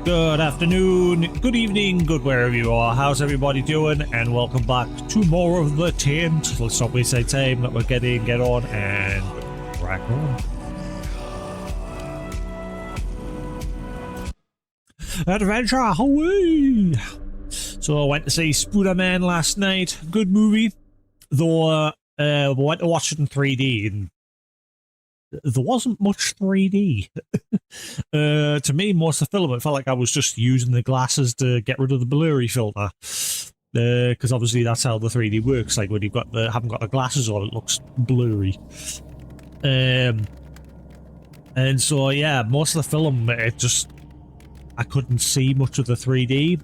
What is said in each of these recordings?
Good afternoon, good evening, good wherever you are. How's everybody doing? And welcome back to more of the Taint. Let's not waste any time. Let me get on and crack on. Adventure, away! So I went to see Spider-Man last night. Good movie, though. We went to watch it in 3D, and there wasn't much 3D. To me, most of the film, it felt like I was just using the glasses to get rid of the blurry filter. Because obviously that's how the 3D works. Like when you've got haven't got the glasses on, it looks blurry. And so yeah, most of the film, I couldn't see much of the 3D.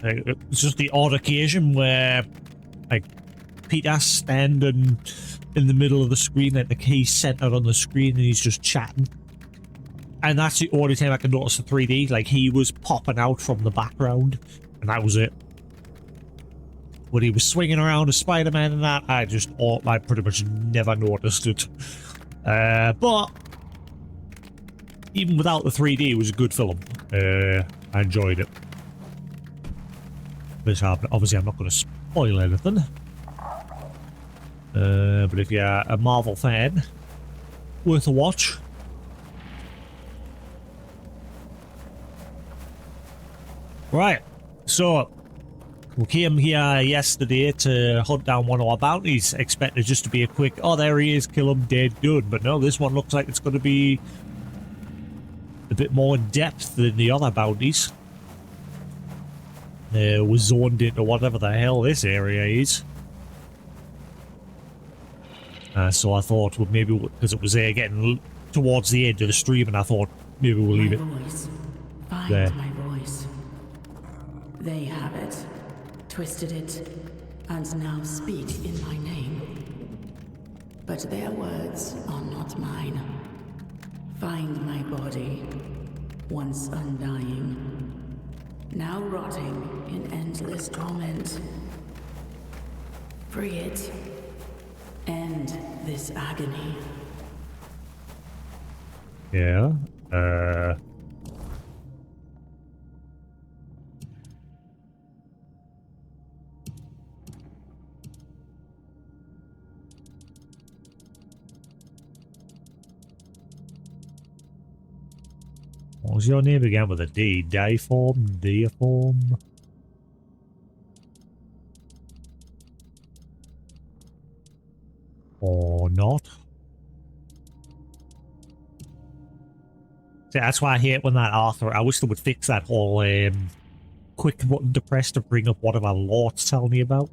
It was just the odd occasion where, like, Peter's standing in the middle of the screen, like the key's centered on the screen, and he's just chatting. And that's the only time I can notice the 3D. Like, he was popping out from the background, and that was it. When he was swinging around as Spider-Man and that, I pretty much never noticed it. But even without the 3D, it was a good film. I enjoyed it. Obviously, I'm not going to spoil anything. But if you're a Marvel fan, worth a watch. Right, so we came here yesterday to hunt down one of our bounties, expected just to be a quick, oh, there he is, kill him, dead, good. But no, this one looks like it's going to be a bit more in depth than the other bounties. We're zoned into whatever the hell this area is. So I thought, well, maybe, because it was getting towards the end of the stream, and I thought maybe we'll leave it there. My voice. They have it, twisted it, and now speak in my name. But their words are not mine. Find my body, once undying, now rotting in endless torment. Free it. End this agony. Yeah, what was your name again with a D? Deiform? Deiform? Or not? See, that's why I hate when that Arthur... I wish they would fix that whole quick button to press to bring up whatever Lord's telling me about.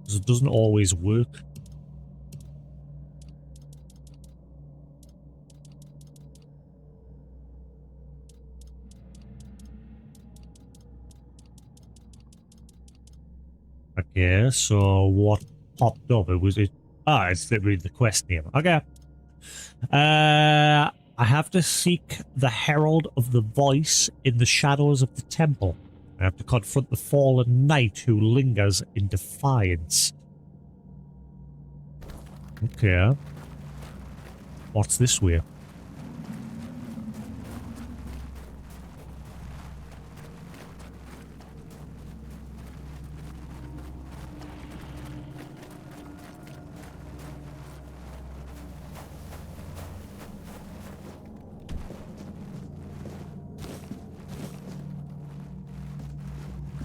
Because it doesn't always work. Okay, so what popped up? It's literally the quest name. Okay. I have to seek the Herald of the Voice in the shadows of the temple. I have to confront the fallen knight who lingers in defiance. Okay. What's this way?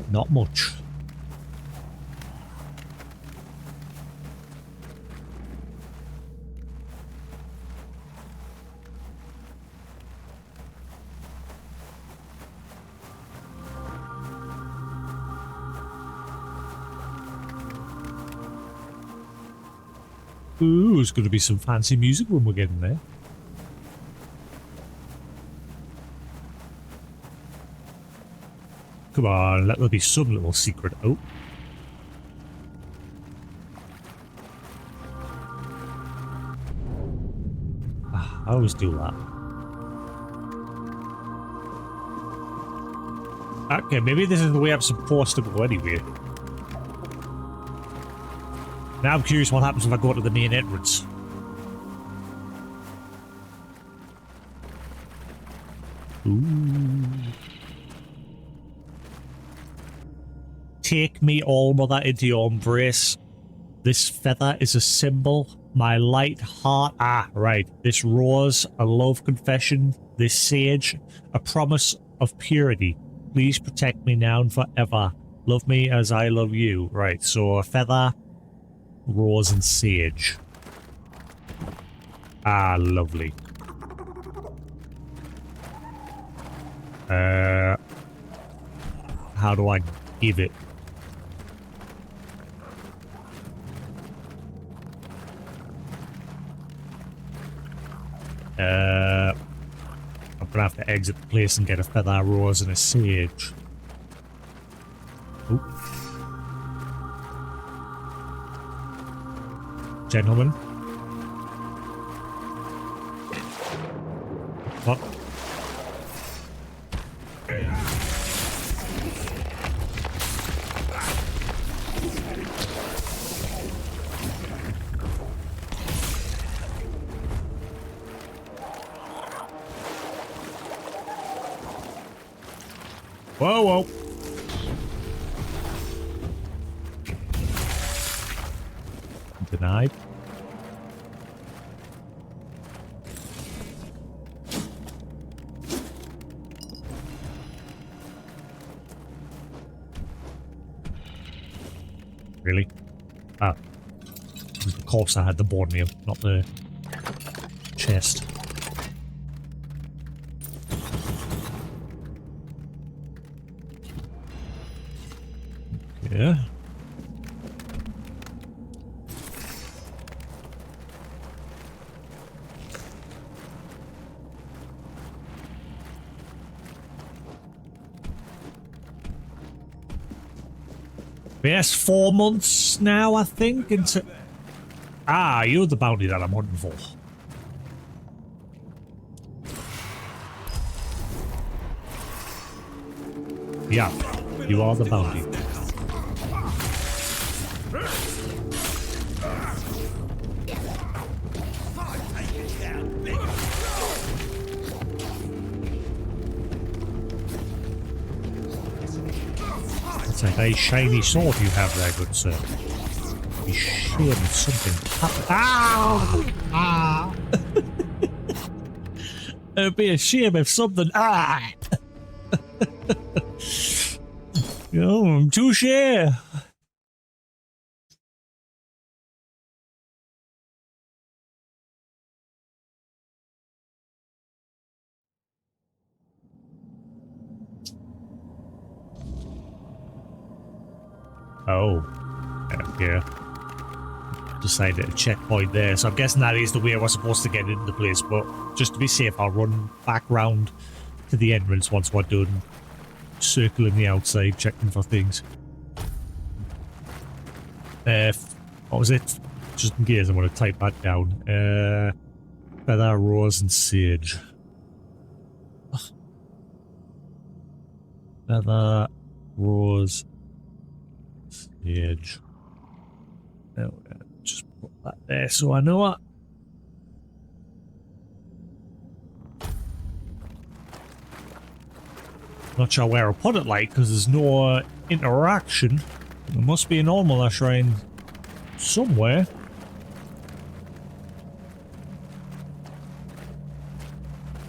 Not much. Ooh, there's going to be some fancy music when we're getting there. Come on, let there be some little secret. Oh. I always do that. Okay, maybe this is the way I'm supposed to go anyway. Now I'm curious what happens if I go to the main entrance. Ooh. Take me, all mother, into your embrace. This feather is a symbol. My light heart. Ah, right. This rose, a love confession. This sage, a promise of purity. Please protect me now and forever. Love me as I love you. Right, so a feather, rose, and sage. Ah, lovely. How do I give it? I'm gonna have to exit the place and get a feather, rose, and a sage. Ooh. Gentlemen. What? Whoa, whoa. Denied. Really? Ah. Of course I had the board meal, not the chest. Yeah. Yes, 4 months now, I think. Into ah, you're the bounty that I'm hunting for. Yeah, you are the bounty. It's a very shiny sword you have there, good sir. Be shame if something happened. Ow! Ah! It'd be a shame if something. Ah! Touche! Oh. Yeah. Decided a checkpoint there, so I'm guessing that is the way we're supposed to get into the place, but just to be safe, I'll run back round to the entrance once we're done circling the outside, checking for things. What was it? Just in case, I'm going to type that down. Feather, rose, and sage. Ugh. Feather, rose, sage. Oh, just put that there so I know it. Not sure where I put it, like, because there's no interaction. There must be a normal shrine somewhere.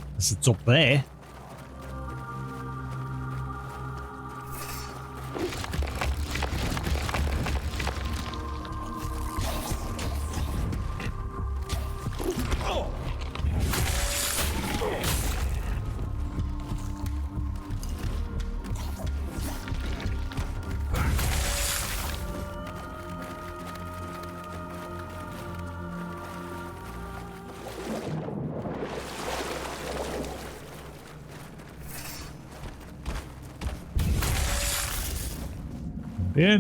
Unless it's up there. Yeah.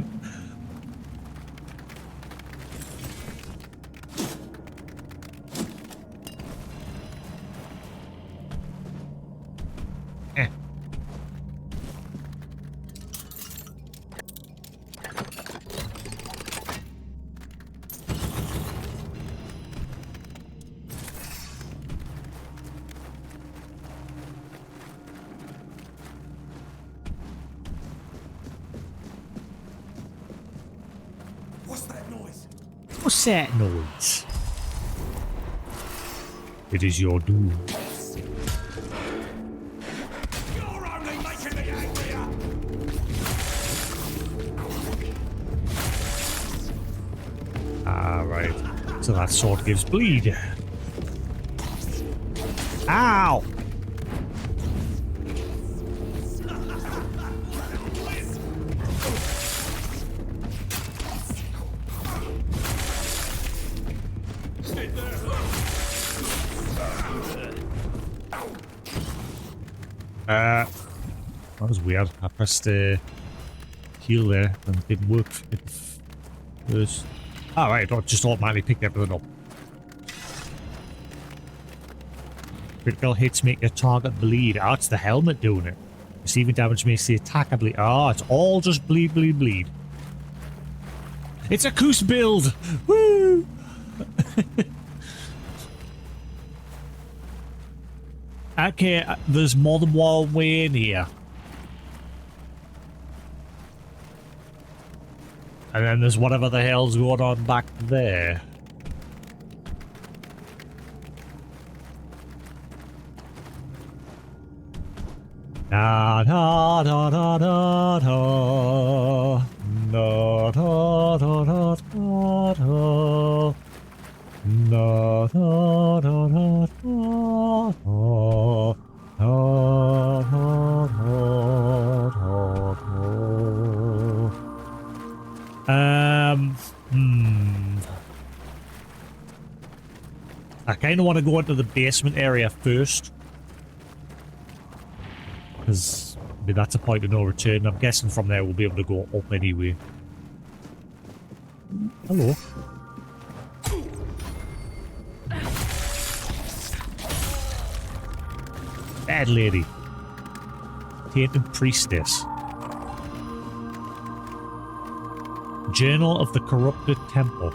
What's that noise? It is your doom. You're only making me angrier. Ah, right. So that sword gives bleed. Ow! That was weird. I pressed heal there and it didn't work. First. Alright, I just automatically picked everything up. Critical hits make your target bleed. Oh, it's the helmet doing it. Receiving damage makes the attacker bleed. Oh, it's all just bleed, bleed, bleed. It's a Koos build! Woo! Okay, there's more than one way in here. And then there's whatever the hell's going on back there. Da da da da da da da da da da da da. Da, da, da, da, da, I kind of want to go into the basement area first. Because that's a point of no return. I'm guessing from there we'll be able to go up anyway. Hello. Bad lady. Tainted Priestess. Journal of the Corrupted Temple.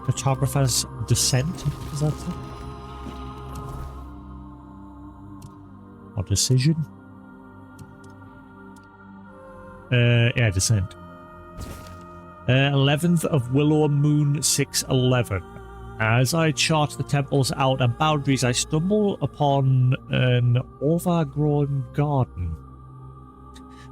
Photographer's Descent. Is that it? Or Decision? Yeah, Descent. 11th of Willow Moon 611. As I chart the temple's outer boundaries, I stumble upon an overgrown garden.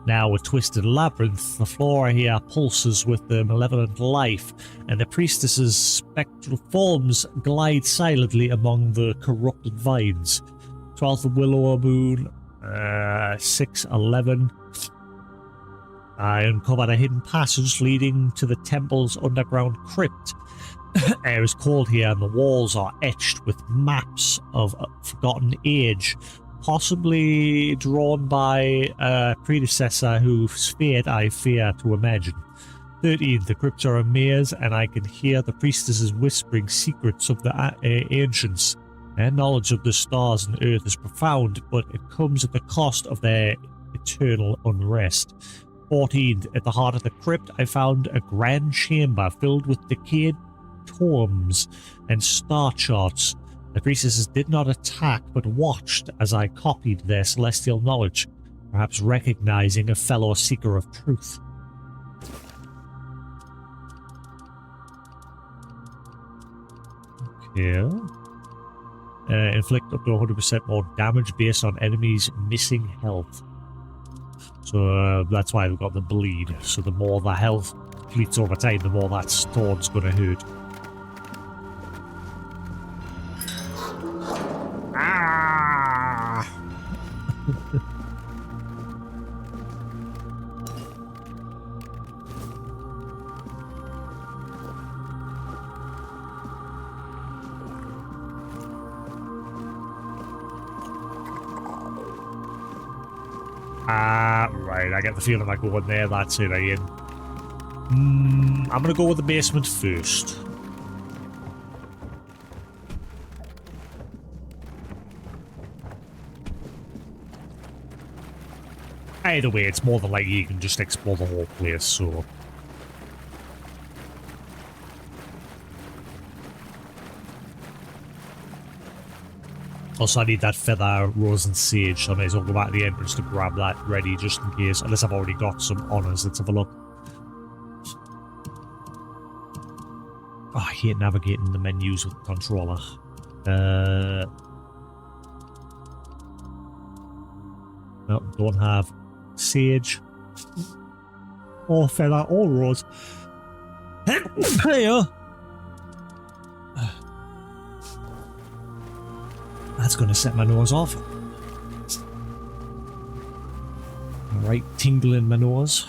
Now a twisted labyrinth, the flora here pulses with the malevolent life, and the priestess's spectral forms glide silently among the corrupted vines. 12th of Willow Moon, 611. I uncovered a hidden passage leading to the temple's underground crypt. Air is cold here and the walls are etched with maps of a forgotten age, possibly drawn by a predecessor whose fate I fear to imagine. 13. The crypts are a maze and I can hear the priestesses whispering secrets of the ancients. Their knowledge of the stars and earth is profound, but it comes at the cost of their eternal unrest. 14. At the heart of the crypt I found a grand chamber filled with decayed tomes and star charts. The priestesses did not attack but watched as I copied their celestial knowledge, perhaps recognizing a fellow seeker of truth. Okay. Inflict up to 100% more damage based on enemies' missing health. So that's why we've got the bleed. So the more the health depletes over time, the more that stone's going to hurt. Ah! Right, I get the feeling I go in there, that's it, Ian. I'm gonna go with the basement first. Either way, it's more than likely you can just explore the whole place, so... Also, I need that feather, rose, and sage, so I may as well go back to the entrance to grab that ready, just in case. Unless I've already got some honours. Let's have a look. Oh, I hate navigating the menus with the controller. No, don't have sage or feather or rose. Hey, that's going to set my nose off. Right, tingling my nose.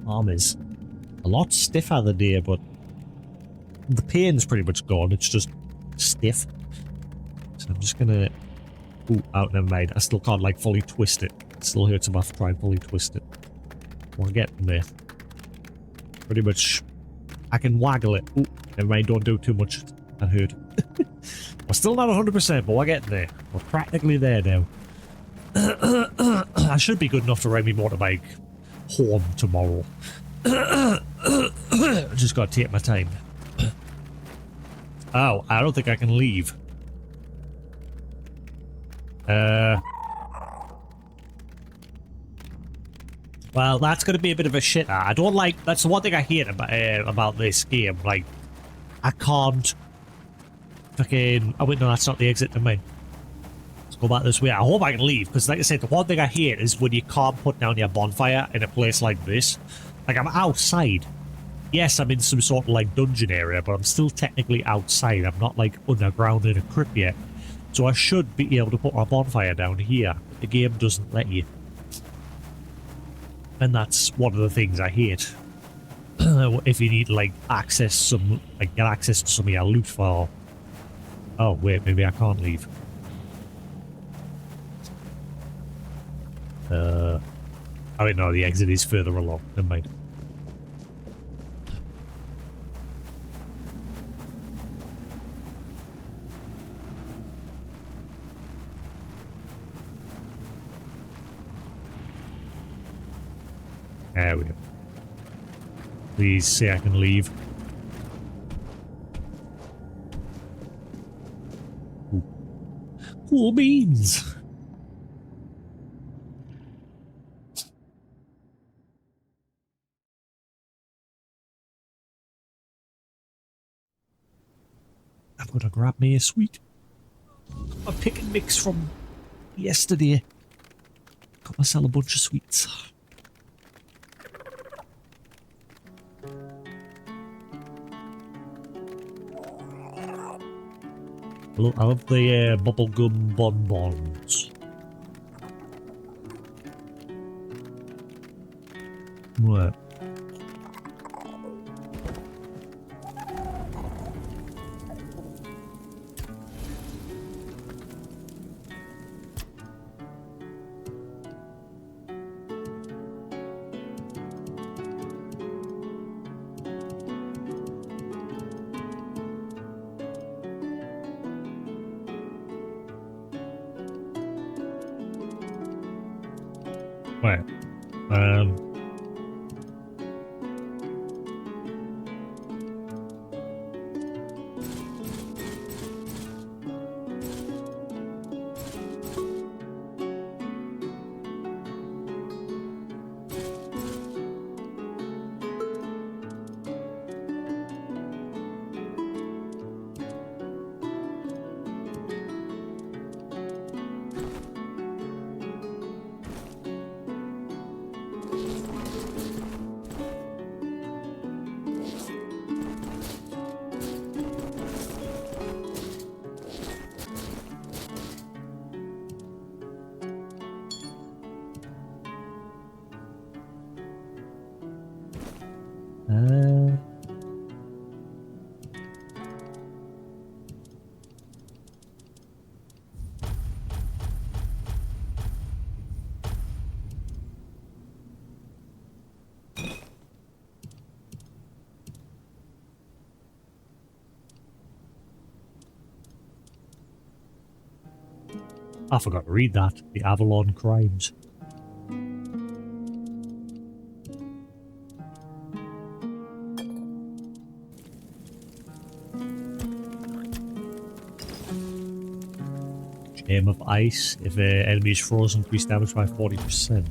Arm is a lot stiffer the day, but the pain's pretty much gone. It's just stiff. So I'm just gonna... Ooh, out, never mind. I still can't, like, fully twist it. It still hurts enough to try and fully twist it. We're getting there. Pretty much... I can waggle it. Ooh, never mind, don't do too much. That hurt. We're still not 100%, but we're getting there. We're practically there now. I should be good enough to ride me motorbike home tomorrow. I just gotta take my time. Oh, I don't think I can leave. Well, that's gonna be a bit of a shitter. I don't like... That's the one thing I hate about this game. Like, I can't... Fucking... Oh wait, no, that's not the exit. Never mind. Let's go back this way. I hope I can leave, because like I said, the one thing I hate is when you can't put down your bonfire in a place like this. Like, I'm outside. Yes, I'm in some sort of, like, dungeon area, but I'm still technically outside. I'm not, like, underground in a crypt yet. So I should be able to put my bonfire down here. But the game doesn't let you. And that's one of the things I hate. If you need, like, access some... Like, get access to some of your loot for... Oh, wait, maybe I can't leave. I don't know, the exit is further along. Never mind. There we go. Please say I can leave. Ooh. Cool beans! I'm gonna grab me a sweet. A pick and mix from yesterday. Got myself a bunch of sweets. I love the bubblegum bonbons. What? Right. I forgot to read that. The Avalon crimes. Aim of ice. If an enemy is frozen, increase damage by 40%.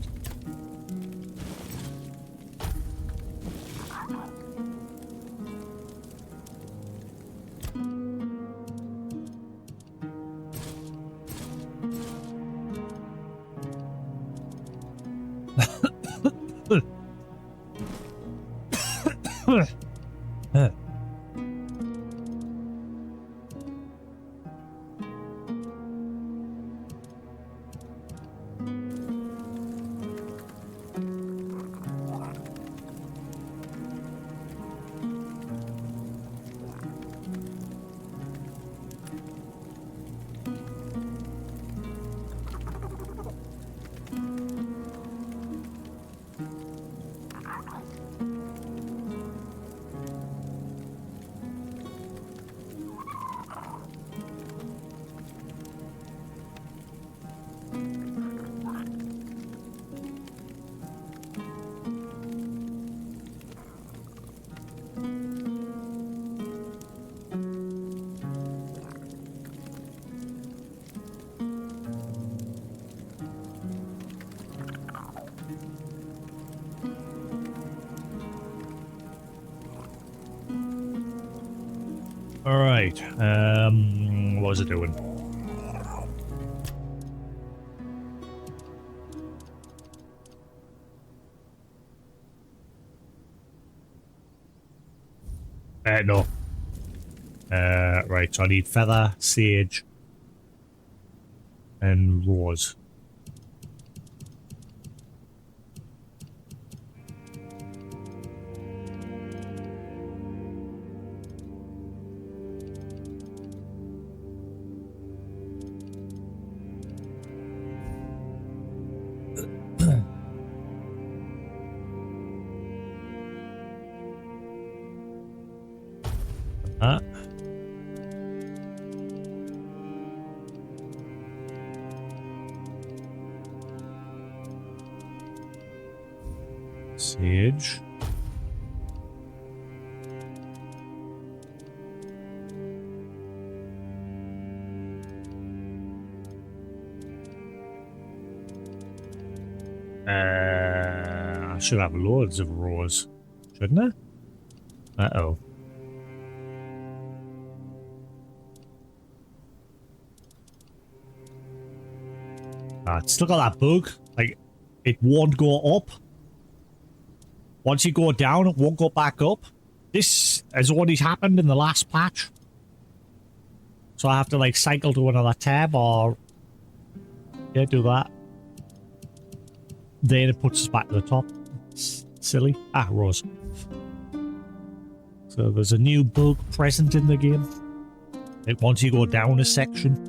Alright, what was it doing? No. Right, so I need feather, sage, and rose. Sage. I should have loads of rose, shouldn't I? Uh-oh. It's still got that bug. Like, it won't go up. Once you go down, it won't go back up. This has only happened in the last patch. So I have to, like, cycle to another tab or... Yeah, do that. Then it puts us back to the top. It's silly. Ah, rose. So there's a new bug present in the game. Once you go down a section.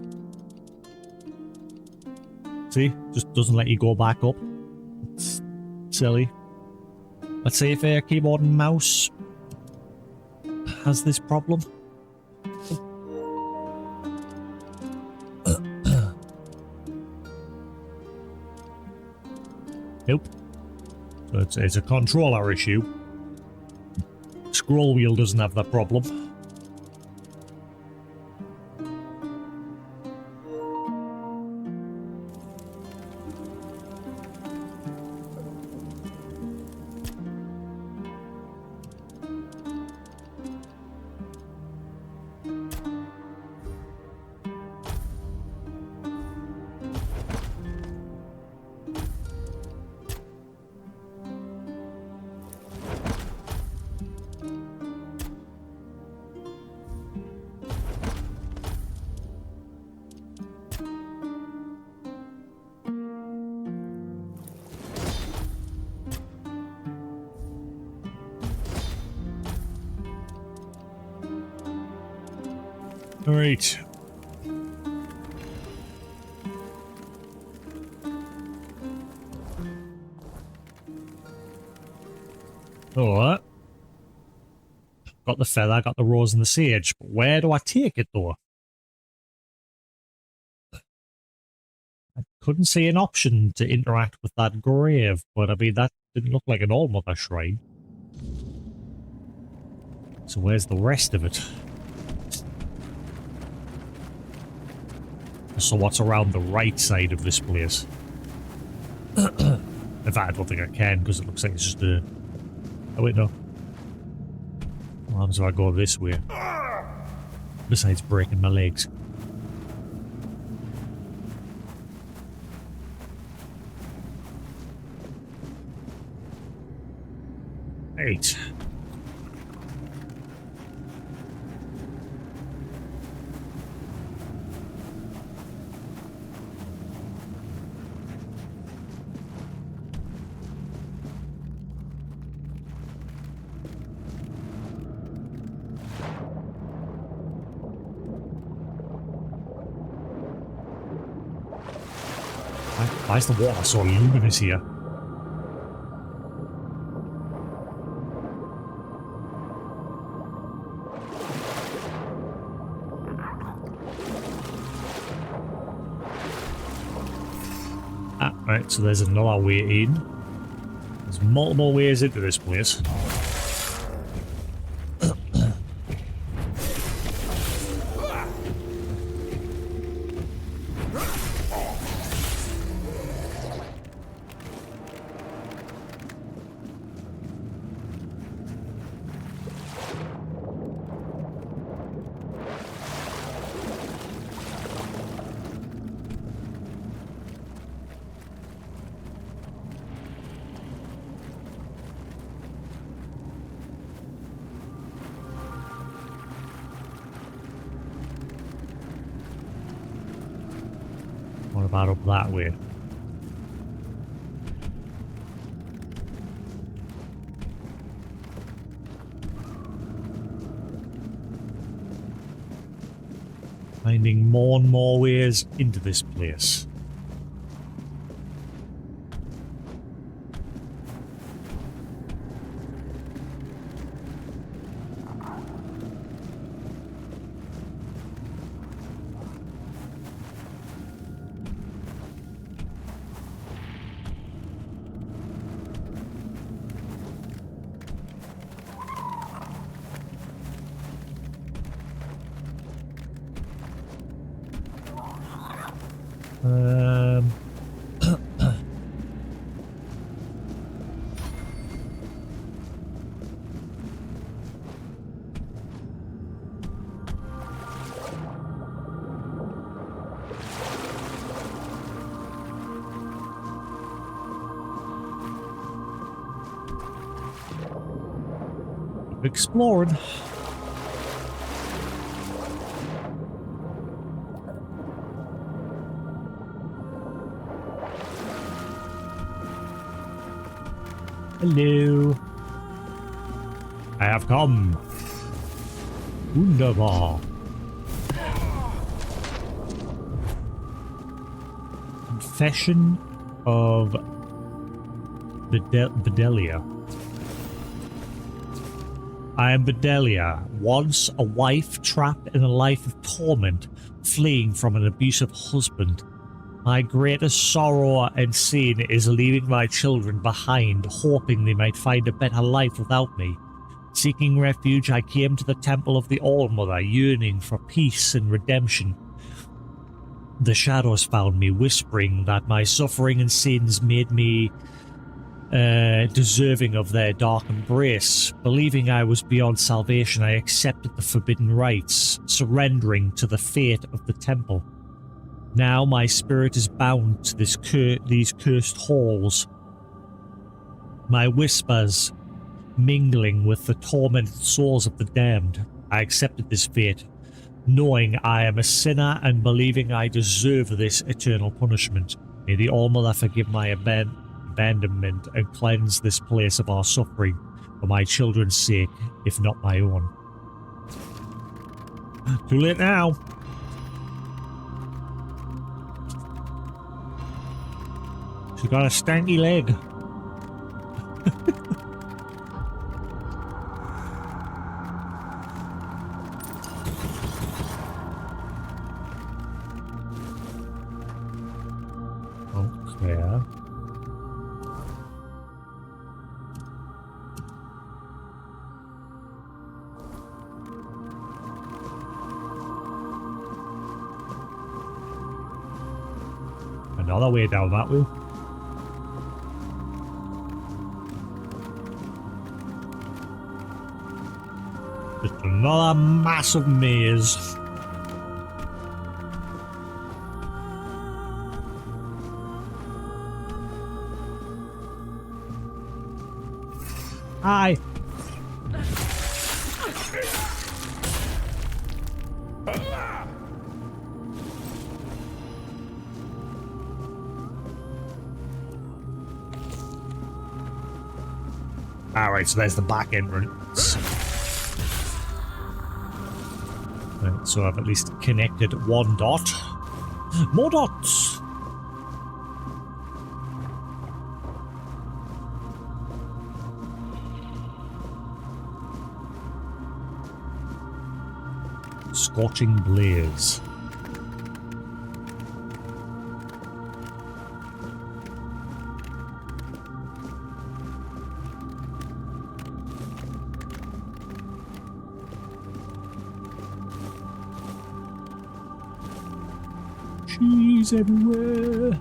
See? Just doesn't let you go back up. It's silly. Let's see if a keyboard and mouse has this problem. Nope. So it's a controller issue. Scroll wheel doesn't have that problem. All right. All right. Got the feather, got the rose and the sage. But where do I take it, though? I couldn't see an option to interact with that grave, but I mean, that didn't look like an All-Mother shrine. So where's the rest of it? So what's around the right side of this place? In fact, I don't think I can because it looks like it's just a... Oh wait, no. What happens if I go this way? Besides breaking my legs. Right. Why is the water so luminous here? Ah, right, so there's another way in. There's multiple ways into this place. What about up that way? Finding more and more ways into this place. Explored. Hello. I have come. Wunderbar. Confession of Bedelia. I am Bedelia, once a wife trapped in a life of torment, fleeing from an abusive husband. My greatest sorrow and sin is leaving my children behind, hoping they might find a better life without me. Seeking refuge, I came to the temple of the All-Mother, yearning for peace and redemption. The shadows found me, whispering that my suffering and sins made me deserving of their dark embrace. Believing I was beyond salvation, I accepted the forbidden rites, surrendering to the fate of the temple. Now my spirit is bound to these cursed halls. My whispers mingling with the tormented souls of the damned. I accepted this fate, knowing I am a sinner and believing I deserve this eternal punishment. May the All-Mother forgive my abandonment and cleanse this place of our suffering for my children's sake, if not my own. Too late now. She got a stanky leg. Okay. Another way down that way. Just another massive maze. Hi. Alright, so there's the back entrance. Right, so I've at least connected one dot. More dots! Scorching blaze. Cheese everywhere.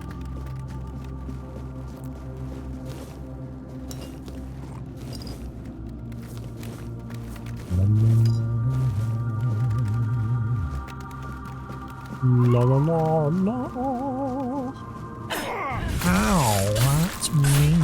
La la la la. Ow, that's mean.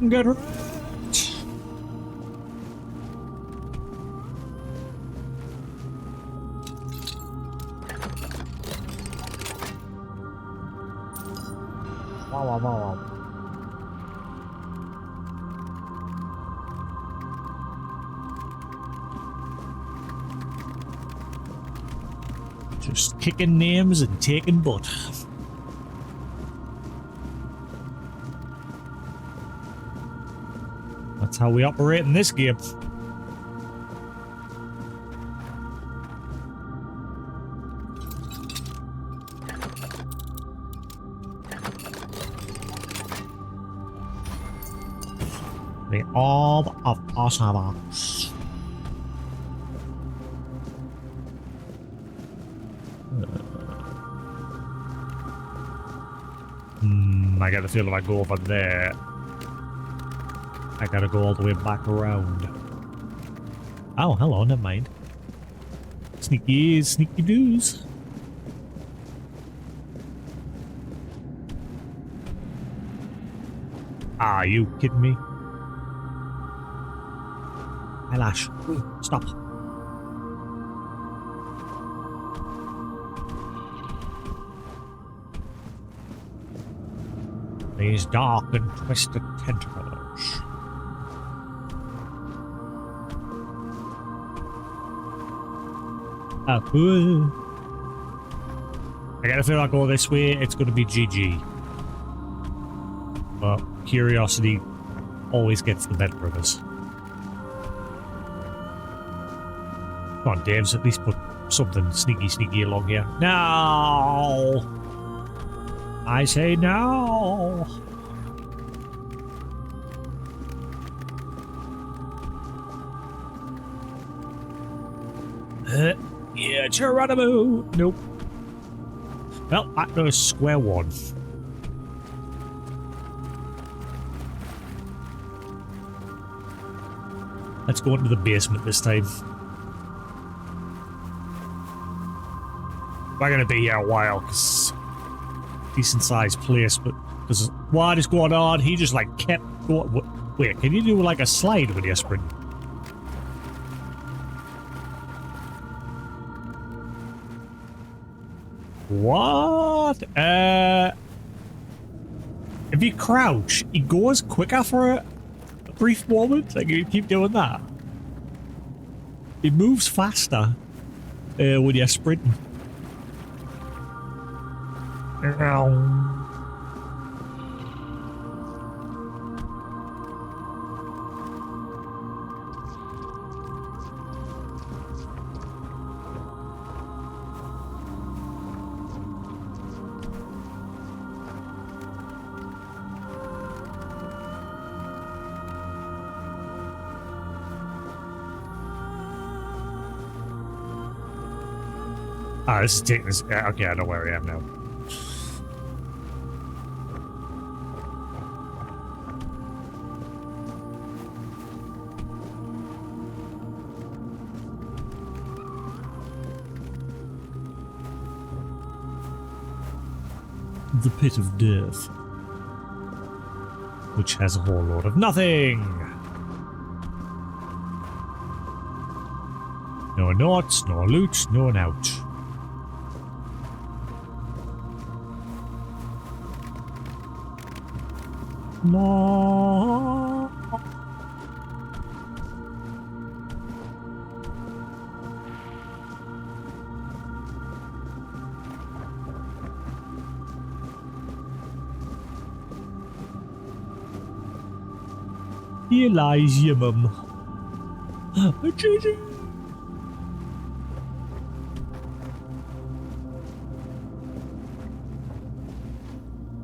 Get right. Wow, wow, wow. Just kicking names and taking butt. That's how we operate in this game. The Orb of Osiris. I got a feeling if I go over there, I gotta go all the way back around. Oh, hello, never mind. Sneaky, sneaky doos. Are you kidding me? Eyelash, stop. These dark and twisted tentacles. Oh, cool. I gotta feel like go this way, it's gonna be GG. But curiosity always gets the better of us. Come on, Dave's at least put something sneaky along here. No! I say no! Yeah, Geronimo! Nope. Well, that goes square one. Let's go into the basement this time. We're gonna be here a while, because decent sized place, but because what is going on, he just like kept going. Wait, can you do like a slide when you're sprinting? What? If you crouch, he goes quicker for a brief moment. Like, you keep doing that. He moves faster when you're sprinting. Ah, this is taking this. Okay, I know where I am now. The pit of death, which has a whole lot of nothing. No knots, no loot, no out. No. Here lies your mum. GG.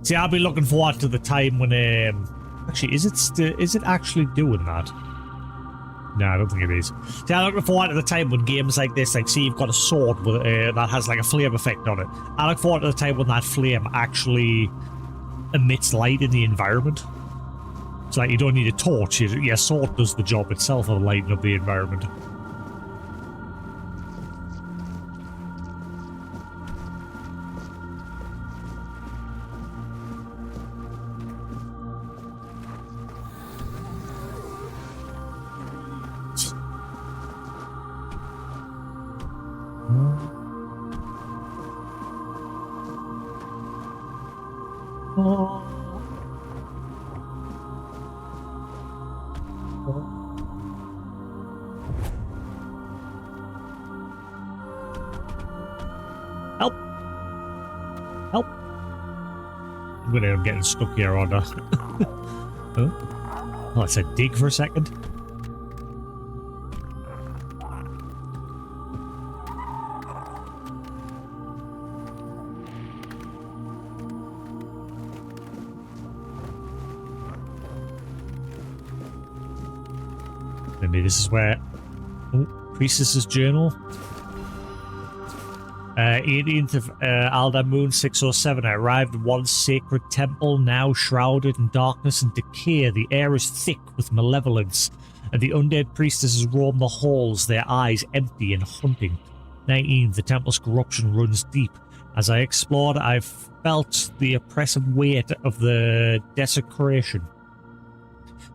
See, I'll be looking forward to the time when actually, is it actually doing that? No, I don't think it is. See, I'm looking forward to the time when games like this, like, see, you've got a sword with that has like a flame effect on it. I look forward to the time when that flame actually emits light in the environment. It's like you don't need a torch. Your sword does the job itself of lighting up the environment. Help! Help! I'm gonna end up getting stuck here on that. Oh, I said dig for a second. Maybe this is where... Oh, Priestess's Journal. 18th of Alda Moon 607. I arrived at one sacred temple, now shrouded in darkness and decay. The air is thick with malevolence, and the undead priestesses roam the halls, their eyes empty and hunting. 19. The temple's corruption runs deep. As I explored, I felt the oppressive weight of the desecration.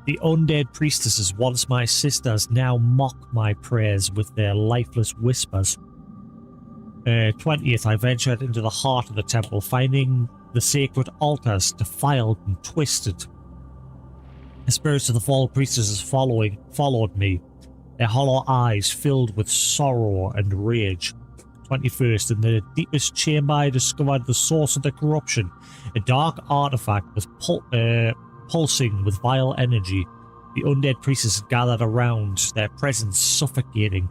The undead priestesses, once my sisters, now mock my prayers with their lifeless whispers. 20th, I ventured into the heart of the temple, finding the sacred altars defiled and twisted. The spirits of the fallen priestesses followed me, their hollow eyes filled with sorrow and rage. 21st, in the deepest chamber I discovered the source of the corruption, a dark artifact with pulsing with vile energy. The undead priestesses gathered around, their presence suffocating,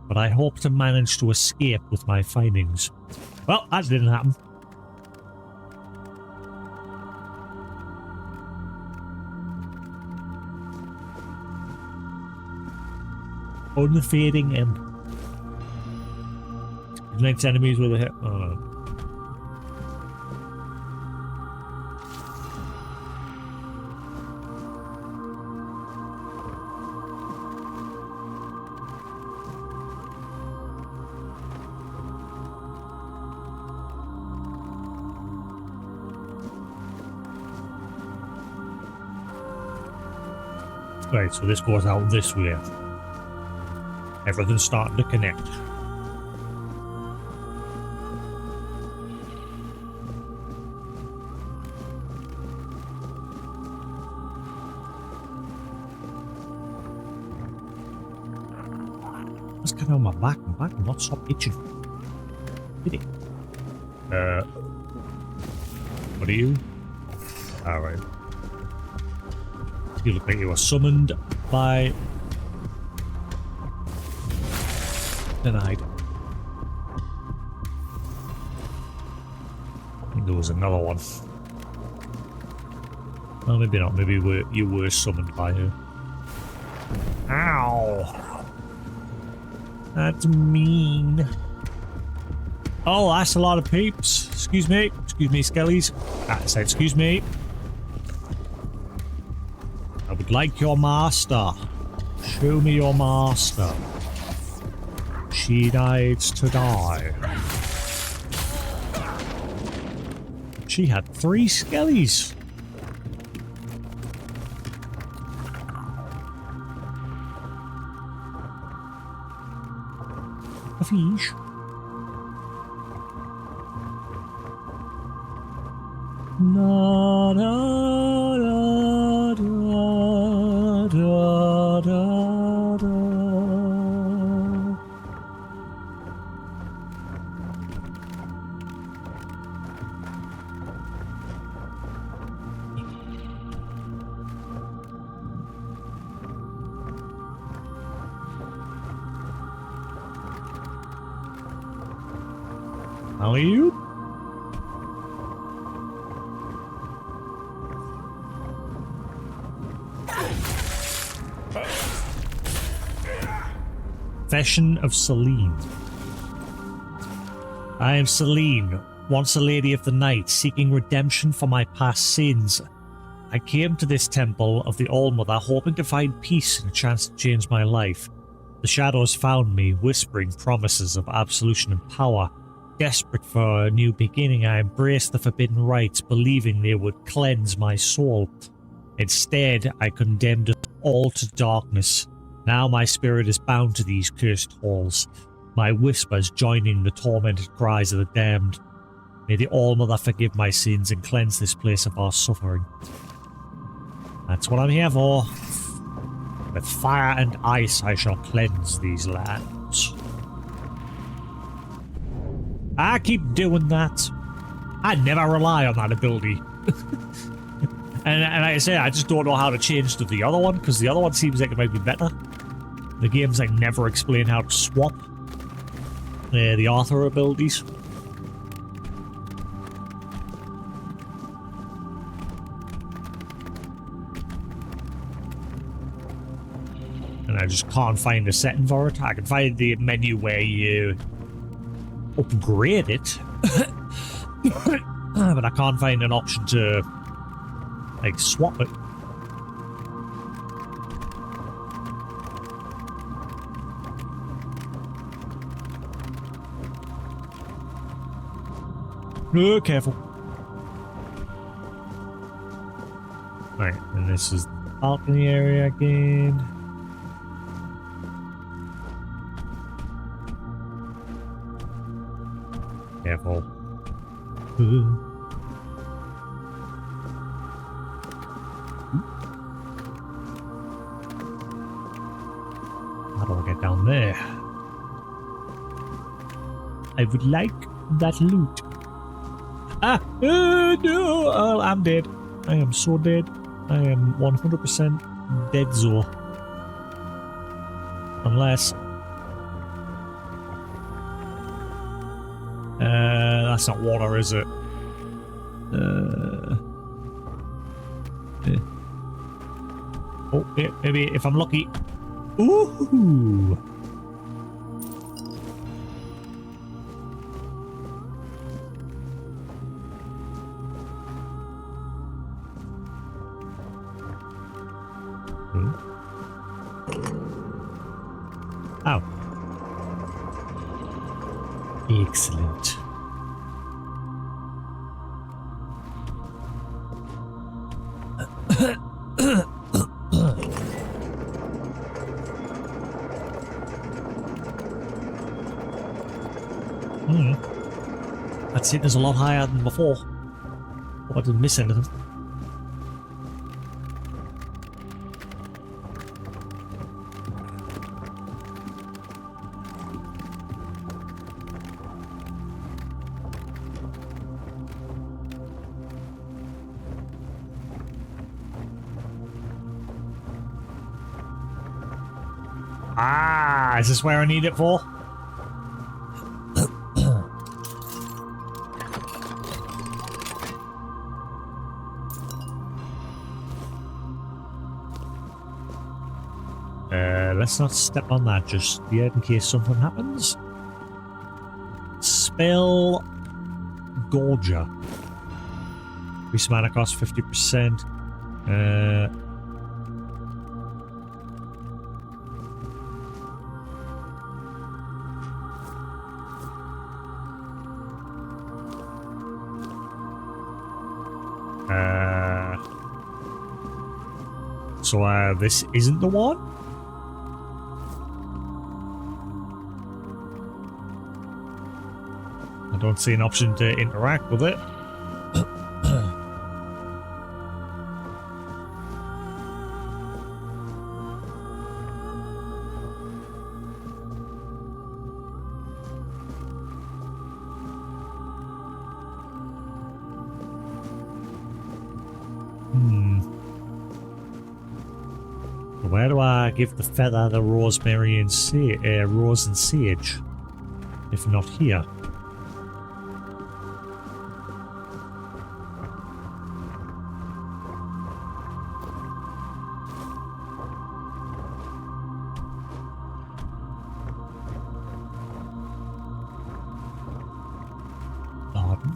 but I hope to manage to escape with my findings. Well, that didn't happen. Unfading end. Next enemies with a hit. Oh no. Right, so this goes out this way. Everything's starting to connect. Let's get on my back. My back will not stop itching. Did it? What are you? Alright. You look like you were summoned by... Denied. I think there was another one. Well, maybe not. Maybe you were summoned by her. Ow! That's mean. Oh, that's a lot of peeps. Excuse me. Excuse me, skellies. I said, excuse me. I would like your master. Show me your master. She needs to die. She had 3 skellies. A fish. Na da da da da da da. How are you? Confession of Celine. I am Celine, once a lady of the night, seeking redemption for my past sins. I came to this temple of the All-Mother hoping to find peace and a chance to change my life. The shadows found me, whispering promises of absolution and power. Desperate for a new beginning, I embraced the forbidden rites, believing they would cleanse my soul. Instead, I condemned us all to darkness. Now my spirit is bound to these cursed halls, my whispers joining the tormented cries of the damned. May the All-Mother forgive my sins and cleanse this place of our suffering. That's what I'm here for. With fire and ice I shall cleanse these lands. I keep doing that. I never rely on that ability. And like I say, I just don't know how to change to the other one, because the other one seems like it might be better. The games like never explain how to swap the author abilities. And I just can't find a setting for it. I can find the menu where you upgrade it. But I can't find an option to like swap it. No, careful. Right, and this is the balcony area again. Careful. How do I get down there? I would like that loot. Ah! No! Oh, I'm dead. I am so dead. I am 100% dead zo. Unless... that's not water, is it? Oh, yeah, maybe if I'm lucky. Ooh! Oh. Excellent. This hit is a lot higher than before. Oh, I didn't miss anything. Ah, is this where I need it for? Let's not step on that just yet in case something happens. Spell Gorger. Increase mana cost 50%. So this isn't the one? I don't see an option to interact with it. Where do I give the feather, the rosemary and rose and sage? If not here. Pardon?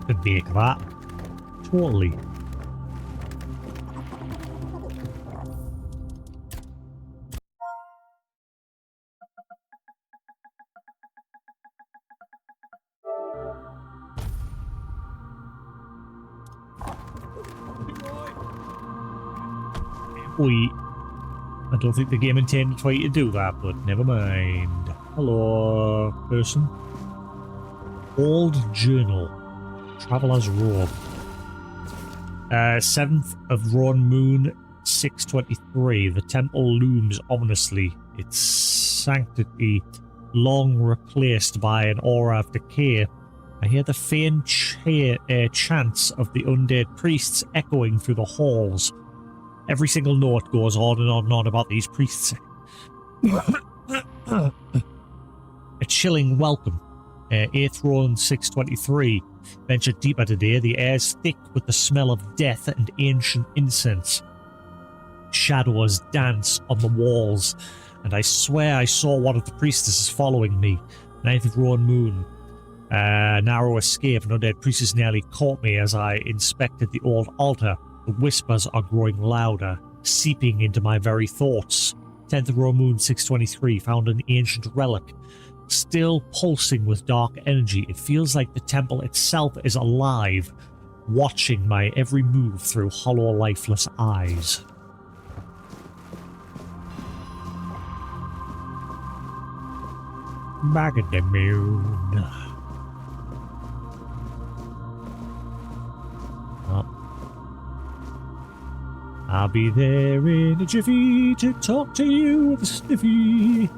Could make that. Totally. Wait. I don't think the game intended for you to do that, but never mind. Hello, person. Old Journal. Traveler's Robe. 7th of Roan Moon, 623. The temple looms ominously, its sanctity long replaced by an aura of decay. I hear the faint chants of the undead priests echoing through the halls. Every single note goes on and on and on about these priests. A chilling welcome. 8th Roan 623. Venture deeper today. The air's thick with the smell of death and ancient incense. Shadows dance on the walls, and I swear I saw one of the priestesses following me. 9th Roan Moon. Narrow escape. An undead priestess nearly caught me as I inspected the old altar. The whispers are growing louder, seeping into my very thoughts. 10th Roan Moon 623. Found an ancient relic. Still pulsing with dark energy, it feels like the temple itself is alive, watching my every move through hollow, lifeless eyes. Back at the moon. I'll be there in a jiffy to talk to you with a sniffy.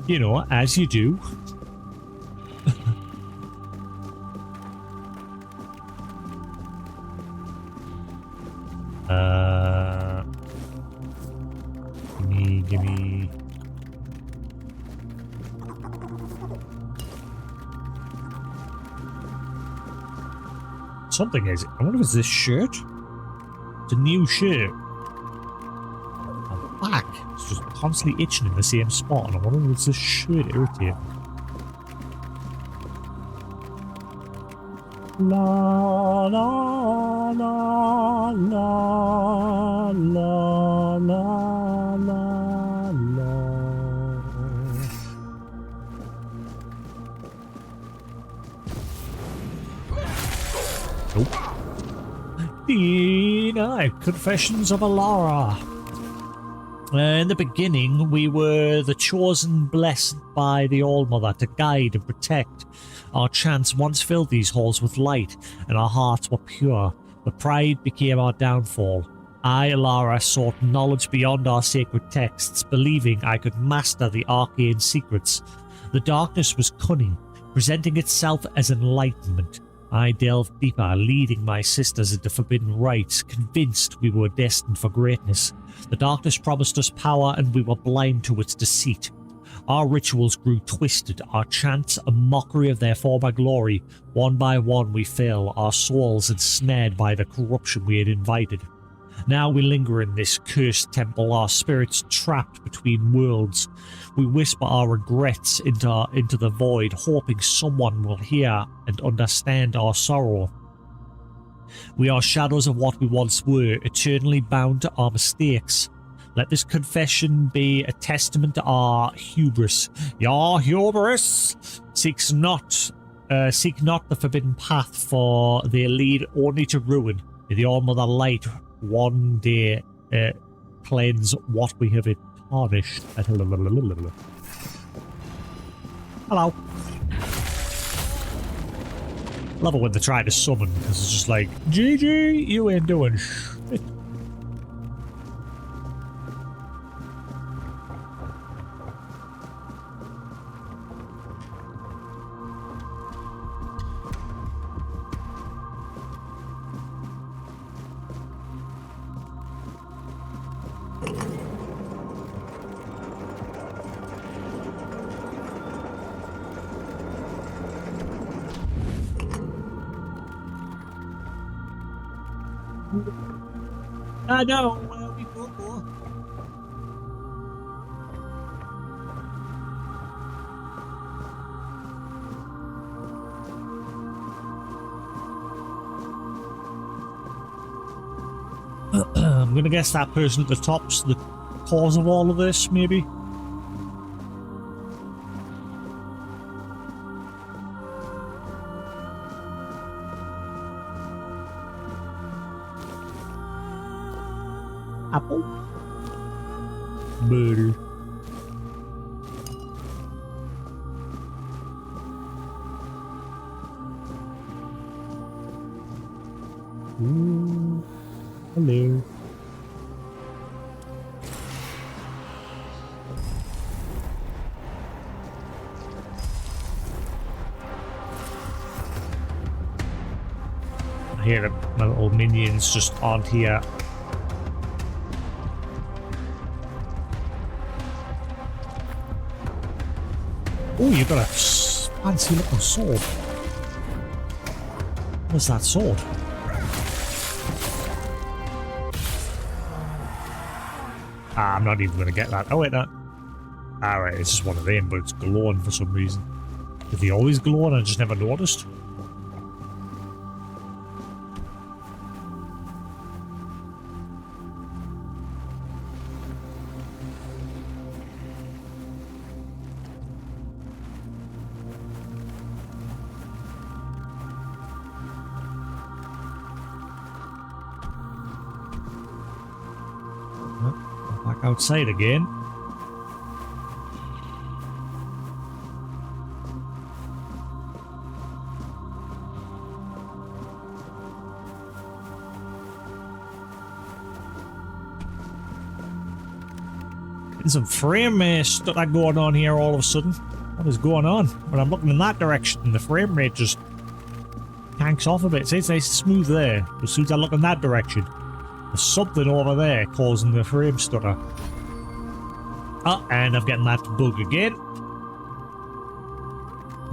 You know, as you do. Gimme. Something is it? I wonder if it's this shirt. It's a new shirt. I'm back. It's just constantly itching in the same spot, and I wonder if it's this shirt irritating. La la la la la la la la. Nope. Denied. Confessions of Alara. In the beginning, we were the chosen, blessed by the All-Mother to guide and protect. Our chants once filled these halls with light, and our hearts were pure, but pride became our downfall. I, Alara, sought knowledge beyond our sacred texts, believing I could master the arcane secrets. The darkness was cunning, presenting itself as enlightenment. I delved deeper, leading my sisters into forbidden rites, convinced we were destined for greatness. The darkness promised us power, and we were blind to its deceit. Our rituals grew twisted, our chants a mockery of their former glory. One by one we fell, our souls ensnared by the corruption we had invited. Now we linger in this cursed temple, our spirits trapped between worlds. We whisper our regrets into the void, hoping someone will hear and understand our sorrow. We are shadows of what we once were, eternally bound to our mistakes. Let this confession be a testament to our hubris. Your hubris seek not the forbidden path, for they lead only to ruin. May the All-Mother Light one day cleanse what we have tarnished. Hello. Love it when they try to summon, because it's just like, GG, you ain't doing shit. I know where we go. I'm gonna guess that person at the top's the cause of all of this, maybe. Apple. Bull. Ooh. Hello. I hear that my little minions just aren't here. Oh, you've got a fancy looking sword. What's that sword? I'm not even going to get that. Oh, wait, no. Alright, it's just one of them, but it's glowing for some reason. Did they always glow and I just never noticed? Back outside again. Getting some frame stuff going on here all of a sudden. What is going on? When I'm looking in that direction, the frame rate just tanks off a bit. See, it's nice and smooth there. As soon as I look in that direction, there's something over there causing the frame stutter. Oh, and I'm getting that bug again.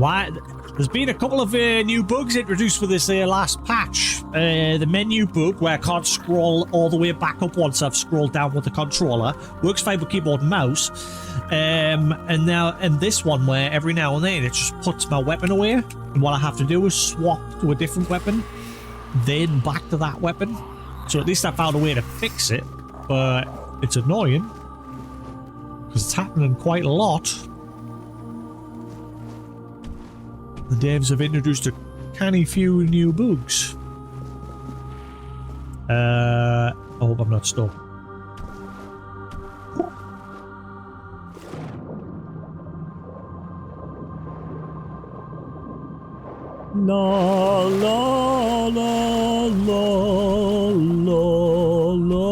Why? There's been a couple of new bugs introduced for this last patch. The menu bug, where I can't scroll all the way back up once I've scrolled down with the controller, works fine with keyboard and mouse. And this one, where every now and then it just puts my weapon away, and what I have to do is swap to a different weapon, then back to that weapon. So at least I found a way to fix it, but it's annoying because it's happening quite a lot. The devs have introduced a canny few new bugs. I hope I'm not stuck. La la la la la la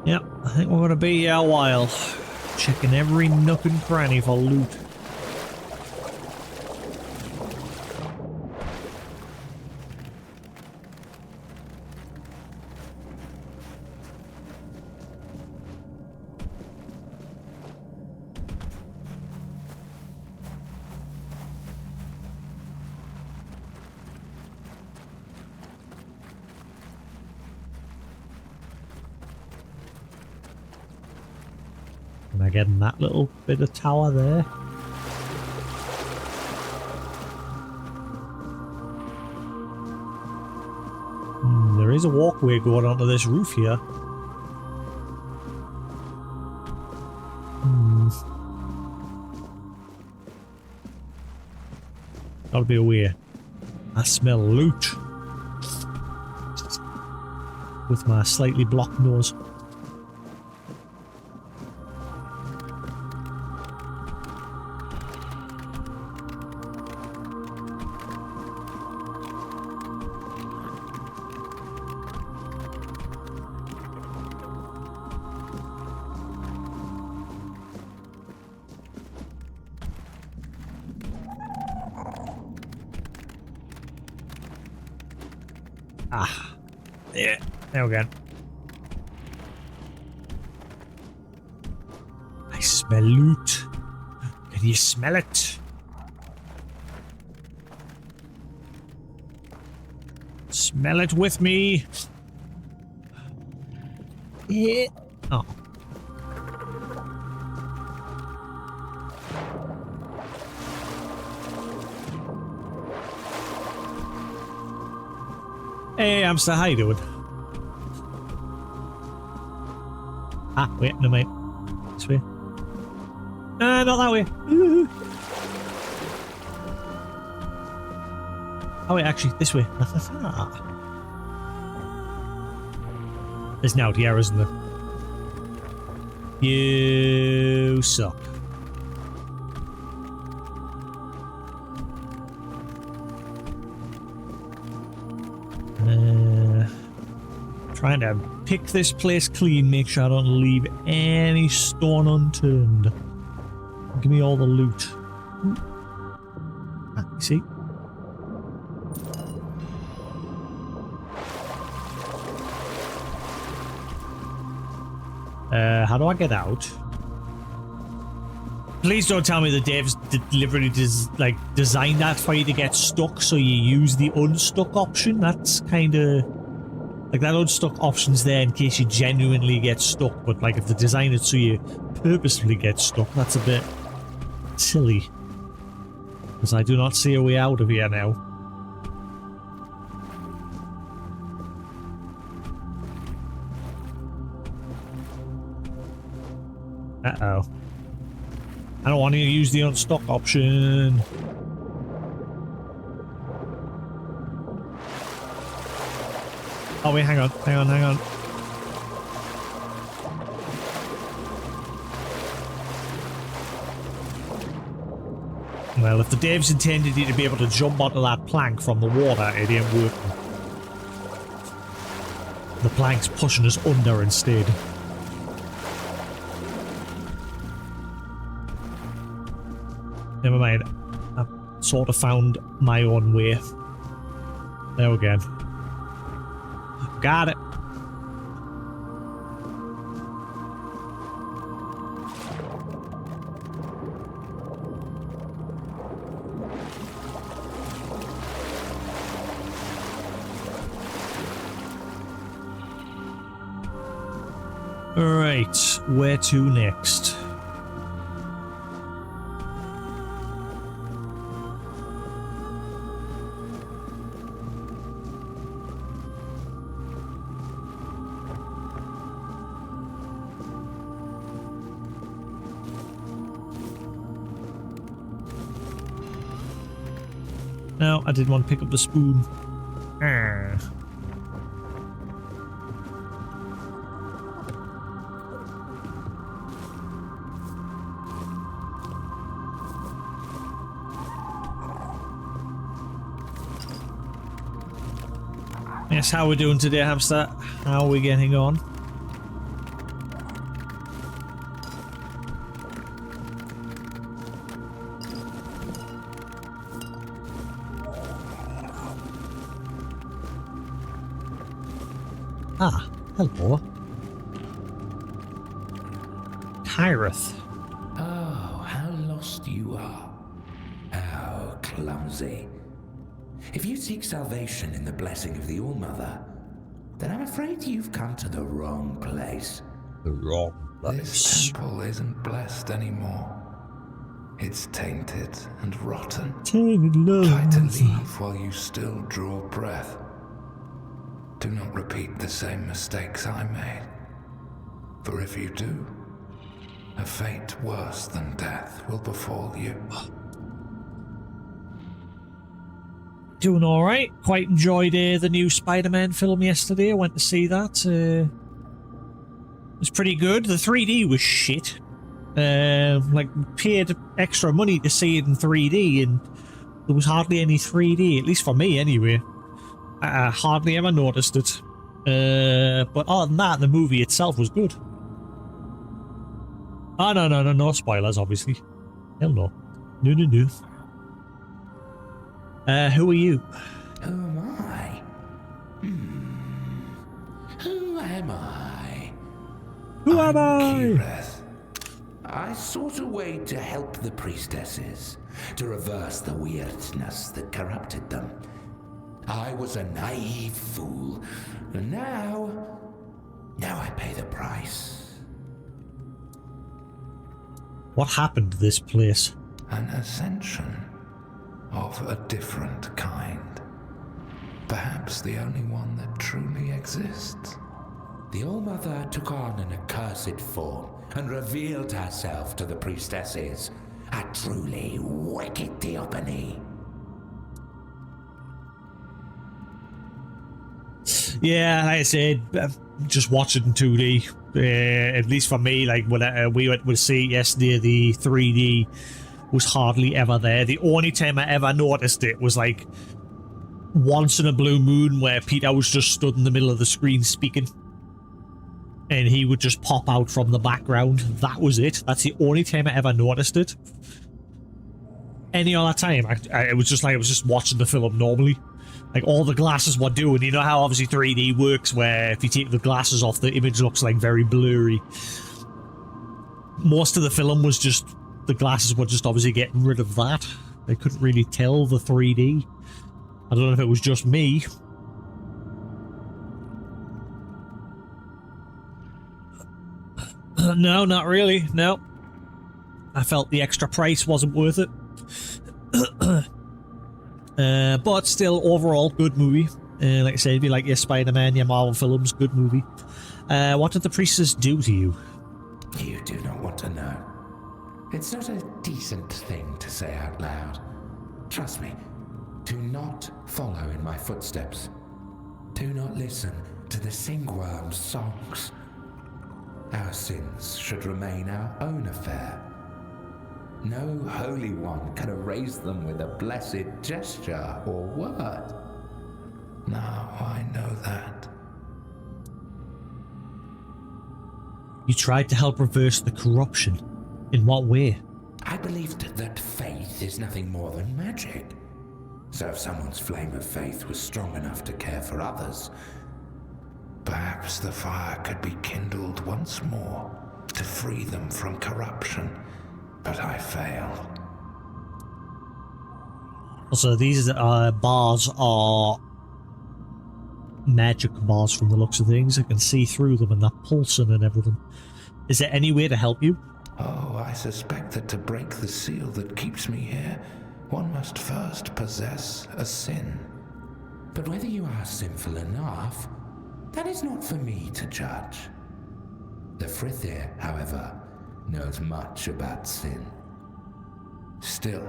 Yep, I think we're going to be here a while, checking every nook and cranny for loot. Am I getting that little bit of tower there? There is a walkway going onto this roof here. Gotta be a way. I smell loot. With my slightly blocked nose. Ah, yeah, there we go. I smell loot. Can you smell it? Smell it with me. Yeah. Oh. Hey, Amster, how you doing? Ah, wait, no mate. This way. Not that way. Oh wait, actually, this way. There's an out here, isn't there? You suck. Trying to pick this place clean, make sure I don't leave any stone unturned. Give me all the loot. Ah, you see? How do I get out? Please don't tell me the devs deliberately designed that for you to get stuck, so you use the unstuck option. That's kind of like that unstuck option's there in case you genuinely get stuck. But like if they design it so you purposefully get stuck, that's a bit silly. Because I do not see a way out of here now. Uh-oh. I don't want to use the unstuck option. Oh wait, hang on. Well, if the devs intended you to be able to jump onto that plank from the water, it ain't working. The plank's pushing us under instead. Never mind. I've sort of found my own way. There we go. Got it. Alright, where to next? No, I didn't want to pick up the spoon. Yes, how are we doing today, hamster? How are we getting on? Ah, hello. Kyrith. Oh, how lost you are. How clumsy. If you seek salvation in the blessing of the All-Mother, then I'm afraid you've come to the wrong place. The wrong place. This temple isn't blessed anymore. It's tainted and rotten. Tainted Try to love. leave while you still draw breath. Do not repeat the same mistakes I made. For if you do, a fate worse than death will befall you. Doing alright. Quite enjoyed the new Spider-Man film yesterday. I went to see that. It was pretty good. The 3D was shit. Like, paid extra money to see it in 3D, and there was hardly any 3D, at least for me anyway. I hardly ever noticed it. But other than that, the movie itself was good. Oh, no spoilers, obviously. Hell no. No. Who are you? Who am I? Who am I? Who am I? Kireth. I sought a way to help the priestesses, to reverse the weirdness that corrupted them. I was a naive fool, and now I pay the price. What happened to this place? An ascension of a different kind. Perhaps the only one that truly exists. The All-Mother took on an accursed form and revealed herself to the priestesses. A truly wicked theophany. Yeah, like I said, just watch it in 2D. At least for me, like when we went to see it yesterday, the 3D was hardly ever there. The only time I ever noticed it was like once in a blue moon where Peter was just stood in the middle of the screen speaking. And he would just pop out from the background. That was it. That's the only time I ever noticed it. Any other time, it was just like I was just watching the film normally. Like all the glasses were doing. You know how obviously 3D works, where if you take the glasses off, the image looks like very blurry. Most of the film was just the glasses were just obviously getting rid of that. They couldn't really tell the 3D. I don't know if it was just me. No, not really. No. I felt the extra price wasn't worth it. But still, overall, good movie. Like I said, if you like your Spider-Man, your Marvel films, good movie. What did the priestess do to you? You do not want to know. It's not a decent thing to say out loud. Trust me. Do not follow in my footsteps. Do not listen to the Singworm's songs. Our sins should remain our own affair. No holy one can erase them with a blessed gesture or word. Now I know that. You tried to help reverse the corruption. In what way? I believed that faith is nothing more than magic. So if someone's flame of faith was strong enough to care for others, Perhaps the fire could be kindled once more to free them from corruption, but I failed. Also, these bars are magic bars from the looks of things. I can see through them and they're pulsing and everything. Is there any way to help you? Oh, I suspect that to break the seal that keeps me here, one must first possess a sin. but whether you are sinful enough, that is not for me to judge. The Frithir, however, knows much about sin. Still,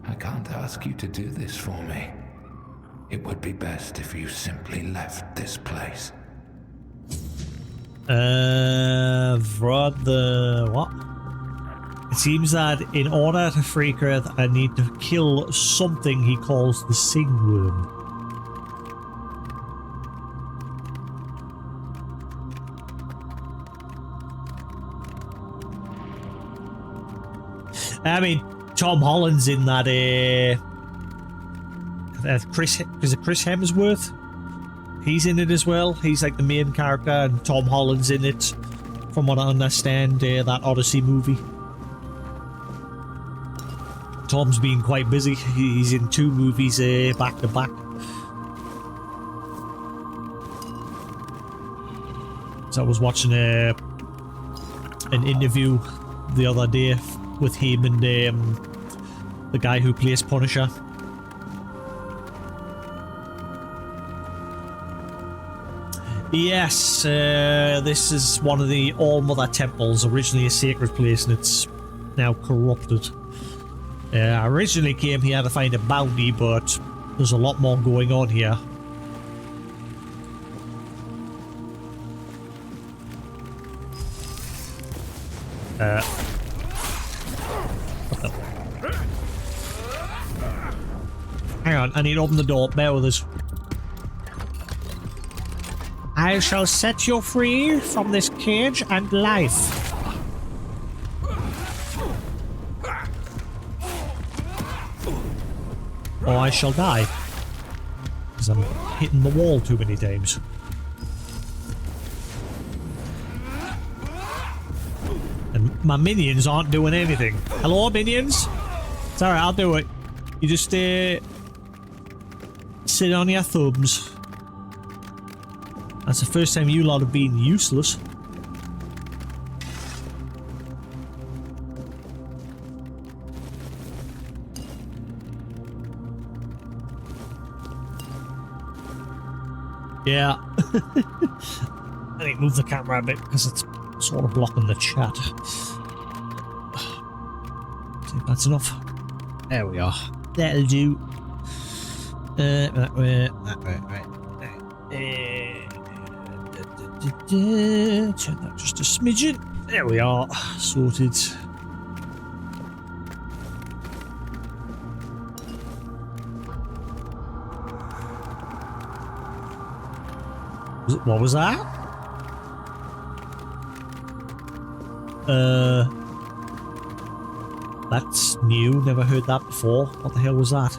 I can't ask you to do this for me. It would be best if you simply left this place. Brother, what? It seems that in order to free Earth, I need to kill something he calls the Singworm. I mean, Tom Holland's in that, is it Chris Hemsworth? He's in it as well. He's like the main character, and Tom Holland's in it, from what I understand, that Odyssey movie. Tom's been quite busy. He's in 2 movies back to back. So I was watching an interview the other day with him and the guy who plays Punisher. Yes, this is one of the All-Mother temples, originally a sacred place, and it's now corrupted. I originally came here to find a bounty, but there's a lot more going on here. Hang on, I need to open the door. Bear with us. I shall set you free from this cage and life. Or I shall die. Because I'm hitting the wall too many times. And my minions aren't doing anything. Hello, minions? It's alright, I'll do it. You just sit on your thumbs. That's the first time you lot have been useless. Yeah. I need to move the camera a bit because it's sort of blocking the chat. See if that's enough. There we are. That'll do. That way, right. Turn that just a smidgen. There we are. Sorted. What was that? That's new. Never heard that before. What the hell was that?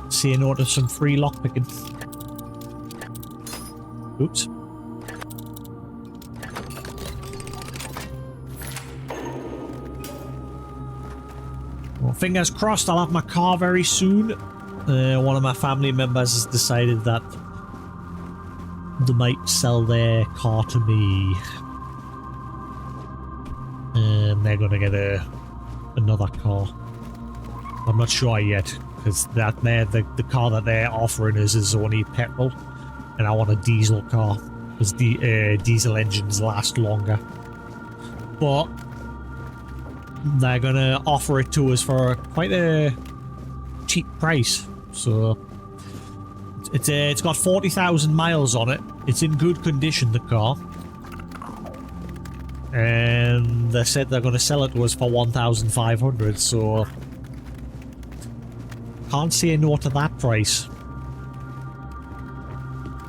Say an order some free lockpicking. Oops. Well, fingers crossed I'll have my car very soon. One of my family members has decided that they might sell their car to me. And they're gonna get another car. I'm not sure yet. Because the car that they're offering us is only petrol. and I want a diesel car because the diesel engines last longer. But they're gonna offer it to us for quite a cheap price. So it's got 40,000 miles on it. It's in good condition, the car. And they said they're going to sell it to us for 1,500, so can't say no to that price.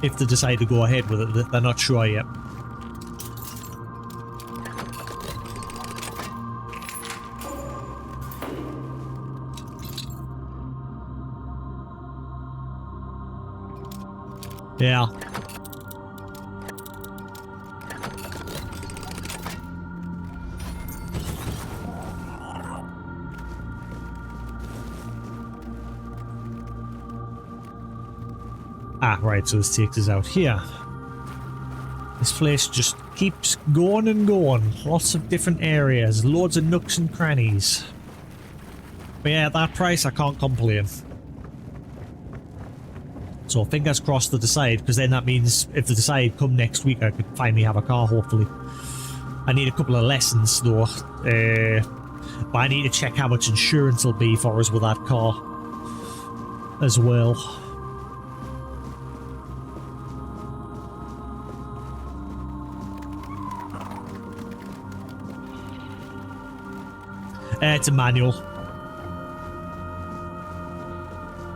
If they decide to go ahead with it, they're not sure yet. Yeah. Ah, right, so this takes us out here. This place just keeps going and going. Lots of different areas, loads of nooks and crannies. But yeah, at that price, I can't complain. So fingers crossed they decide, because then that means if they decide come next week, I could finally have a car, hopefully. I need a couple of lessons, though. But I need to check how much insurance will be for us with that car as well. It's a manual.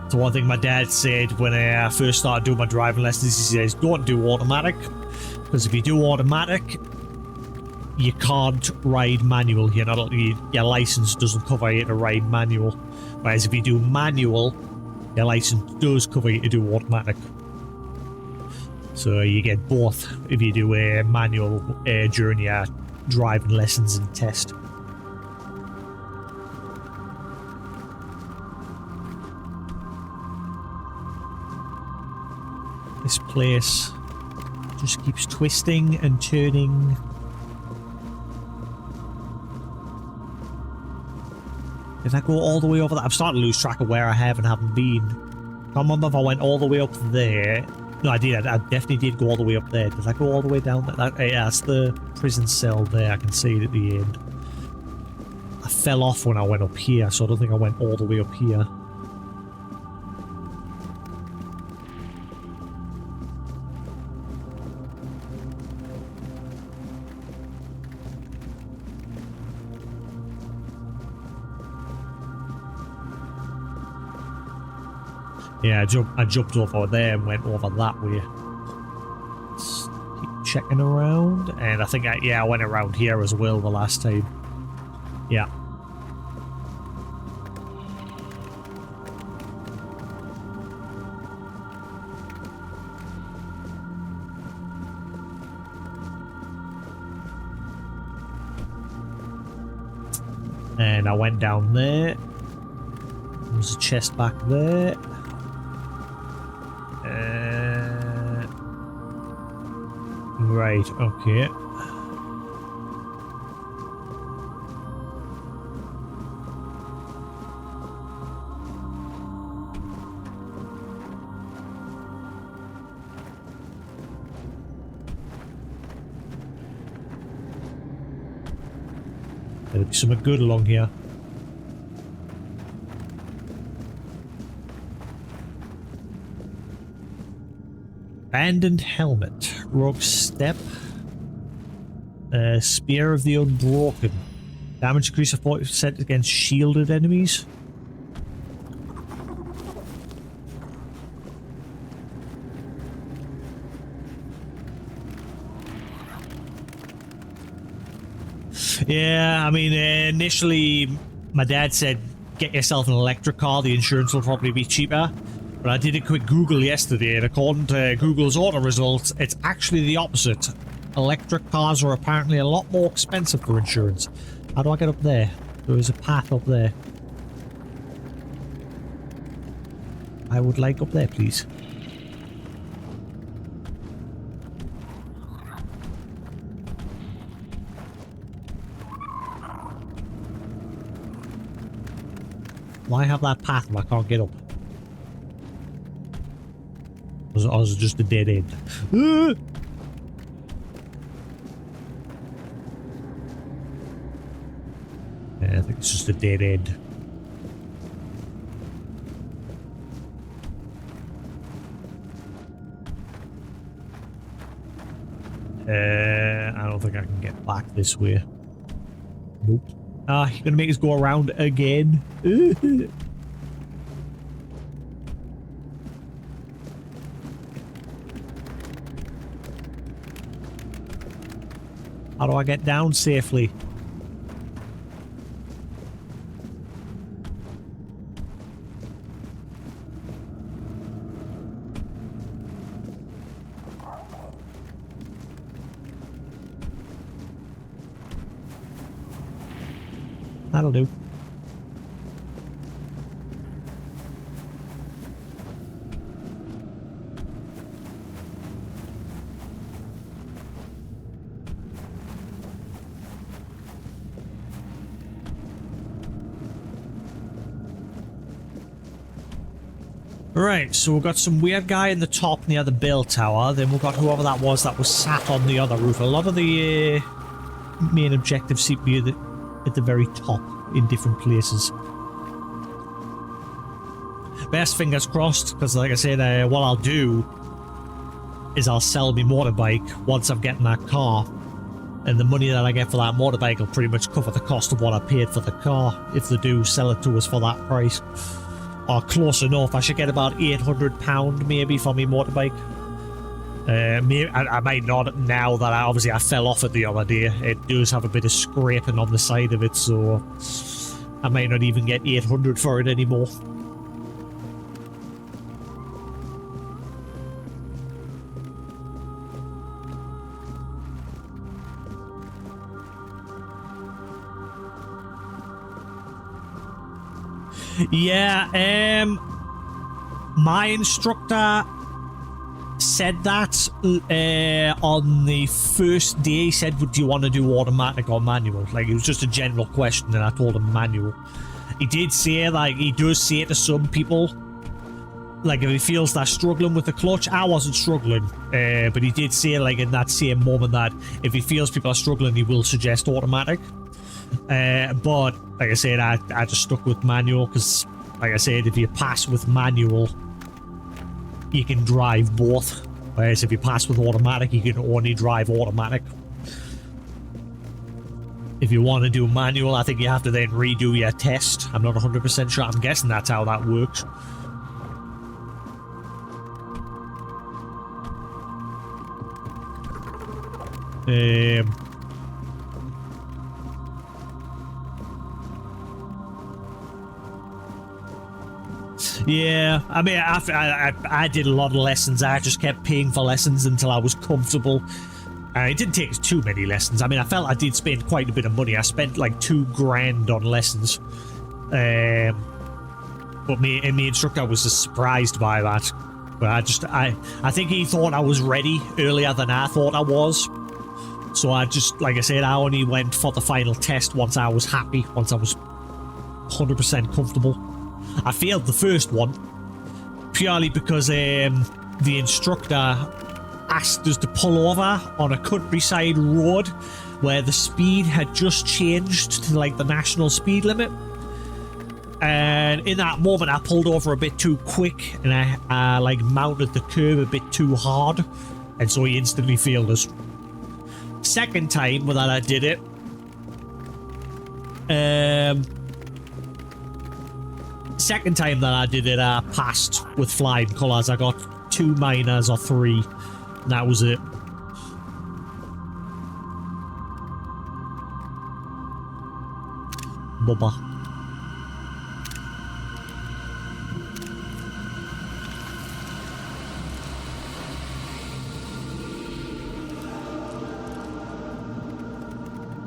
So one thing my dad said when I first started doing my driving lessons, he says, don't do automatic, because if you do automatic, you can't ride manual. You're not, your license doesn't cover you to ride manual. Whereas if you do manual, your license does cover you to do automatic. So you get both if you do a manual during your driving lessons and test. This place just keeps twisting and turning. Did I go all the way over that? I'm starting to lose track of where I have and haven't been. I can't remember if I went all the way up there. No, I did. I definitely did go all the way up there. Did I go all the way down there? Yeah, that's the prison cell there. I can see it at the end. I fell off when I went up here, so I don't think I went all the way up here. Yeah, I jumped over there and went over that way. Let's keep checking around, and I think I went around here as well the last time. Yeah. And I went down there. There's a chest back there. Right, okay. There'll be something good along here. Abandoned helmet, rogue step, spear of the unbroken, damage increase of 40% against shielded enemies. Yeah, I mean, initially my dad said get yourself an electric car, the insurance will probably be cheaper. But I did a quick Google yesterday, and according to Google's auto results, it's actually the opposite. Electric cars are apparently a lot more expensive for insurance. How do I get up there? There is a path up there. I would like up there, please. Why have that path if I can't get up? Or is it just a dead end? Ah! Yeah, I think it's just a dead end. I don't think I can get back this way. Nope. Ah, you're gonna make us go around again. How do I get down safely? That'll do. Right, so we've got some weird guy in the top near the bell tower, then we've got whoever that was sat on the other roof. A lot of the main objectives seem to be at the very top in different places. Best fingers crossed, because like I said, what I'll do is I'll sell my motorbike once I've gotten that car, and the money that I get for that motorbike will pretty much cover the cost of what I paid for the car, if they do sell it to us for that price. Or close enough. I should get about £800 maybe for my motorbike. Maybe, I might not now that I fell off it the other day. It does have a bit of scraping on the side of it, so I might not even get 800 for it anymore. Yeah, my instructor said that on the first day. He said, do you want to do automatic or manual? Like, it was just a general question, and I told him manual. He did say, like, he does say to some people, like, if he feels they're struggling with the clutch. I wasn't struggling, but he did say, like, in that same moment that if he feels people are struggling, he will suggest automatic. But like I said, I just stuck with manual because, like I said, if you pass with manual, you can drive both. Whereas if you pass with automatic, you can only drive automatic. If you want to do manual, I think you have to then redo your test. I'm not 100% sure. I'm guessing that's how that works. Yeah, I mean, I did a lot of lessons. I just kept paying for lessons until I was comfortable. It didn't take too many lessons. I mean, I felt I did spend quite a bit of money. I spent like $2,000 on lessons. But me instructor was just surprised by that. But I think he thought I was ready earlier than I thought I was. So I just, like I said, I only went for the final test once I was happy, once I was 100% comfortable. I failed the first one purely because the instructor asked us to pull over on a countryside road where the speed had just changed to like the national speed limit. And in that moment I pulled over a bit too quick and I like mounted the curb a bit too hard, and so he instantly failed us. Second time that I did it, second time that I did it, I passed with flying colours. I got 2 minors or 3, and that was it. Bubba.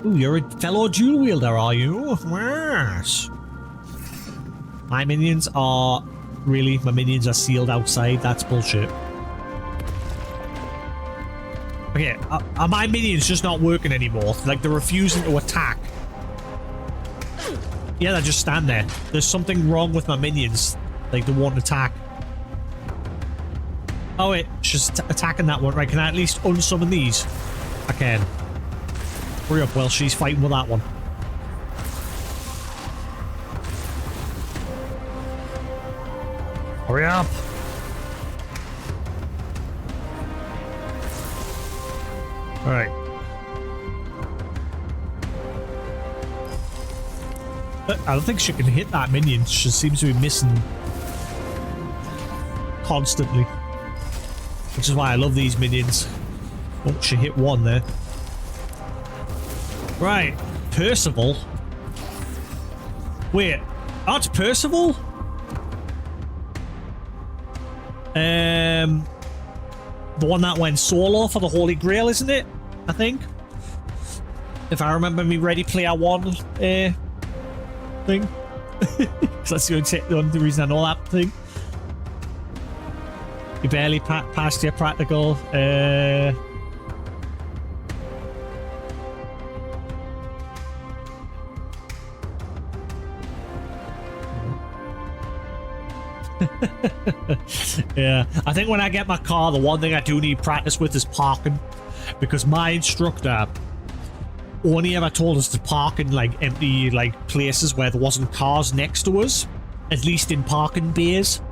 Ooh, you're a fellow dual wielder, are you? Yes. My minions are... Really? My minions are sealed outside? That's bullshit. Okay, are my minions just not working anymore? Like, they're refusing to attack. Yeah, they just stand there. There's something wrong with my minions. Like, they won't attack. Oh wait, she's attacking that one. Right, can I at least unsummon these? I can. Hurry up while she's fighting with that one. Hurry up! Alright. I don't think she can hit that minion. She seems to be missing constantly. Which is why I love these minions. Oh, she hit one there. Right. Percival? Wait. That's Percival? The one that went solo for the Holy Grail, isn't it? I think. If I remember me Ready Player One thing. Because that's the only reason I know that thing. You barely passed your practical. Yeah, I think when I get my car, the one thing I do need practice with is parking, because my instructor only ever told us to park in like empty like places where there wasn't cars next to us, at least in parking bays.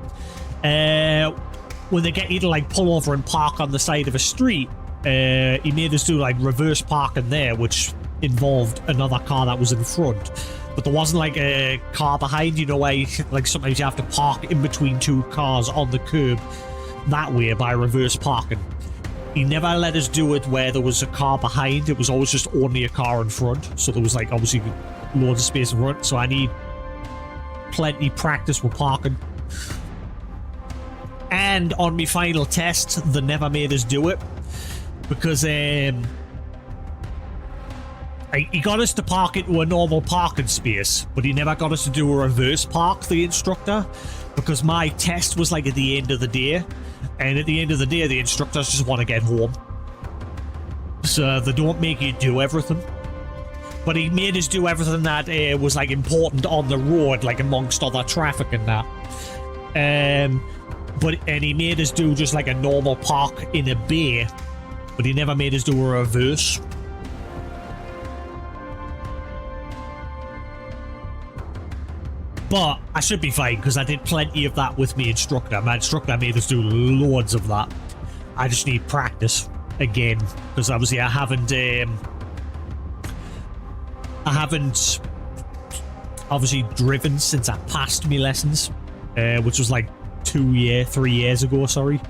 When they get you to like pull over and park on the side of a street, he made us do like reverse parking there, which involved another car that was in front. But there wasn't like a car behind, you know, where you, like sometimes you have to park in between two cars on the curb that way by reverse parking. He never let us do it where there was a car behind. It was always just only a car in front. So there was like obviously loads of space in front. So I need plenty practice with parking. And on my final test, they never made us do it because he got us to park into a normal parking space, but he never got us to do a reverse park, the instructor, because my test was like at the end of the day, and at the end of the day, the instructors just want to get home. So they don't make you do everything. But he made us do everything that was like important on the road, like amongst other traffic and that. And he made us do just like a normal park in a bay, but he never made us do a reverse. But I should be fine because I did plenty of that with my instructor. My instructor made us do loads of that. I just need practice again because obviously I haven't obviously driven since I passed my lessons, which was like 3 years ago. Sorry.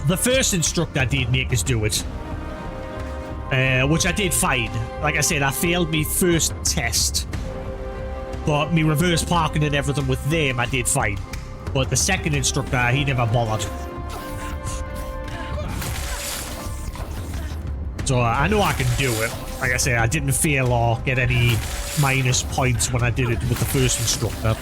The first instructor did make us do it. Which I did fine. Like I said, I failed my first test, but me reverse parking and everything with them, I did fine. But the second instructor, he never bothered. So I know I can do it. Like I said, I didn't fail or get any minus points when I did it with the first instructor.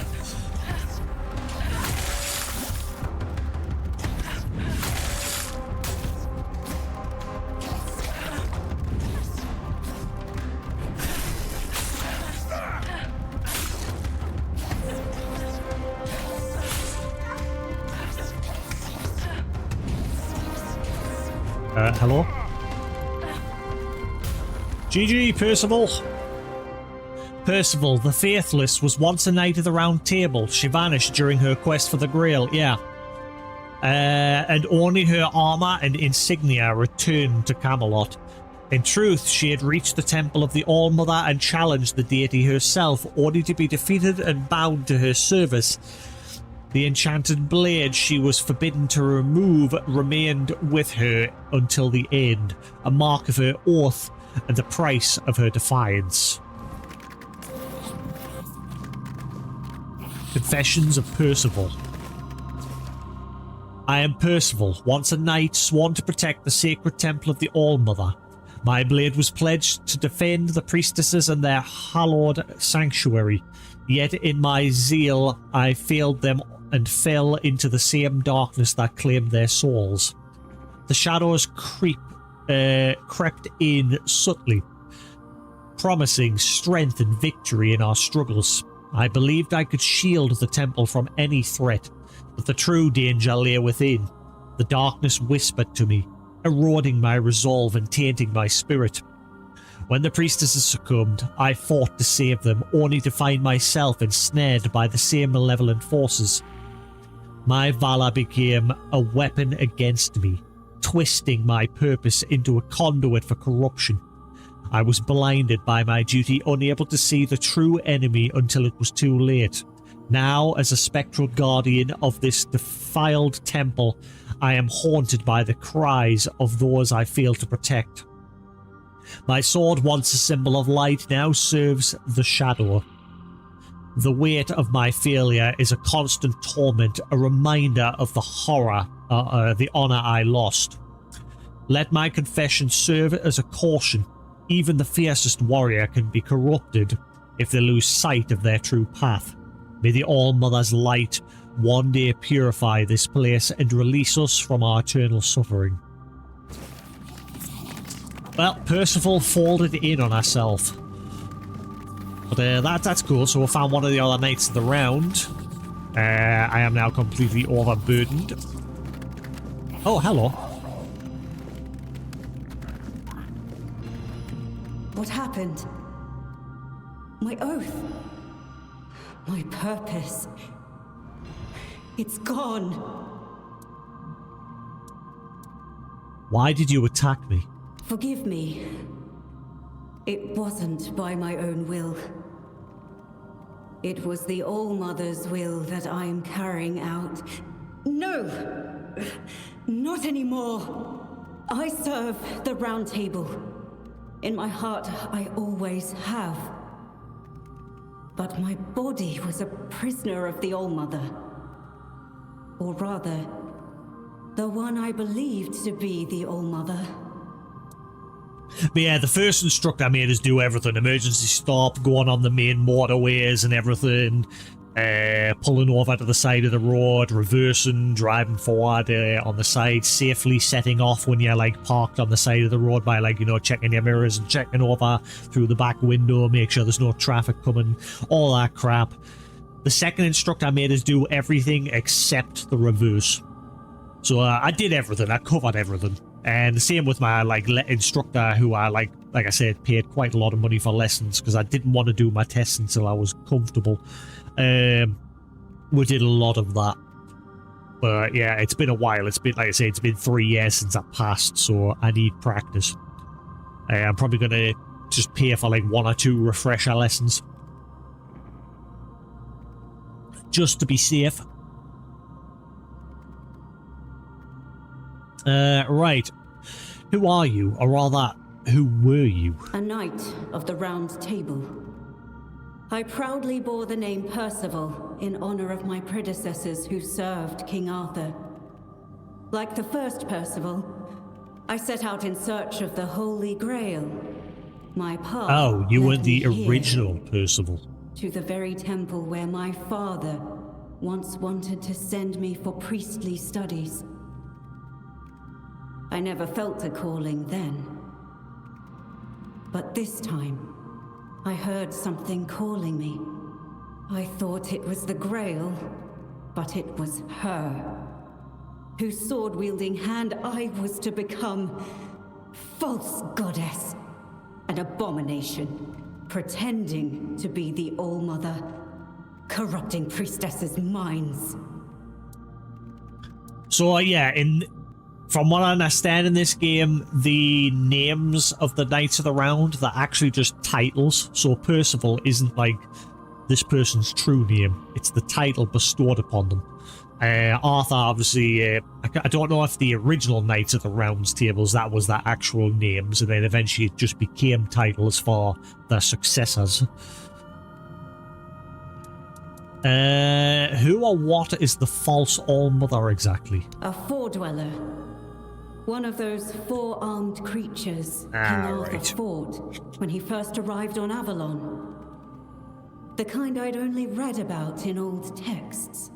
Hello? GG, Percival. Percival, the Faithless, was once a knight of the Round Table. She vanished during her quest for the Grail, yeah. And only her armor and insignia returned to Camelot. In truth, she had reached the Temple of the All-Mother and challenged the deity herself, only to be defeated and bound to her service. The enchanted blade she was forbidden to remove remained with her until the end, a mark of her oath and the price of her defiance. Confessions of Percival. I am Percival, once a knight sworn to protect the sacred temple of the All-Mother. My blade was pledged to defend the priestesses and their hallowed sanctuary, yet in my zeal I failed them and fell into the same darkness that claimed their souls. The shadows crept in subtly, promising strength and victory in our struggles. I believed I could shield the temple from any threat, but the true danger lay within. The darkness whispered to me, eroding my resolve and tainting my spirit. When the priestesses succumbed, I fought to save them, only to find myself ensnared by the same malevolent forces. My valor became a weapon against me, twisting my purpose into a conduit for corruption. I was blinded by my duty, unable to see the true enemy until it was too late. Now, as a spectral guardian of this defiled temple, I am haunted by the cries of those I fail to protect. My sword, once a symbol of light, now serves the shadow. The weight of my failure is a constant torment, a reminder of the horror, the honor I lost. Let my confession serve as a caution. Even the fiercest warrior can be corrupted if they lose sight of their true path. May the All-Mother's light one day purify this place and release us from our eternal suffering. Well, Percival folded in on herself. But that's cool. So we found one of the other knights of the round. I am now completely overburdened. Oh, hello. What happened? My oath. My purpose. It's gone. Why did you attack me? Forgive me. It wasn't by my own will. It was the All-Mother's will that I am carrying out. No! Not anymore! I serve the Round Table. In my heart, I always have. But my body was a prisoner of the All-Mother. Or rather, the one I believed to be the All-Mother. But yeah, the first instruct I made us do everything. Emergency stop, going on the main motorways and everything. Pulling over to the side of the road, reversing, driving forward on the side, safely setting off when you're like parked on the side of the road by like, you know, checking your mirrors and checking over through the back window, make sure there's no traffic coming, all that crap. The second instruct I made us do everything except the reverse. So I did everything, I covered everything. And the same with my like instructor, who I like I said, paid quite a lot of money for lessons because I didn't want to do my tests until I was comfortable. We did a lot of that. But yeah, it's been a while. It's been, like I say, it's been 3 years since I passed, so I need practice. I'm probably going to just pay for like 1 or 2 refresher lessons. Just to be safe. Right. Who are you? Or rather, who were you? A knight of the Round Table. I proudly bore the name Percival in honor of my predecessors who served King Arthur. Like the first Percival, I set out in search of the Holy Grail. My path. Oh, you were led the me here, original Percival. to the very temple where my father once wanted to send me for priestly studies. I never felt a calling then. But this time, I heard something calling me. I thought it was the Grail, but it was her, whose sword-wielding hand I was to become. False goddess, an abomination, pretending to be the All-Mother, corrupting priestesses' minds. So yeah, from what I understand in this game, the names of the Knights of the Round, they're actually just titles. So Percival isn't like this person's true name. It's the title bestowed upon them. Arthur, obviously, I don't know if the original Knights of the Round's tables, that was their actual names, and then eventually it just became titles for their successors. Who or what is the false All-Mother exactly? A Four-Dweller. One of those 4-armed creatures King Arthur fought when he first arrived on Avalon. The kind I'd only read about in old texts.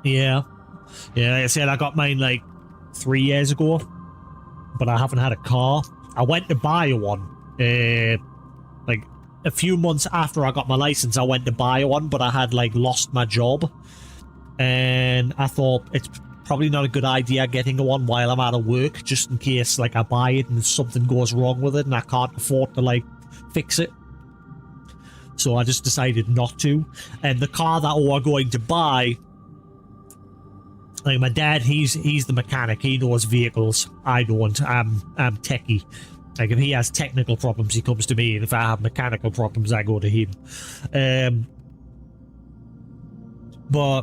Yeah, Yeah, like I said, I got mine like 3 years ago, but I haven't had a car. I went to buy one, like a few months after I got my license. I went to buy one, but I had like lost my job, and I thought it's probably not a good idea getting one while I'm out of work, just in case like I buy it and something goes wrong with it and I can't afford to like fix it. So I just decided not to. And the car that we were going to buy, like my dad, he's the mechanic. He knows vehicles. I don't. I'm techie. Like if he has technical problems, he comes to me, and if I have mechanical problems, I go to him. But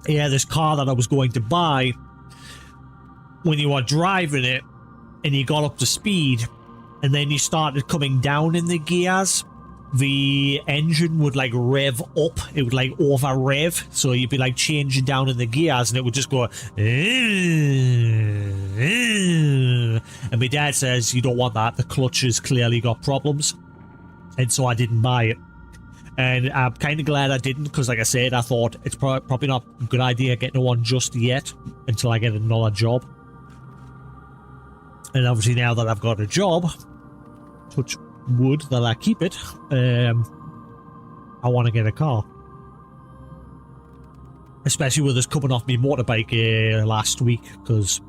yeah, this car that I was going to buy, when you were driving it and you got up to speed and then you started coming down in the gears, the engine would like rev up. It would like over rev, so you'd be like changing down in the gears and it would just go and my dad says you don't want that, the clutch has clearly got problems, and so I didn't buy it. And I'm kind of glad I didn't, because like I said, I thought it's probably not a good idea getting one just yet until I get another job. And obviously now that I've got a job, touch wood that I keep it, I want to get a car. Especially with us coming off my motorbike last week, because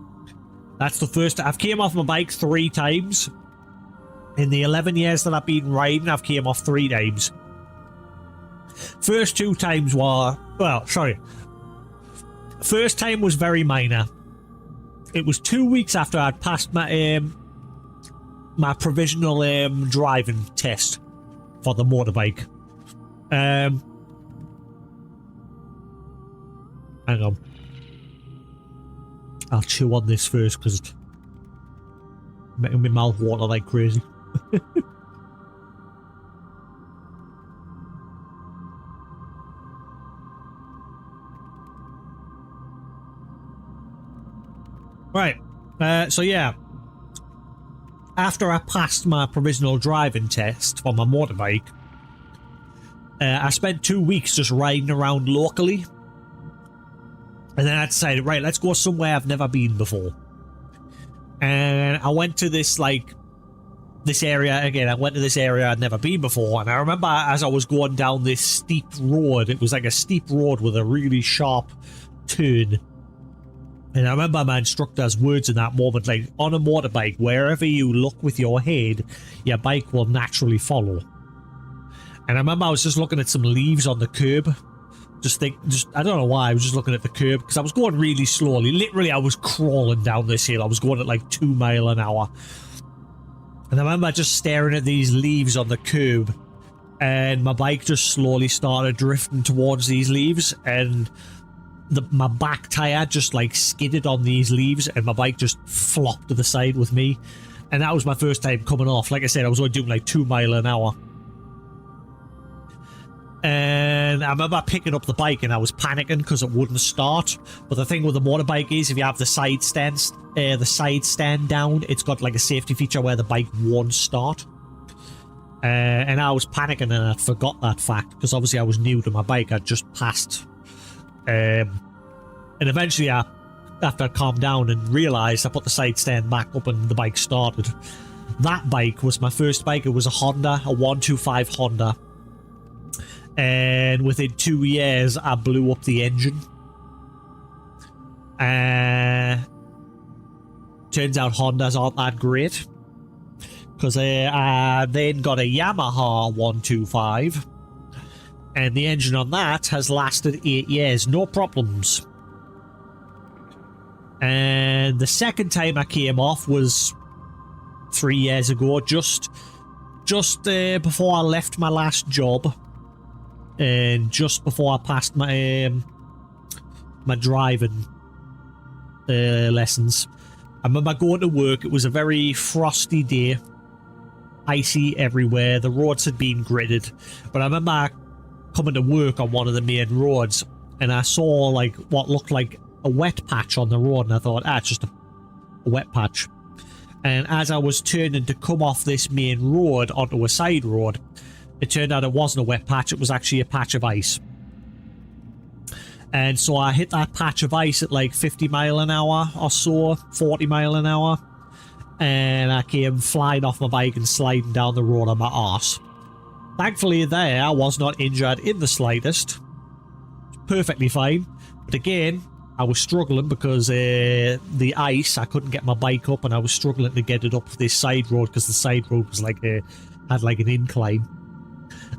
that's the first... I've came off my bike 3 times. In the 11 years that I've been riding, I've came off 3 times. First 2 times were... Well, sorry. First time was very minor. It was 2 weeks after I'd passed my my provisional driving test for the motorbike. Hang on. I'll chew on this first because it's making my mouth water like crazy. Right, so yeah, after I passed my provisional driving test for my motorbike, I spent 2 weeks just riding around locally, and then I decided, right, let's go somewhere I've never been before. And I went to this, like, this area, again, I went to this area I'd never been before, and I remember as I was going down this steep road, it was like a steep road with a really sharp turn. And I remember my instructor's words in that moment, like, on a motorbike, wherever you look with your head, your bike will naturally follow. And I remember I was just looking at some leaves on the curb. I don't know why, I was just looking at the curb, because I was going really slowly. Literally, I was crawling down this hill. I was going at like 2 miles an hour. And I remember just staring at these leaves on the curb, and my bike just slowly started drifting towards these leaves, and my back tire just like skidded on these leaves and my bike just flopped to the side with me. And that was my first time coming off. Like I said, I was only doing like 2 miles an hour. And I remember picking up the bike and I was panicking because it wouldn't start. But the thing with the motorbike is if you have the side stand down, it's got like a safety feature where the bike won't start. And I was panicking and I forgot that fact because obviously I was new to my bike. I'd just passed. And eventually after I calmed down and realised, I put the side stand back up and the bike started. That bike was my first bike. It was a Honda, a 125 Honda. And within 2 years, I blew up the engine. Turns out Hondas aren't that great. Because I then got a Yamaha 125. And the engine on that has lasted 8 years, no problems. And the second time I came off was 3 years ago, just before I left my last job, and just before I passed my my driving lessons. I remember going to work. It was a very frosty day, icy everywhere. The roads had been gritted, but I remember coming to work on one of the main roads, and I saw like what looked like a wet patch on the road, and I thought, it's just a wet patch. And as I was turning to come off this main road onto a side road, it turned out it wasn't a wet patch, it was actually a patch of ice. And so I hit that patch of ice at like 50 mile an hour or so, 40 mile an hour. And I came flying off my bike and sliding down the road on my arse. Thankfully there, I was not injured in the slightest. Perfectly fine. But again, I was struggling because the ice, I couldn't get my bike up, and I was struggling to get it up this side road because the side road was like had like an incline.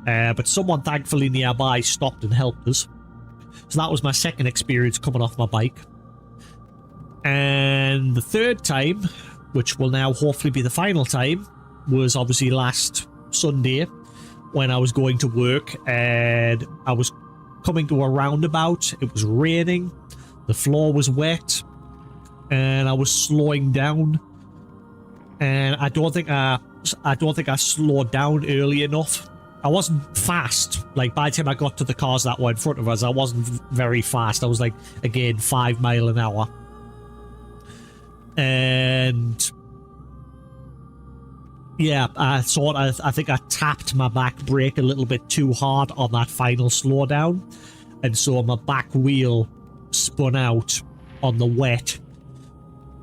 But someone thankfully nearby stopped and helped us. So that was my second experience coming off my bike. And the third time, which will now hopefully be the final time, was obviously last Sunday when I was going to work and I was coming to a roundabout. It was raining, the floor was wet, and I was slowing down. And I don't think I slowed down early enough. I wasn't fast. Like, by the time I got to the cars that were in front of us, I wasn't very fast. I was like, again, 5 mile an hour. And yeah, I think I tapped my back brake a little bit too hard on that final slowdown. And so my back wheel spun out on the wet.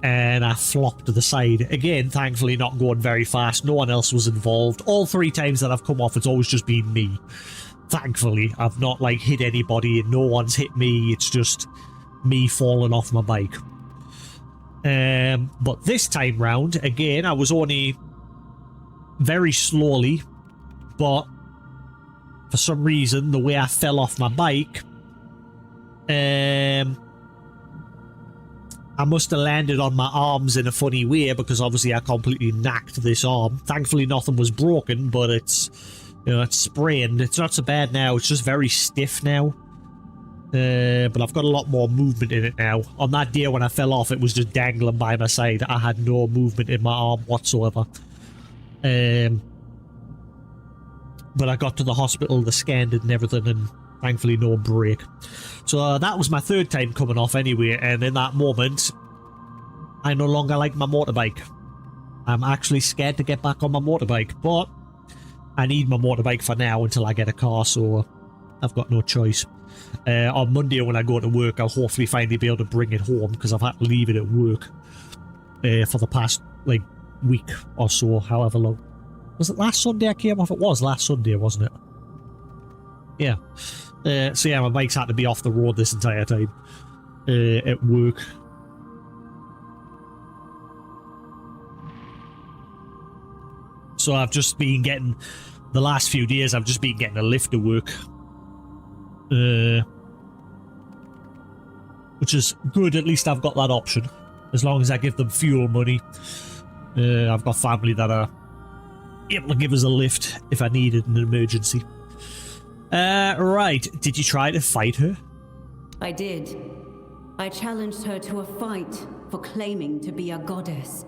And I flopped to the side. Again, thankfully not going very fast. No one else was involved. All 3 times that I've come off, it's always just been me. Thankfully, I've not like hit anybody and no one's hit me. It's just me falling off my bike. But this time round, again, I was only very slowly, but for some reason, the way I fell off my bike, I must have landed on my arms in a funny way because obviously I completely knacked this arm. Thankfully nothing was broken, but it's, you know, it's sprained. It's not so bad now, it's just very stiff now. But I've got a lot more movement in it now. On that day when I fell off, it was just dangling by my side. I had no movement in my arm whatsoever. But I got to the hospital, they scanned it and everything, and thankfully no break. So that was my third time coming off anyway, and in that moment, I no longer like my motorbike. I'm actually scared to get back on my motorbike, but I need my motorbike for now until I get a car, so I've got no choice. On Monday when I go to work, I'll hopefully finally be able to bring it home, because I've had to leave it at work for the past, like, week or so, however long. Was it last Sunday I came off? It was last Sunday, wasn't it? Yeah. So yeah, my bike's had to be off the road this entire time at work. So I've just been getting, the last few days, I've just been getting a lift to work. Which is good, at least I've got that option. As long as I give them fuel money. I've got family that are able to give us a lift if I need it in an emergency. Right. Did you try to fight her? I did. I challenged her to a fight for claiming to be a goddess.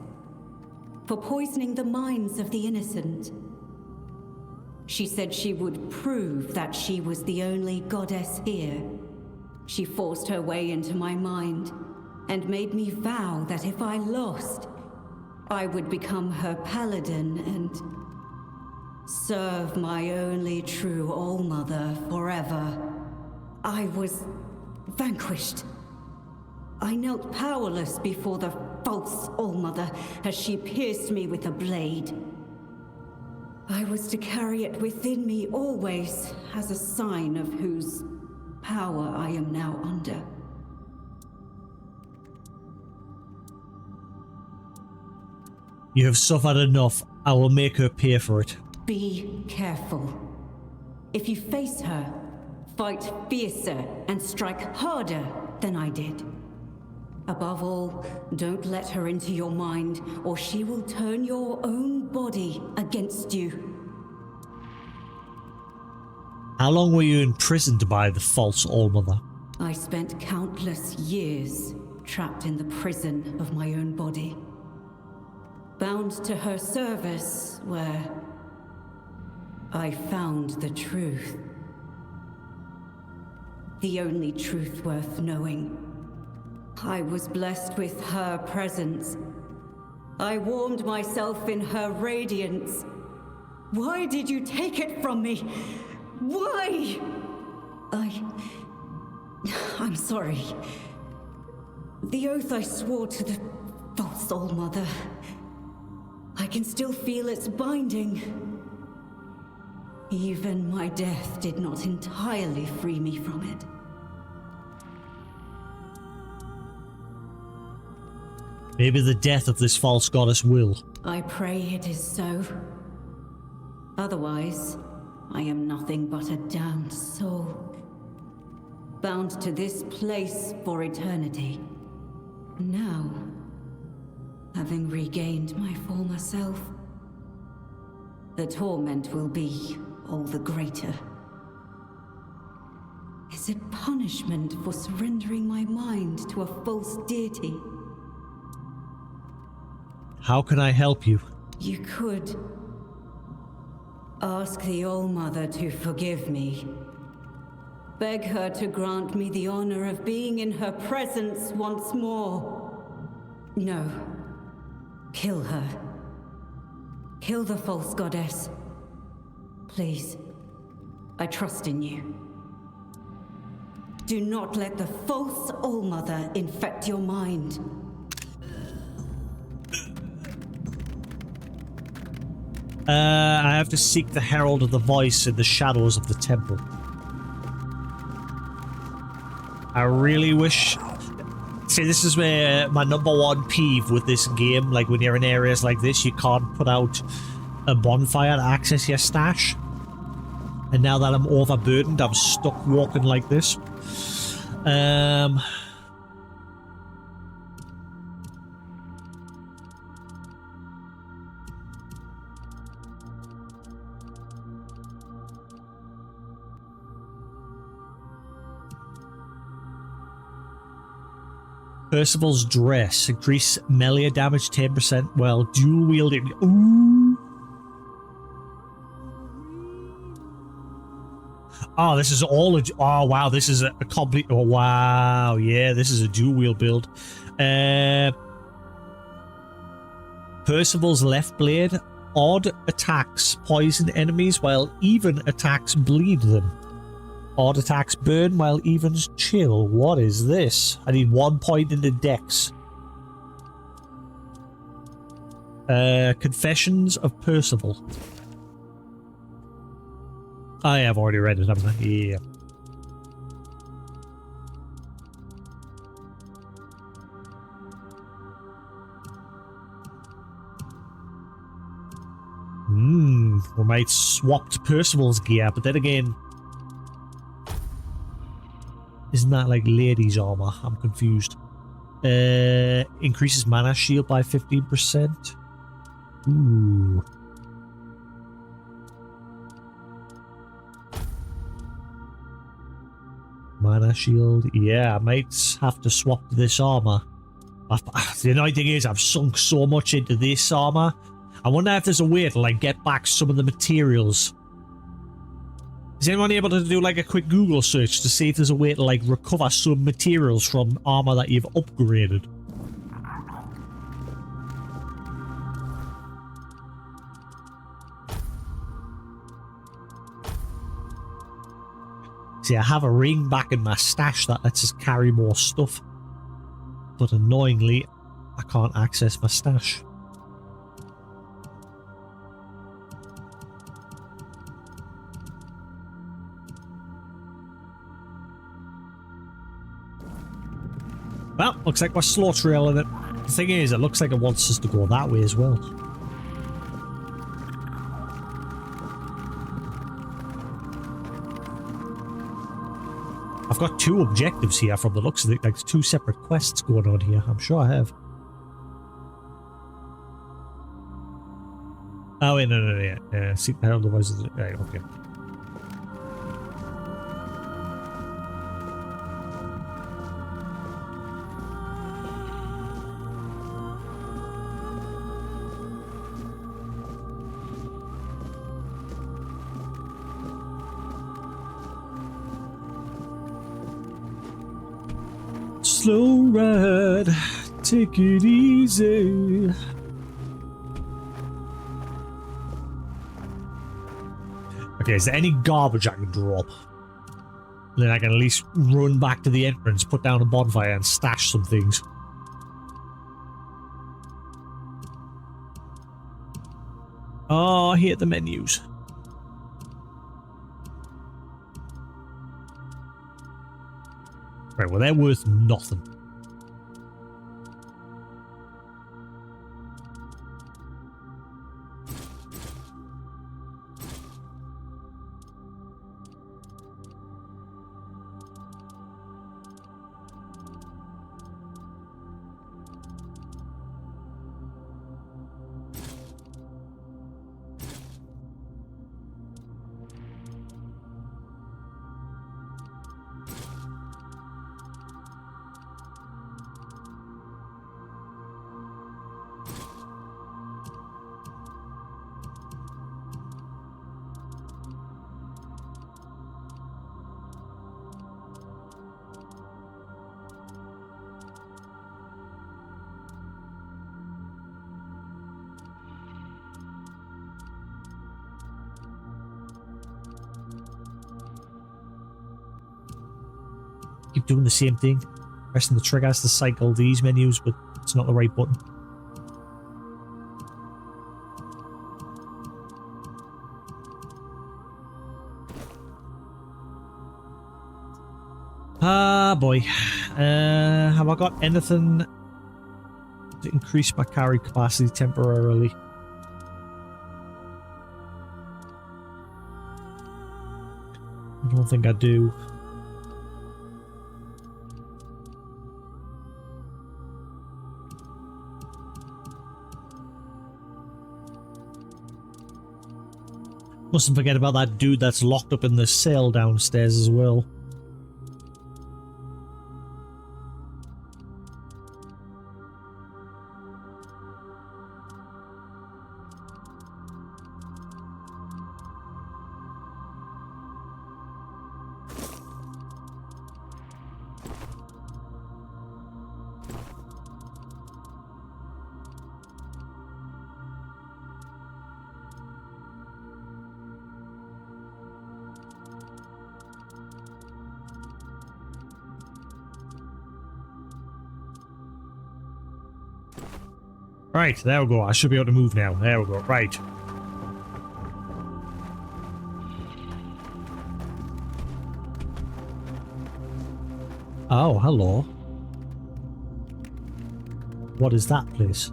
For poisoning the minds of the innocent. She said she would prove that she was the only goddess here. She forced her way into my mind and made me vow that if I lost, I would become her paladin and serve my only true All-Mother forever. I was vanquished. I knelt powerless before the false All-Mother as she pierced me with a blade. I was to carry it within me always as a sign of whose power I am now under. You have suffered enough. I will make her pay for it. Be careful. If you face her, fight fiercer and strike harder than I did. Above all, don't let her into your mind, or she will turn your own body against you. How long were you imprisoned by the false All-Mother? I spent countless years trapped in the prison of my own body. Bound to her service, where I found the truth. The only truth worth knowing. I was blessed with her presence. I warmed myself in her radiance. Why did you take it from me? Why? I'm sorry. The oath I swore to the false All-Mother. I can still feel its binding. Even my death did not entirely free me from it. Maybe the death of this false goddess will. I pray it is so. Otherwise, I am nothing but a damned soul, bound to this place for eternity. Now, having regained my former self, the torment will be all the greater. Is it punishment for surrendering my mind to a false deity? How can I help you? You could ask the All-Mother to forgive me. Beg her to grant me the honor of being in her presence once more. No. Kill her. Kill the false goddess. Please. I trust in you. Do not let the false All-Mother infect your mind. I have to seek the Herald of the Voice in the shadows of the temple. I really wish... See, this is where my #1 peeve with this game, like when you're in areas like this, you can't put out a bonfire to access your stash. And now that I'm overburdened, I'm stuck walking like this. Percival's dress. Increase melee damage 10% while dual wielding. Ooh. Oh, this is all a... Oh, wow. This is a complete... Oh, wow. Yeah, this is a dual wield build. Percival's left blade. Odd attacks poison enemies while even attacks bleed them. Odd attacks burn while evens chill. What is this? I need 1 point in the dex. Confessions of Percival. I have already read it, haven't I? Yeah. We might swap to Percival's gear, but then again... Isn't that like ladies' armor? I'm confused. Increases mana shield by 15%. Ooh. Mana shield. Yeah, I might have to swap to this armor. The annoying thing is I've sunk so much into this armor. I wonder if there's a way to like get back some of the materials. Is anyone able to do like a quick Google search to see if there's a way to like recover some materials from armor that you've upgraded? See, I have a ring back in my stash that lets us carry more stuff. But annoyingly, I can't access my stash. Well, looks like we're slow trailing it. The thing is, it looks like it wants us to go that way as well. I've got 2 objectives here from the looks of it, like 2 separate quests going on here. I'm sure I have. Oh, wait, no, yeah. Seek the Herald of the Voice. Right, okay. Slow ride, take it easy. Okay, is there any garbage I can drop? Then I can at least run back to the entrance, put down a bonfire, and stash some things. Oh, I hate the menus. Right, well, they're worth nothing. Keep doing the same thing. Pressing the triggers to cycle these menus, but it's not the right button. Ah, boy. Have I got anything to increase my carry capacity temporarily? I don't think I do. Mustn't forget about that dude that's locked up in the cell downstairs as well. Right, there we go. I should be able to move now. There we go. Right. Oh, hello. What is that place?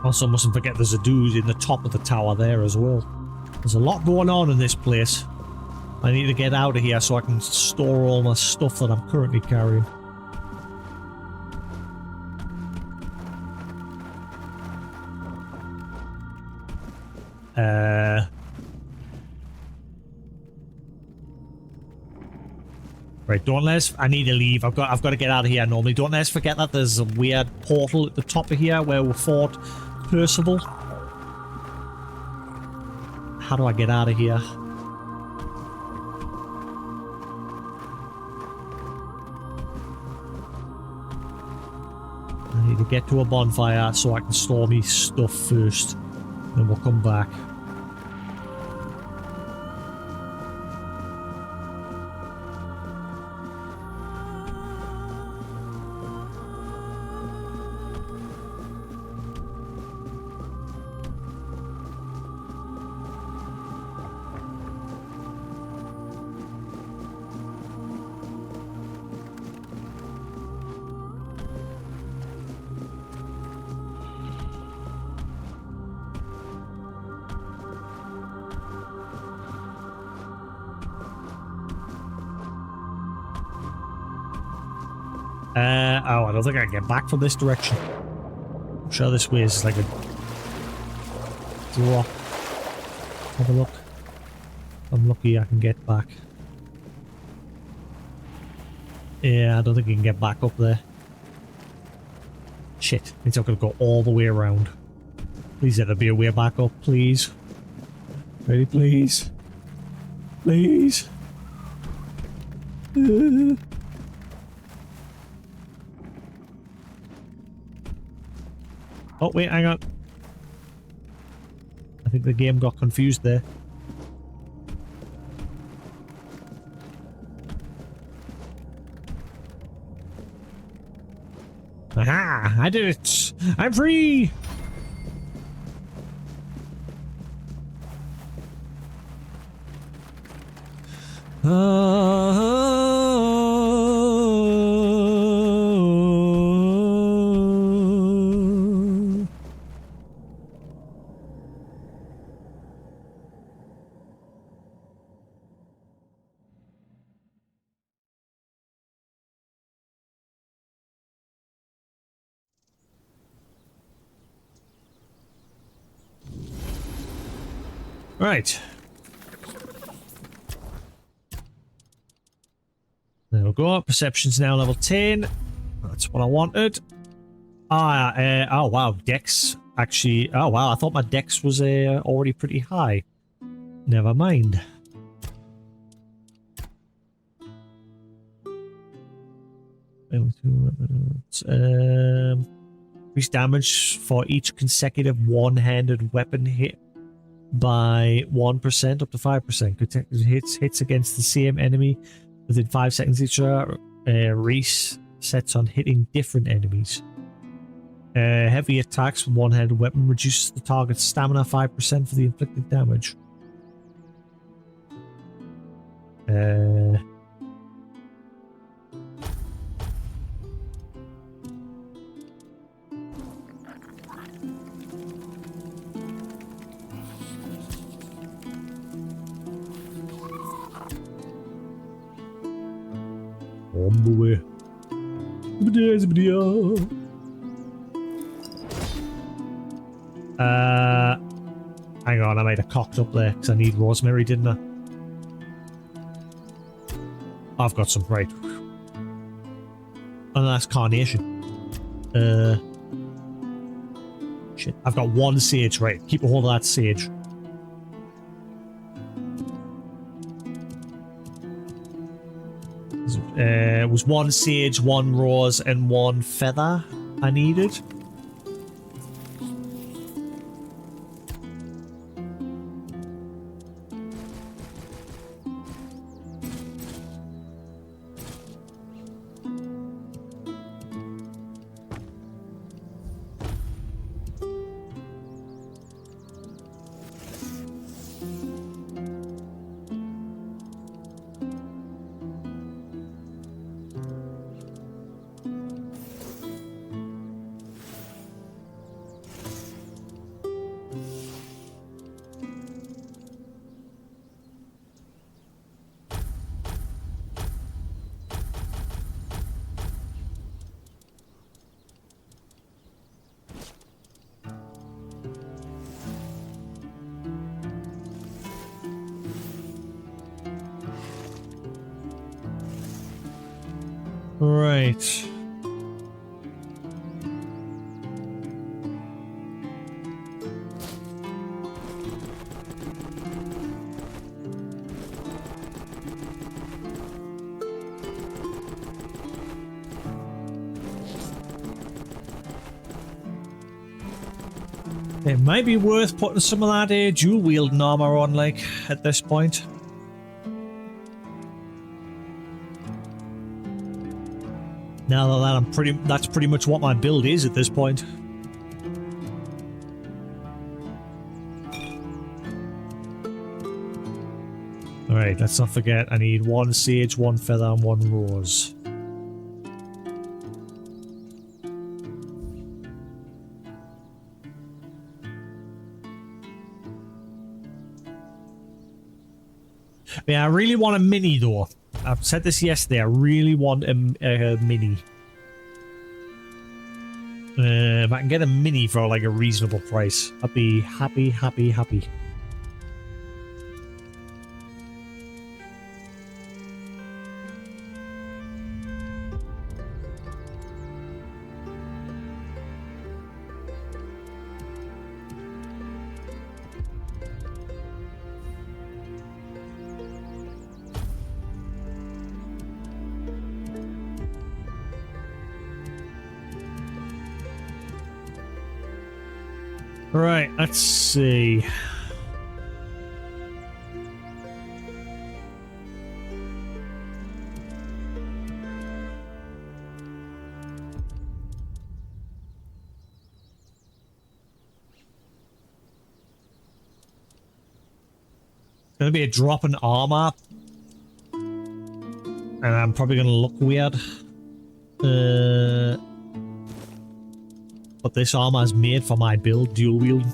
Also, mustn't forget there's a dude in the top of the tower there as well. There's a lot going on in this place. I need to get out of here so I can store all my stuff that I'm currently carrying. Right, don't let us... I need to leave. I've got to get out of here normally. Don't let us forget that there's a weird portal at the top of here where we fought Percival. How do I get out of here? I need to get to a bonfire so I can store me stuff first. Then we'll come back. Oh, I don't think I can get back from this direction. I'm sure this way is like a drop. Have a look. If I'm lucky I can get back. Yeah, I don't think you can get back up there. Shit, it's not going to go all the way around. Please let there be a way back up, please. Ready, please? Please? Oh, wait, hang on. I think the game got confused there. Aha! I did it! I'm free! Right. There we go. Perception's now level 10. That's what I wanted. Oh wow, Dex actually. Oh wow, I thought my Dex was already pretty high. Never mind. Increase damage for each consecutive one-handed weapon hit by 1% up to 5%. Hits against the same enemy within 5 seconds each other. Resets on hitting different enemies. Heavy attacks with one-handed weapon reduces the target's stamina 5% for the inflicted damage. On the way. Hang on, I might have cocked up there because I need rosemary, didn't I? I've got some, right. Oh, that's carnation. Shit, I've got one sage, right. Keep a hold of that sage. It was one sage, one rose, and one feather I needed. Right. It might be worth putting some of that dual wielding armor on, like, at this point. Now that that's pretty much what my build is at this point. Alright, let's not forget I need one sage, one feather, and one rose. Yeah, I really want a mini though. I've said this yesterday, I really want a mini. If I can get a mini for like a reasonable price, I'd be happy, happy, happy. Right, let's see. Gonna be a drop in armor. And I'm probably gonna look weird. But this armor is made for my build, dual wielding.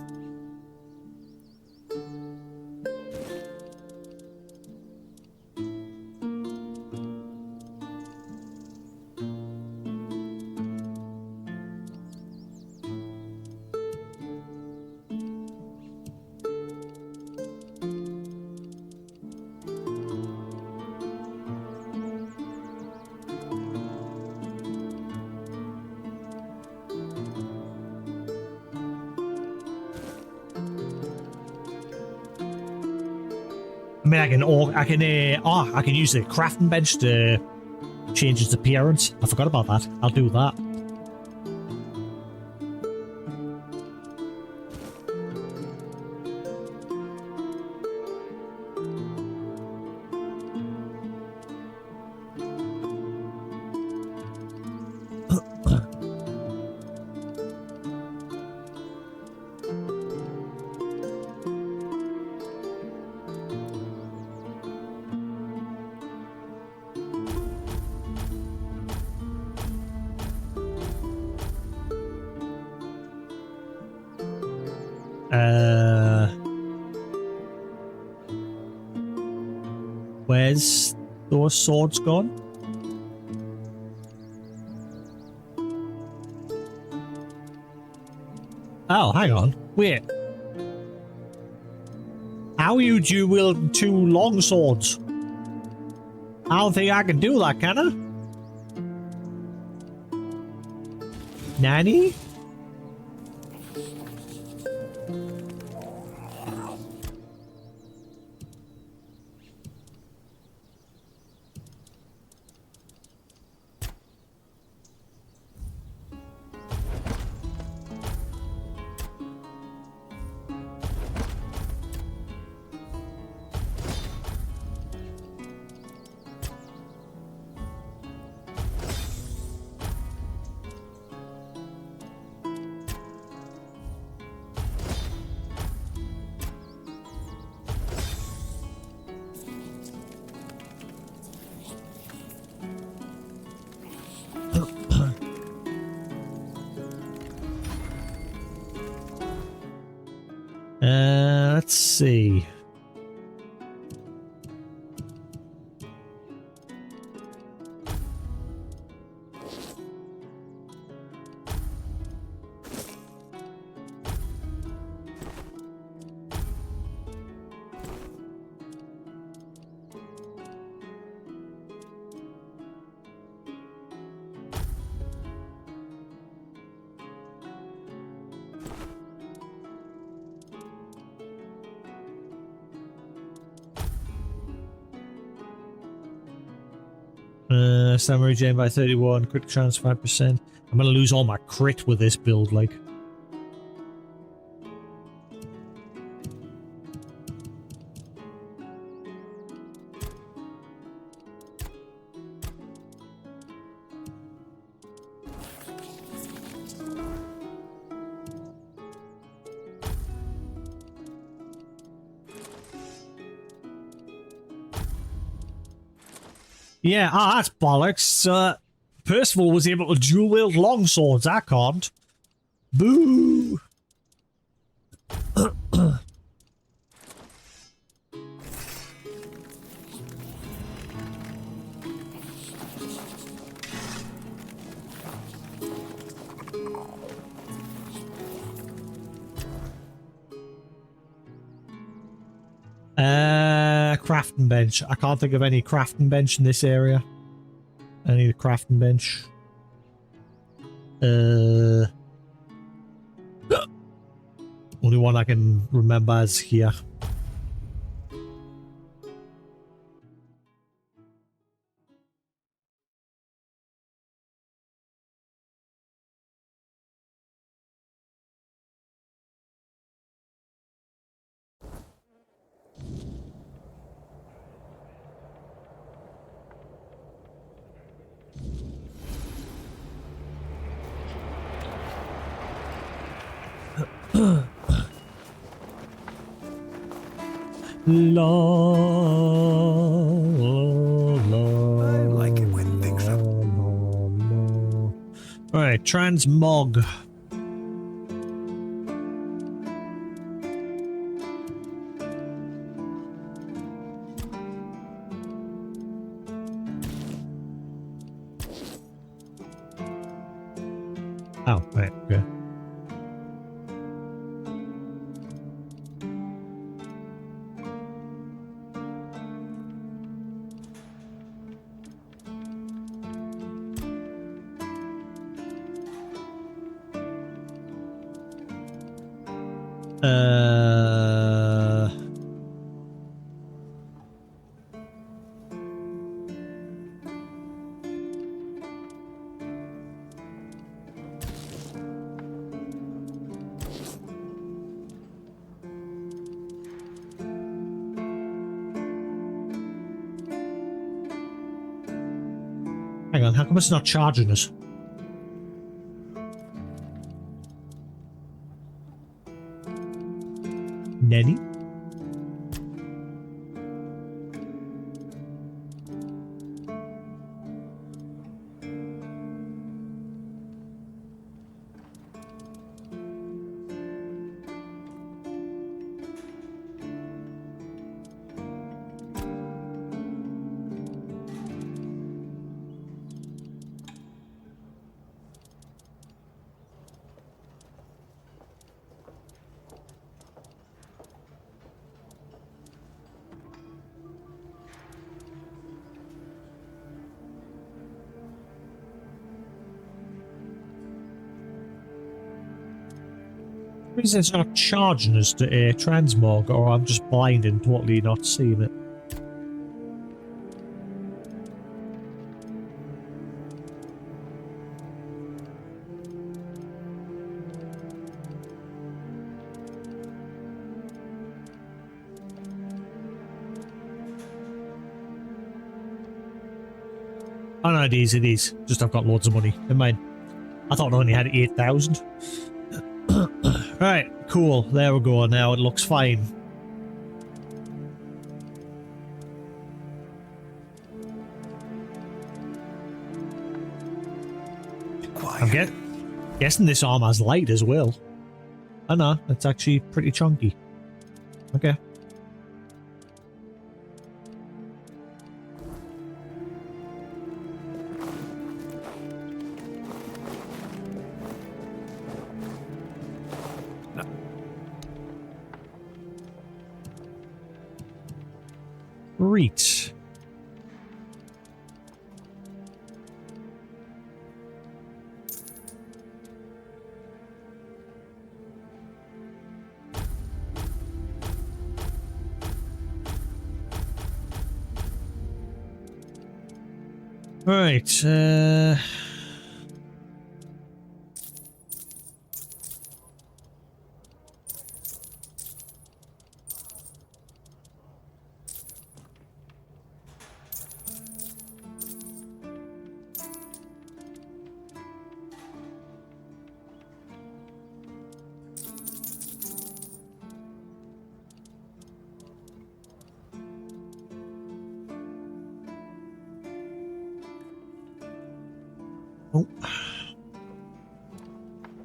I mean, I can use the crafting bench to change its appearance. I forgot about that. I'll do that. Where's those swords gone? Oh, hang on. Wait. How are you dual wielding two long swords? I don't think I can do that, can I? Nanny? Let's see. Stamina regen by 31, crit chance 5%. I'm gonna lose all my crit with this build, like. Yeah, that's bollocks. Percival was able to dual wield long swords. I can't. Boo! Crafting bench. I can't think of any crafting bench in this area. I need a crafting bench. Only one I can remember is here. La, I like it when things are... Alright, transmog. Oh, right, okay. Hang on, how come it's not charging us? Nenny? Reason it's not charging us to a transmog, or I'm just blind and totally not seeing it. Oh no, it is, it is. Just I've got loads of money. Never mind. I thought I only had 8,000. Right, cool. There we go. Now it looks fine. I'm guessing this armor's light as well. Oh no, it's actually pretty chunky. Okay. Great. Right, oh.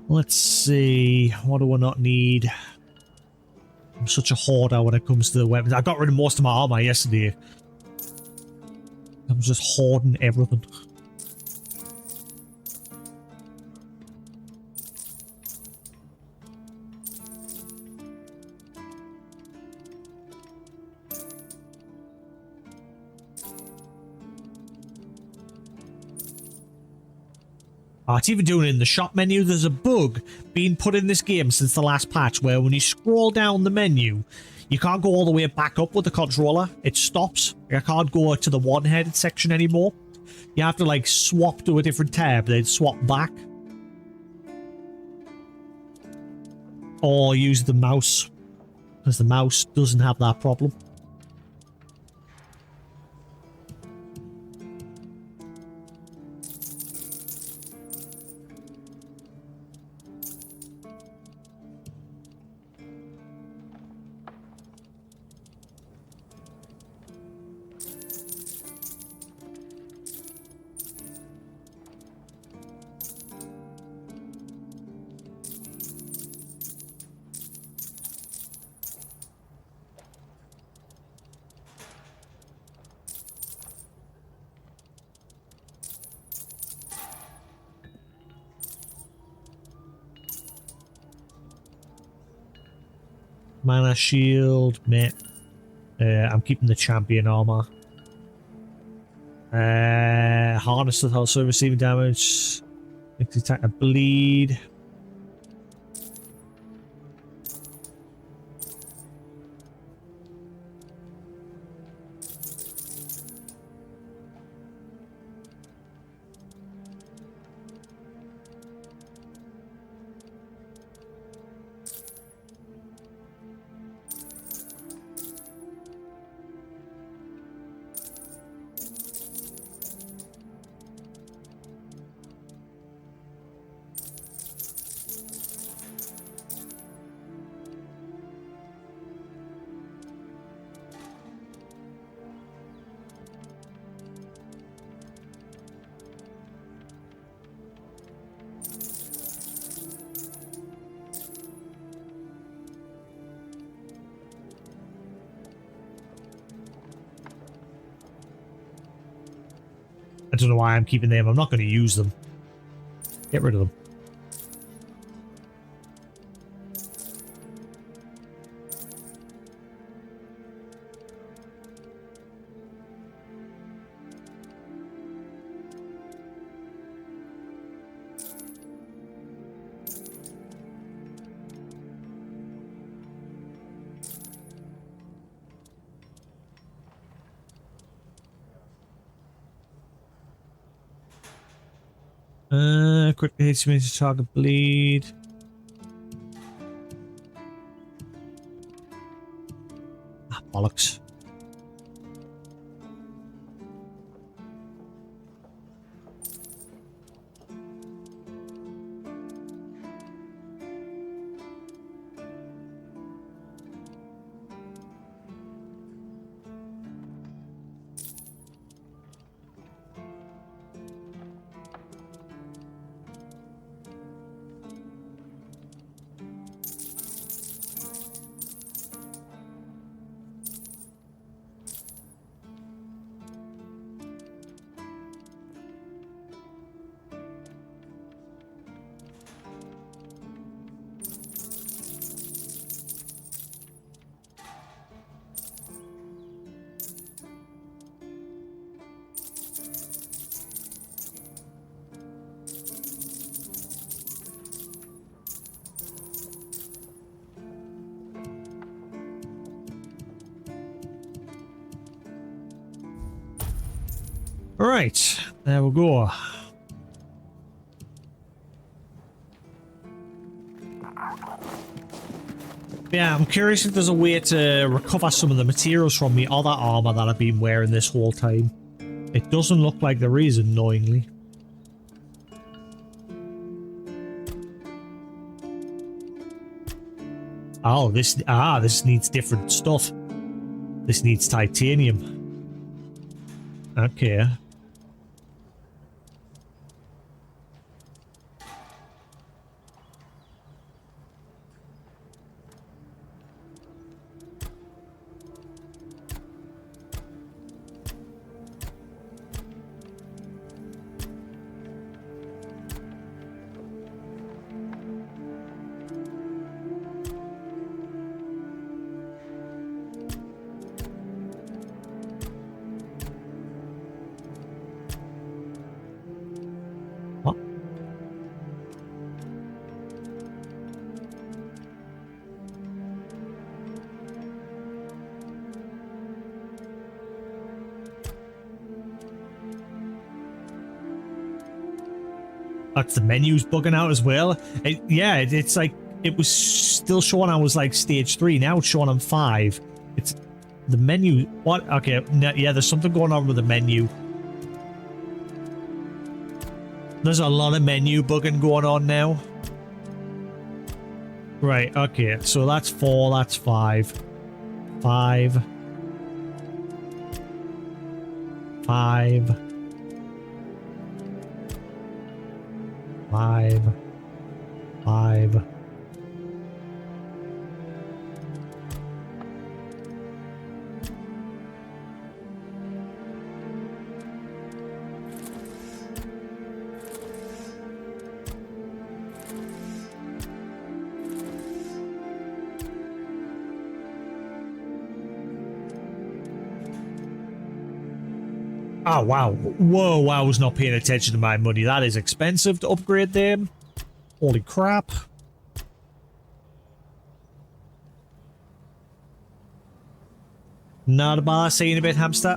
Let's see. What do I not need? I'm such a hoarder when it comes to the weapons. I got rid of most of my armor yesterday. I'm just hoarding everything. Oh, it's even doing it in the shop menu. There's a bug being put in this game since the last patch where when you scroll down the menu, you can't go all the way back up with the controller. It stops. I can't go to the one-headed section anymore. You have to like swap to a different tab, then swap back. Or use the mouse, because the mouse doesn't have that problem. Mana shield, meh. I'm keeping the champion armor. Harness that also receiving damage. Makes attack a bleed. I don't know why I'm keeping them. I'm not going to use them. Get rid of them. Quickly hits me to target bleed. Ah, bollocks. Alright, there we go. Yeah, I'm curious if there's a way to recover some of the materials from the other armor that I've been wearing this whole time. It doesn't look like there is, annoyingly. Oh, this needs different stuff. This needs titanium. Okay. What? That's the menu's bugging out as well. It's like it was still showing I was like stage 3. Now it's showing I'm 5. It's the menu. What? Okay, yeah, there's something going on with the menu. There's a lot of menu bugging going on now. Right, okay, so that's 4, that's 5. 5. 5. 5. 5. Oh, wow. Whoa, I was not paying attention to my money. That is expensive to upgrade them. Holy crap. Not a bar. See you in a bit, hamster.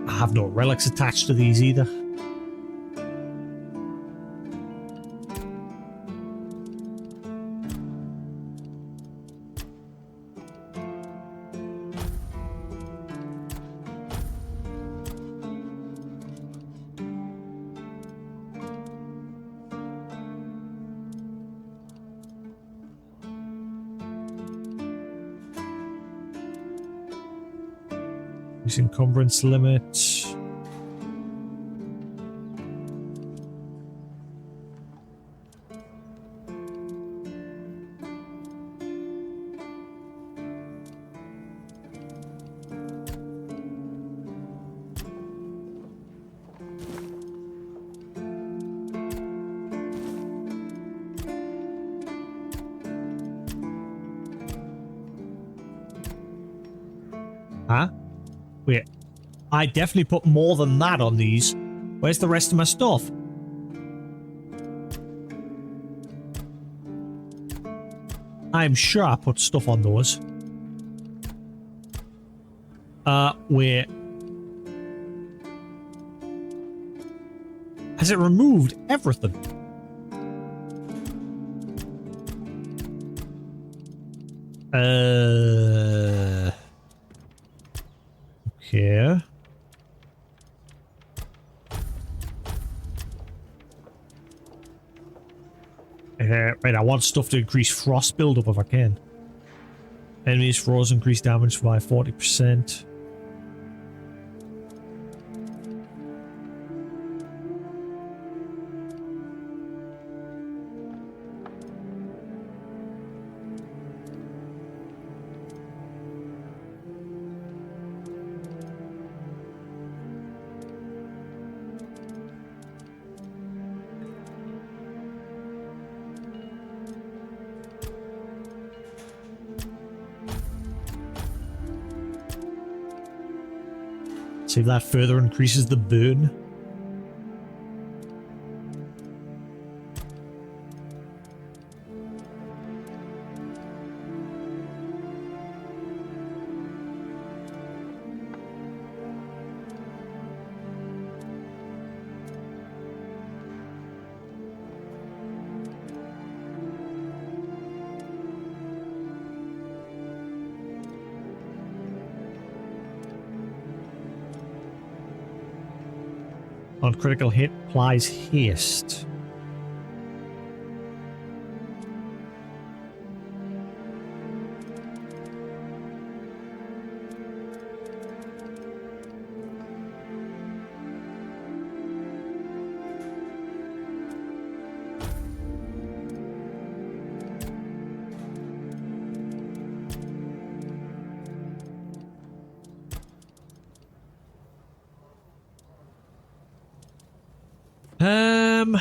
I have no relics attached to these either. Use encumbrance limit. Huh? Wait. I definitely put more than that on these. Where's the rest of my stuff? I'm sure I put stuff on those. Wait. Has it removed everything? Okay. Right, I want stuff to increase frost buildup if I can. Enemies frozen increase damage by 40%. See if that further increases the burn. On critical hit, applies haste. Um...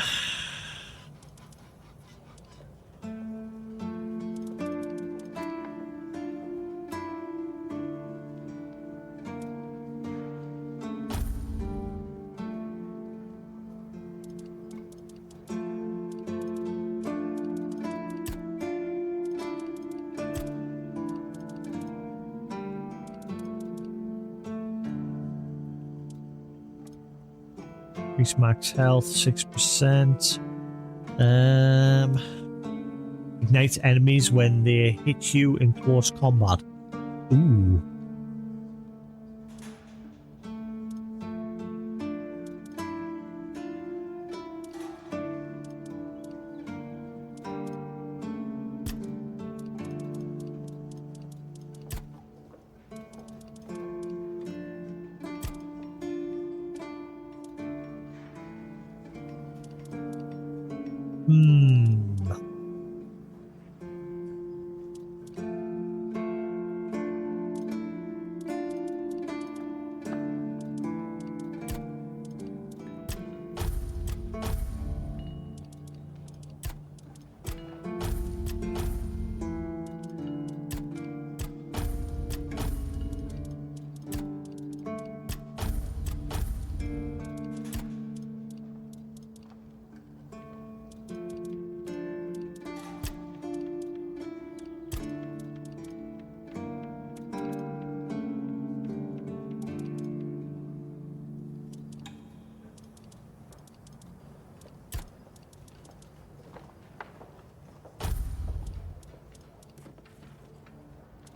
Increase max health 6%. Ignites enemies when they hit you in close combat. Ooh.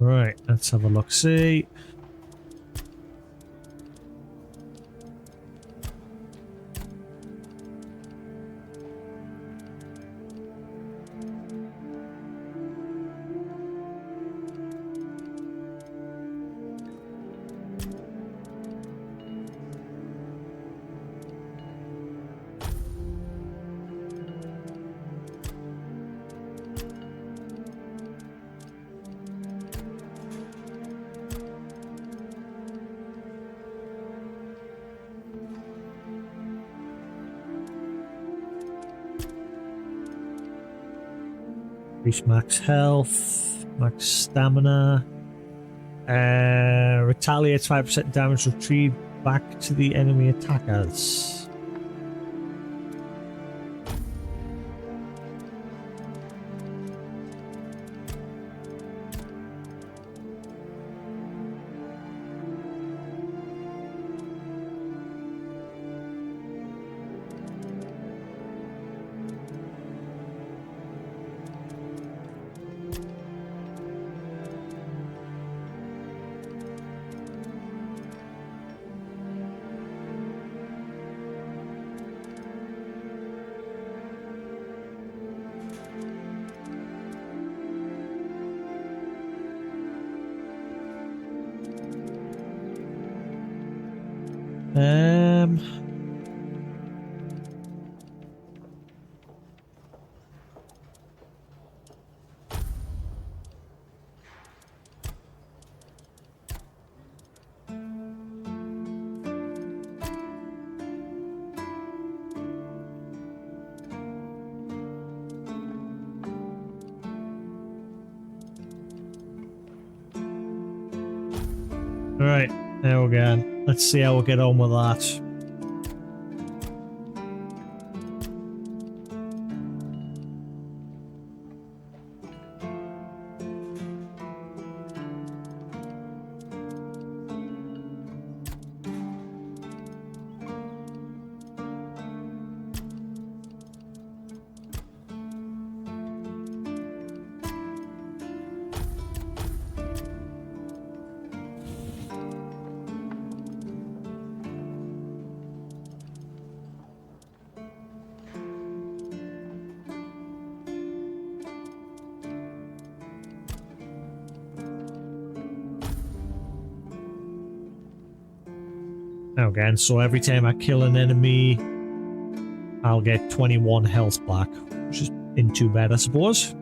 Right, let's have a look. See. Increase max health, max stamina. Retaliates 5% damage retrieved back to the enemy attackers. Um, Alright, there we go. Let's see how we get on with that. Again, so every time I kill an enemy, I'll get 21 health back, which isn't too bad, I suppose.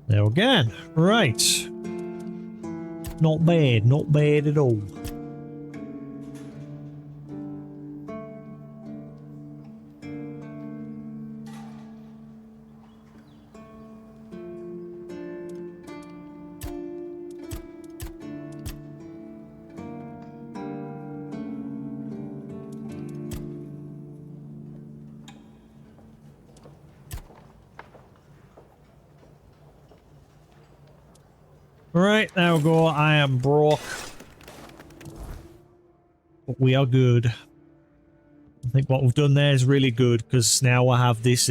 There again, right. Not bad at all. Right, there we go. I am broke. But we are good. I think what we've done there is really good, because now I have this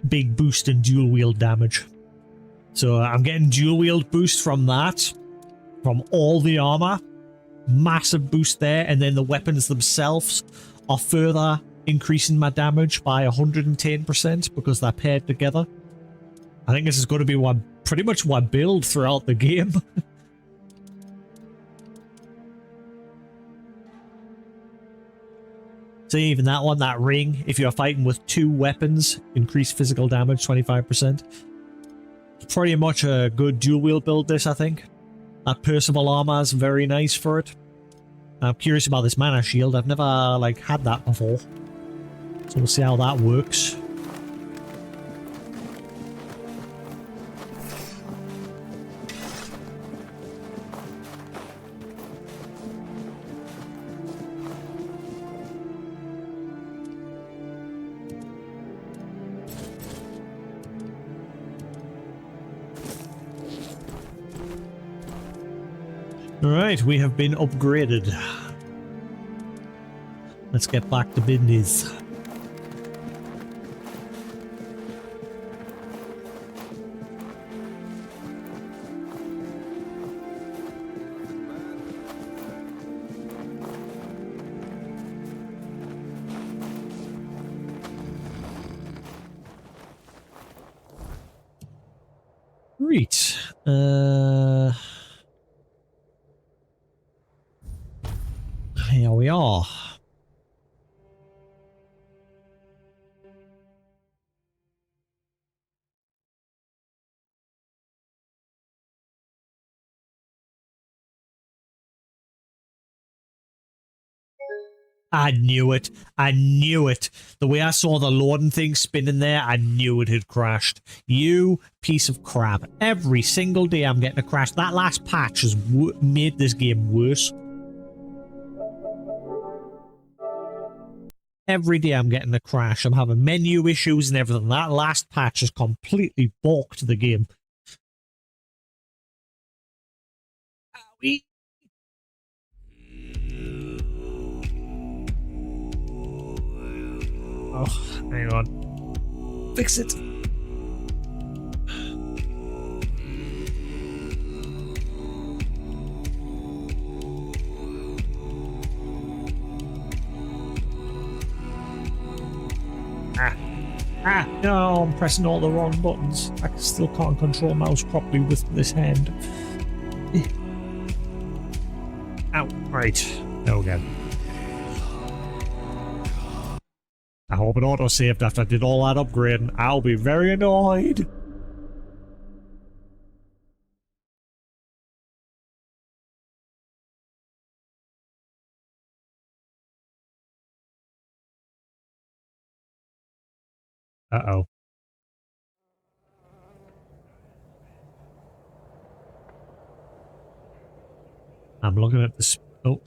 big boost in dual wield damage. So I'm getting dual wield boost from that, from all the armor. Massive boost there, and then the weapons themselves are further increasing my damage by 110% because they're paired together. I think this is going to be pretty much what I build throughout the game. So even that one, that ring, if you're fighting with two weapons, increase physical damage 25%. It's pretty much a good dual wield build, this, I think. That Percival armor is very nice for it. I'm curious about this mana shield. I've never, like, had that before. So we'll see how that works. Alright, we have been upgraded. Let's get back to business. Right. Here we are. I knew it. I knew it. The way I saw the loading thing spinning there, I knew it had crashed. You piece of crap. Every single day I'm getting a crash. That last patch has made this game worse. Every day I'm getting a crash. I'm having menu issues and everything. That last patch has completely balked the game. Owie. Oh, hang on. Fix it. No, I'm pressing all the wrong buttons. I still can't control mouse properly with this hand. Ow. Right. There we go. I hope it auto-saved after I did all that upgrading. I'll be very annoyed. Uh-oh. I'm looking at this. Oh.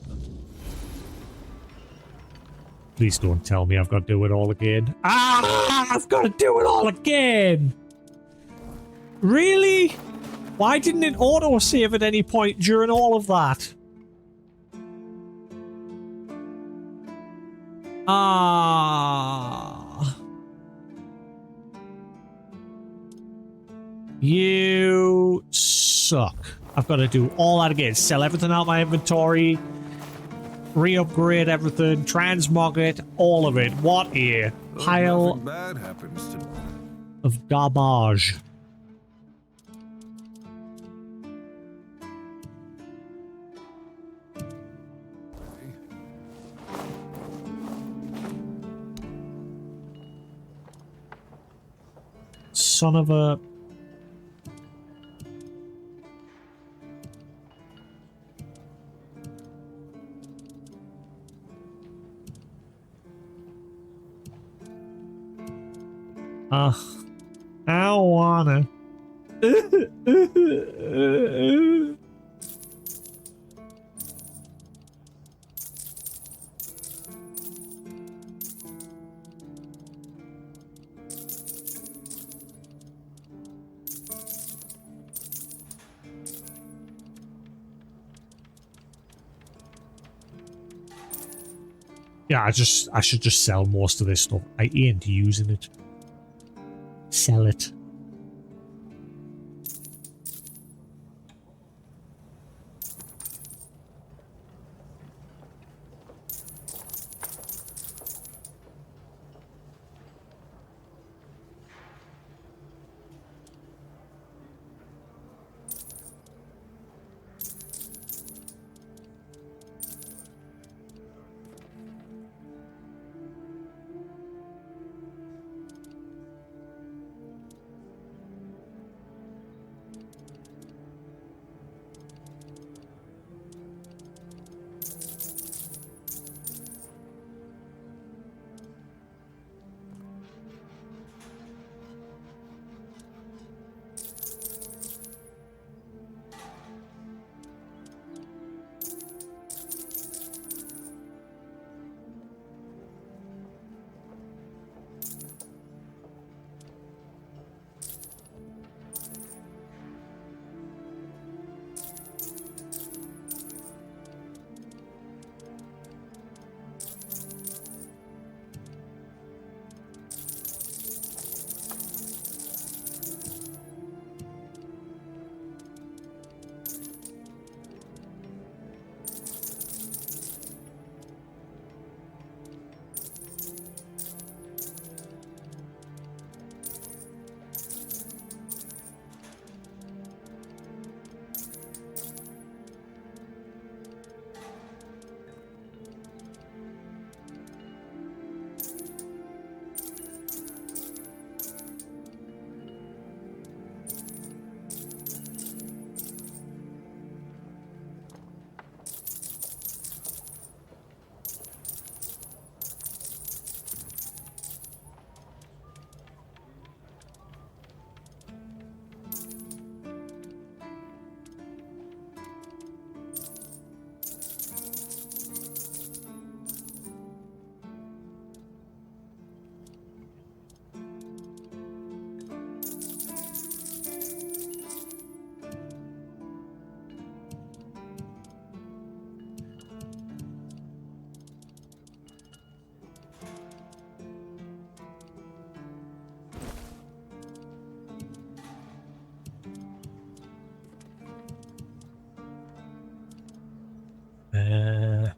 Please don't tell me I've got to do it all again. Ah! I've got to do it all again! Really? Why didn't it auto-save at any point during all of that? Ah. You suck. I've got to do all that again. Sell everything out of my inventory. Re-upgrade everything. Transmog it. All of it. What a pile Bad happens to of garbage. Son of a... I don't wanna. Yeah, I should just sell most of this stuff. I ain't using it. Sell it. Uh,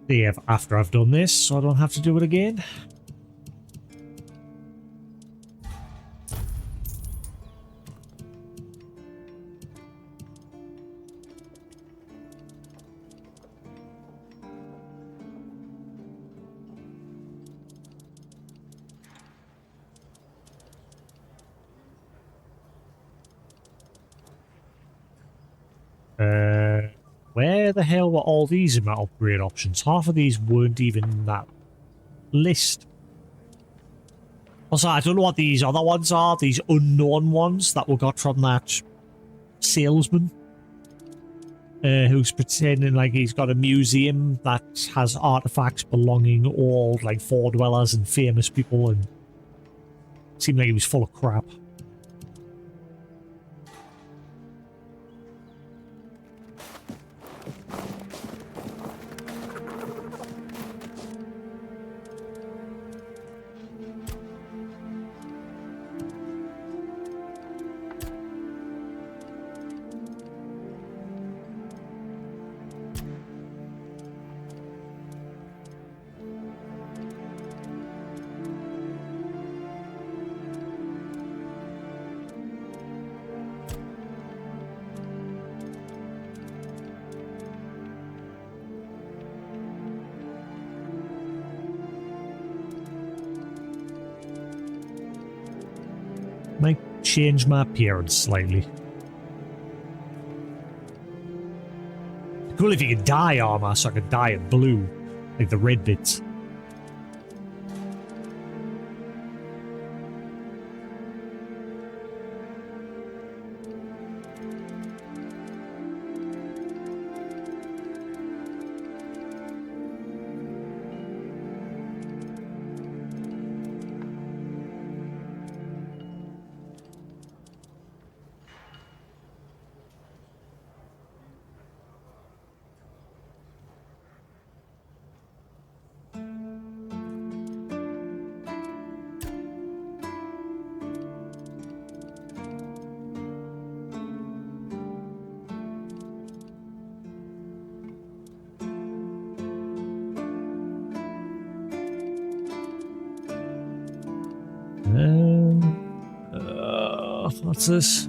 see if after I've done this, so I don't have to do it again. Where the hell were all these in my upgrade options? Half of these weren't even in that list. Also, I don't know what these other ones are. These unknown ones that we got from that salesman. Who's pretending like he's got a museum that has artifacts belonging all like Fort dwellers and famous people, and seemed like he was full of crap. Might change my appearance slightly. Cool if you could dye armor, so I could dye it blue, like the red bits. What's this?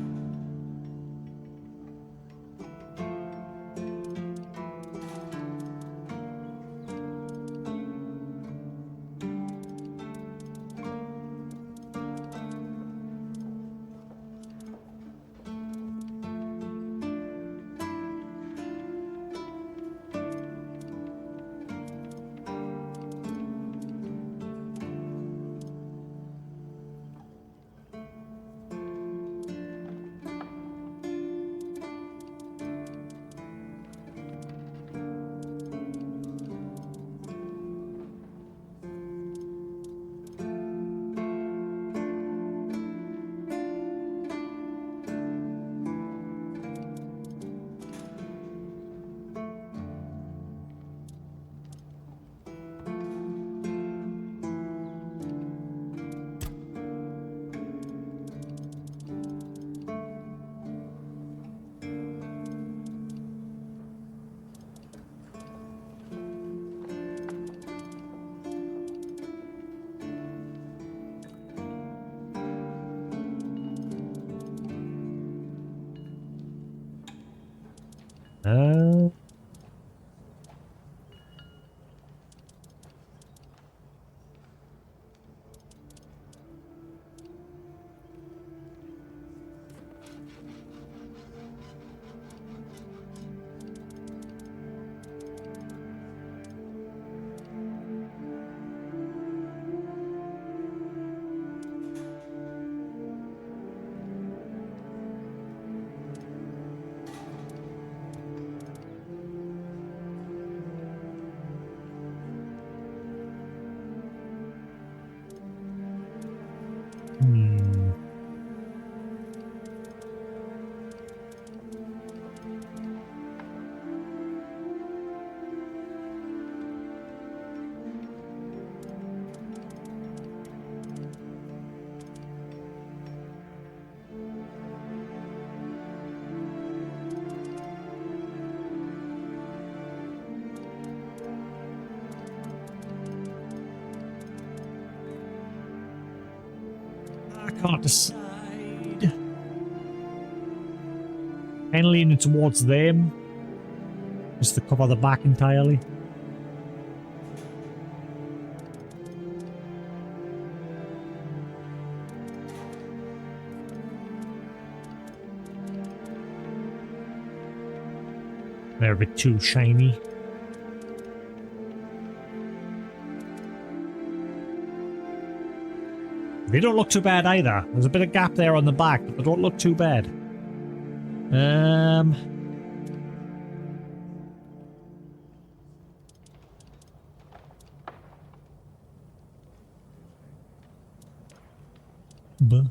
Can't decide. Kind of leaning towards them. Just to cover the back entirely. They're a bit too shiny. They don't look too bad either. There's a bit of gap there on the back, but they don't look too bad. Buh.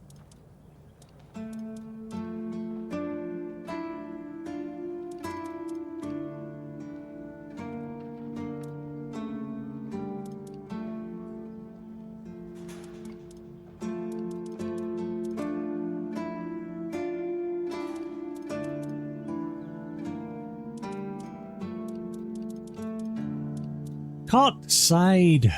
Can't decide.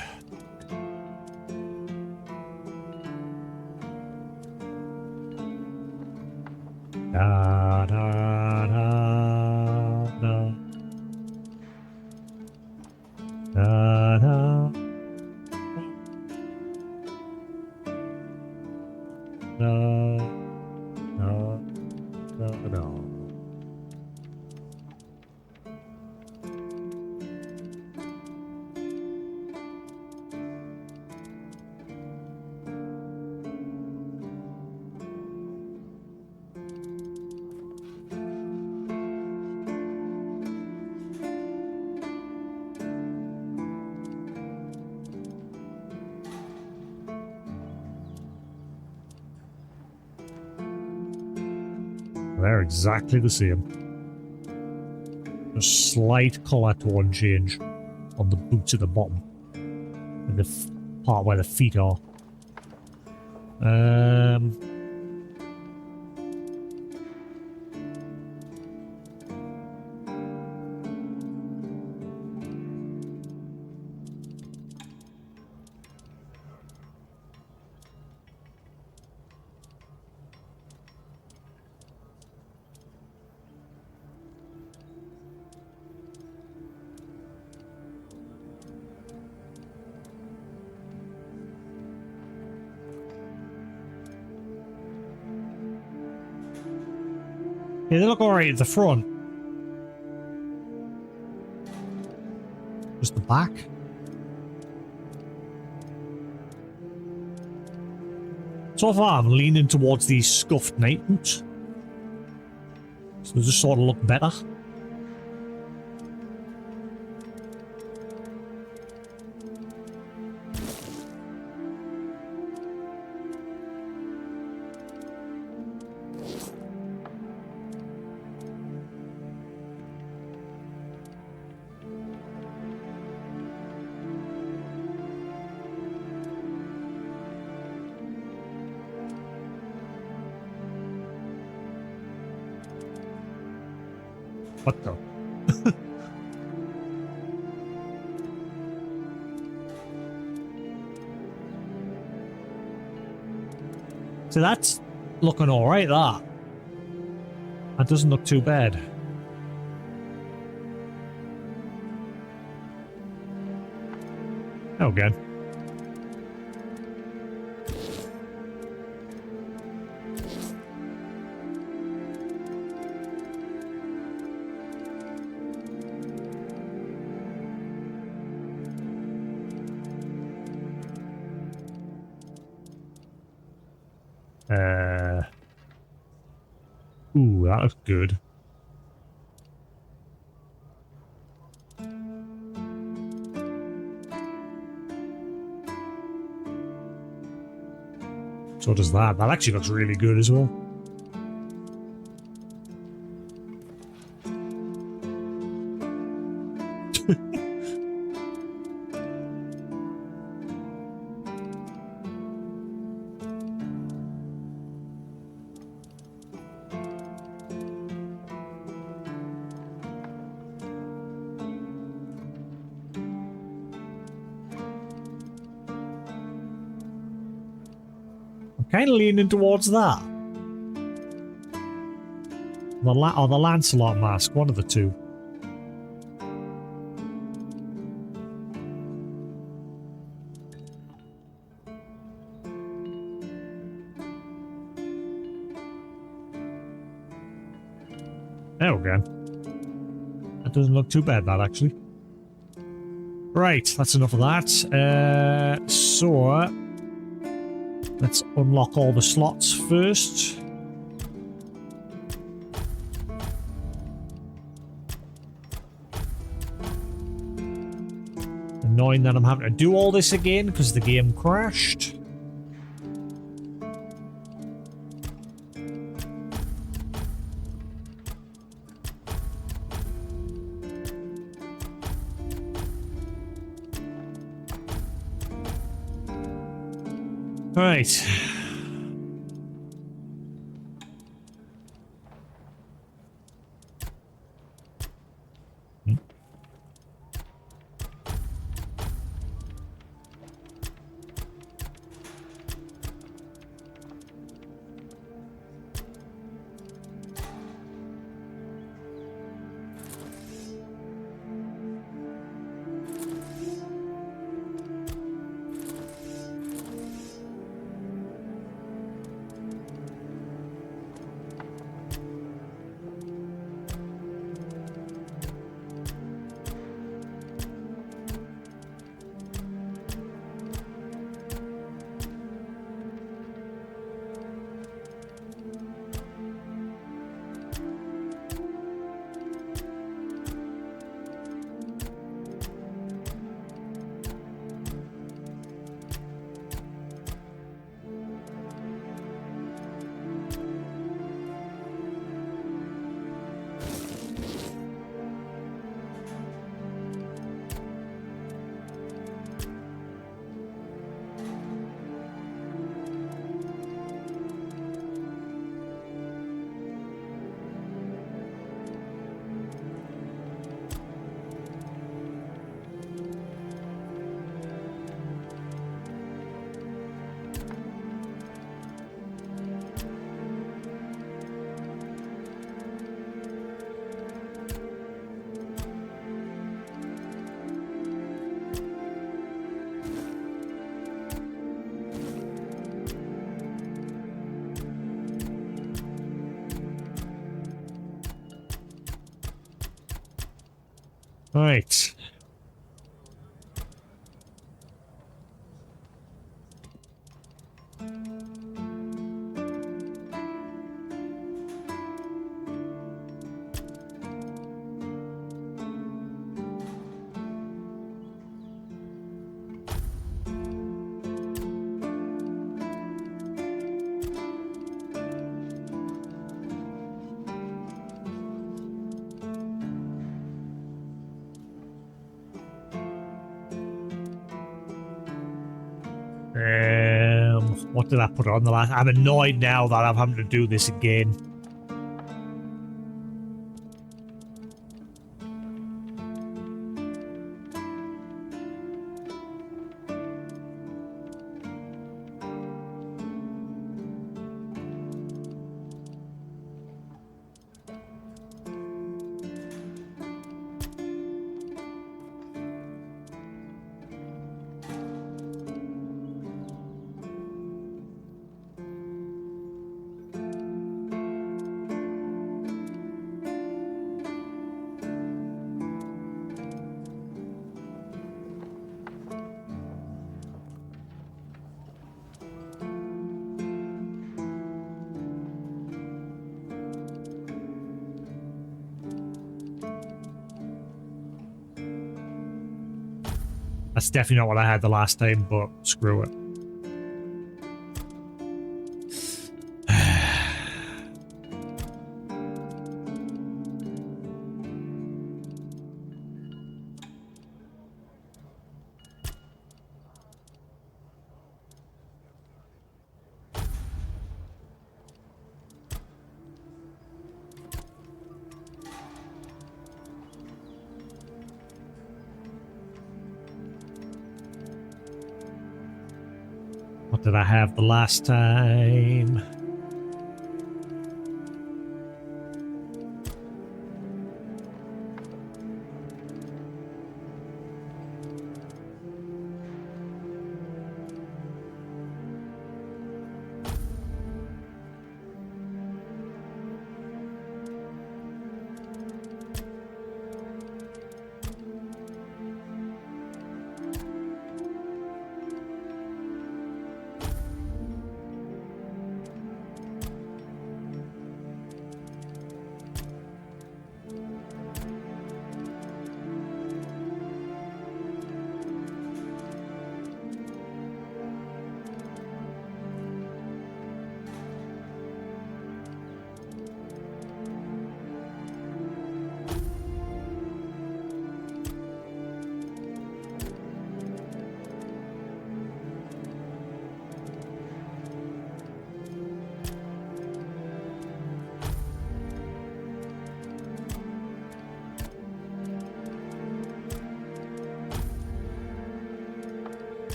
Da, da, da, da. Da, da. Da, da, da, da. They're exactly the same. A slight colour tone change on the boots at the bottom. And the part where the feet are. Yeah, they look alright at the front. Just the back. So far, I'm leaning towards these scuffed night boots. So they just sort of look better. What the? So that's looking alright, that. That doesn't look too bad. Oh, good. Ooh, that looks good. So does that. That actually looks really good as well. Kind of leaning towards that. Or the Lancelot mask, one of the two. There we go. That doesn't look too bad, that, actually. Right, that's enough of that. So, let's unlock all the slots first. Annoying that I'm having to do all this again because the game crashed. Right. Right. What did I put on the last? I'm annoyed now that I'm having to do this again. That's definitely not what I had the last time, but screw it. did I have the last time?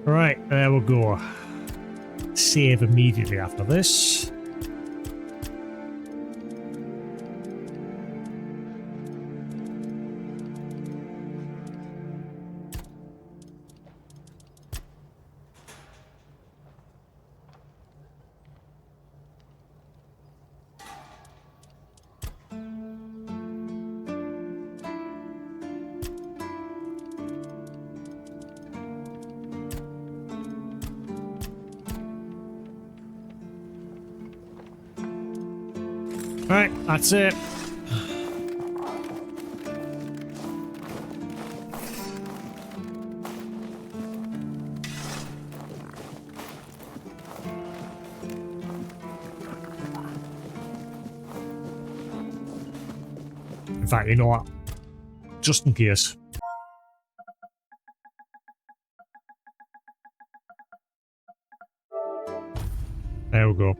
Right, there we go. Save immediately after this. Right, that's it. In fact, you know what? Just in case. There we go.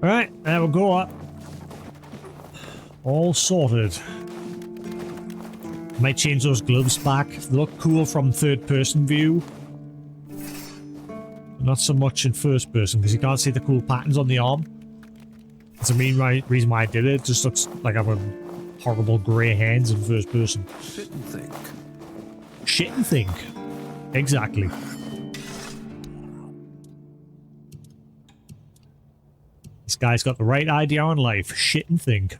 Right, there we go. All sorted. Might change those gloves back. They look cool from third person view. Not so much in first person because you can't see the cool patterns on the arm. That's the main reason why I did it. It just looks like I've got horrible grey hands in first person. Sit and think. Shit and think. Exactly. This guy's got the right idea on life. Shit and think.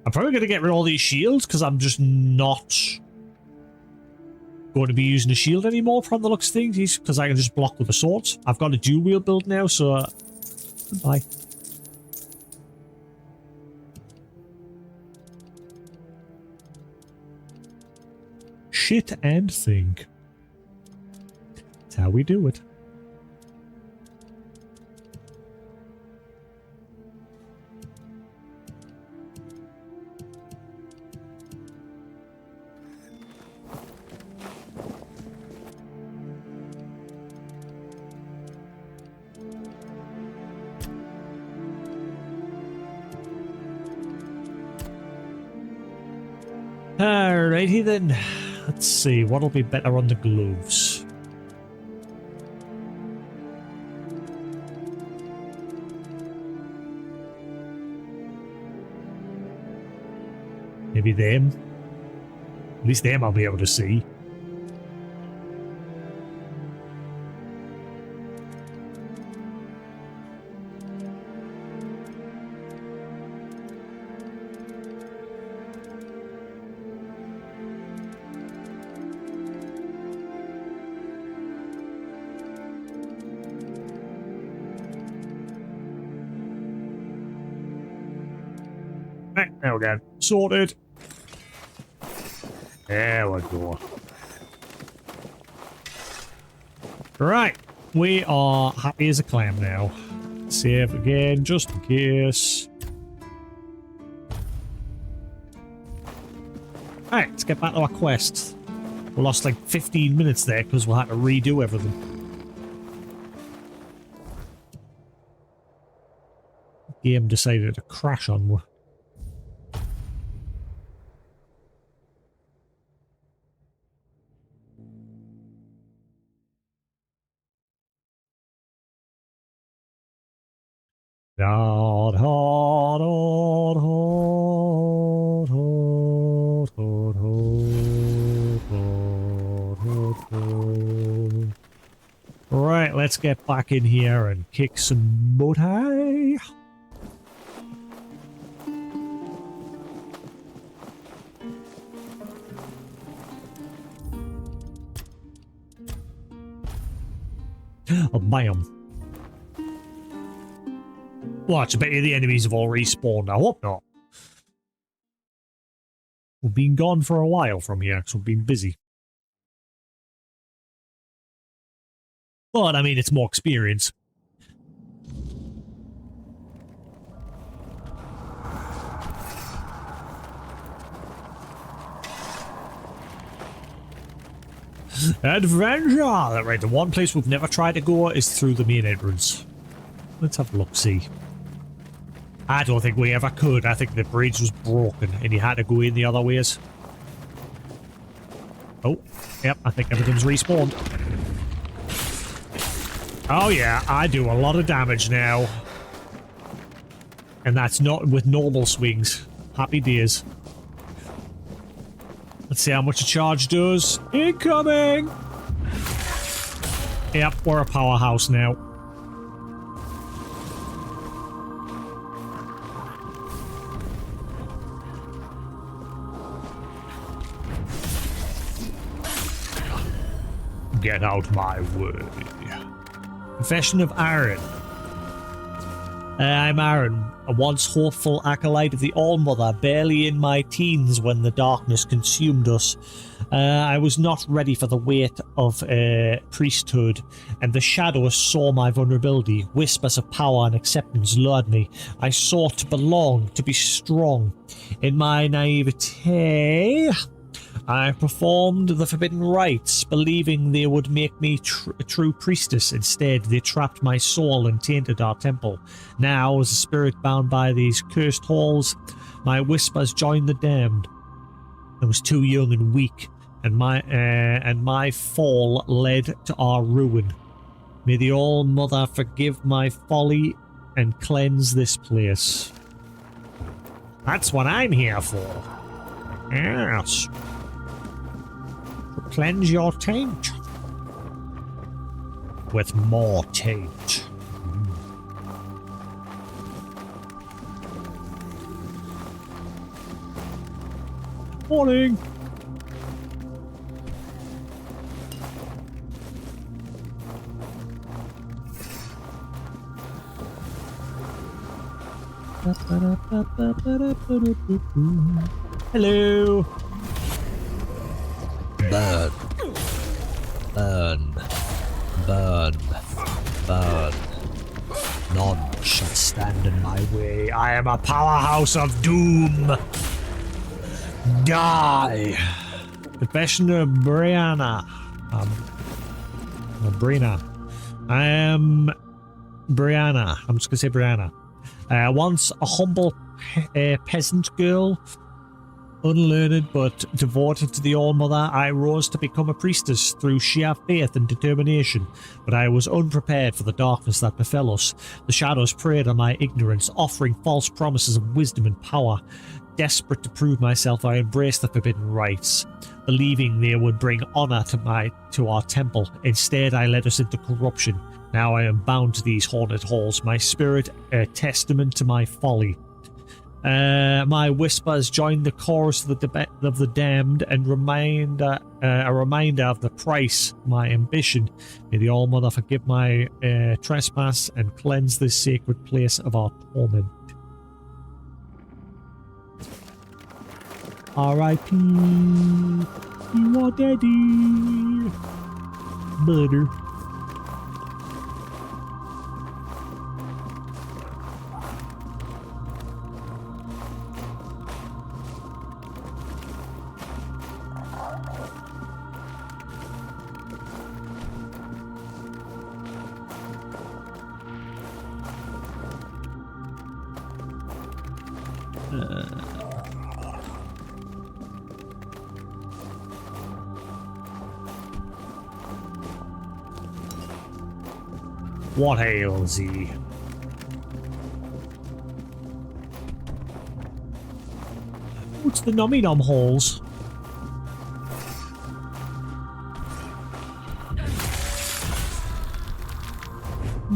I'm probably going to get rid of all these shields because I'm just not going to be using a shield anymore from the looks of things because I can just block with the swords. I've got a dual wheel build now, so goodbye. Shit and think. That's how we do it. Alrighty then. Let's see, what'll be better on the gloves? Maybe them? At least them I'll be able to see. There we go. Sorted. There we go. Right. We are happy as a clam now. Save again, just in case. Alright, let's get back to our quest. We lost like 15 minutes there because we'll have to redo everything. Game decided to crash on me. Right, let's get back in here and kick some butt. Oh, bam. Watch, I bet you the enemies have all respawned. I hope not. We've been gone for a while from here because we've been busy. But, I mean, it's more experience. Adventure! Right, the one place we've never tried to go is through the main entrance. Let's have a look-see. I don't think we ever could. I think the bridge was broken and you had to go in the other ways. Oh, yep, I think everything's respawned. Oh yeah, I do a lot of damage now. And that's not with normal swings. Happy days. Let's see how much a charge does. Incoming! Yep, we're a powerhouse now. Get out my way. Confession of Aaron. I'm Aaron, a once hopeful acolyte of the All-Mother, barely in my teens when the darkness consumed us. I was not ready for the weight of priesthood, and the shadows saw my vulnerability. Whispers of power and acceptance lured me. I sought to belong, to be strong. In my naivete, I performed the forbidden rites, believing they would make me a true priestess. Instead, they trapped my soul and tainted our temple. Now, as a spirit bound by these cursed halls, my whispers joined the damned. I was too young and weak, and my fall led to our ruin. May the All-Mother forgive my folly and cleanse this place. That's what I'm here for. Yes. Cleanse your taint with more taint. Morning. Hello. Burn. Burn. Burn. Burn. None shall stand in my way. I am a powerhouse of doom. Die. Confession of Brianna. Brina. I am Brianna. I'm just going to say Brianna. Once a humble peasant girl, unlearned but devoted to the All-Mother, I rose to become a priestess through sheer faith and determination, but I was unprepared for the darkness that befell us. The shadows preyed on my ignorance, offering false promises of wisdom and power. Desperate to prove myself, I embraced the forbidden rites, believing they would bring honor to our temple. Instead, I led us into corruption. Now I am bound to these haunted halls, my spirit a testament to my folly. My whispers join the chorus of the damned and a reminder of the price, my ambition. May the All-Mother forgive my trespass and cleanse this sacred place of our torment. R.I.P. You are daddy. Butter. What ails he? What's the nummy num holes?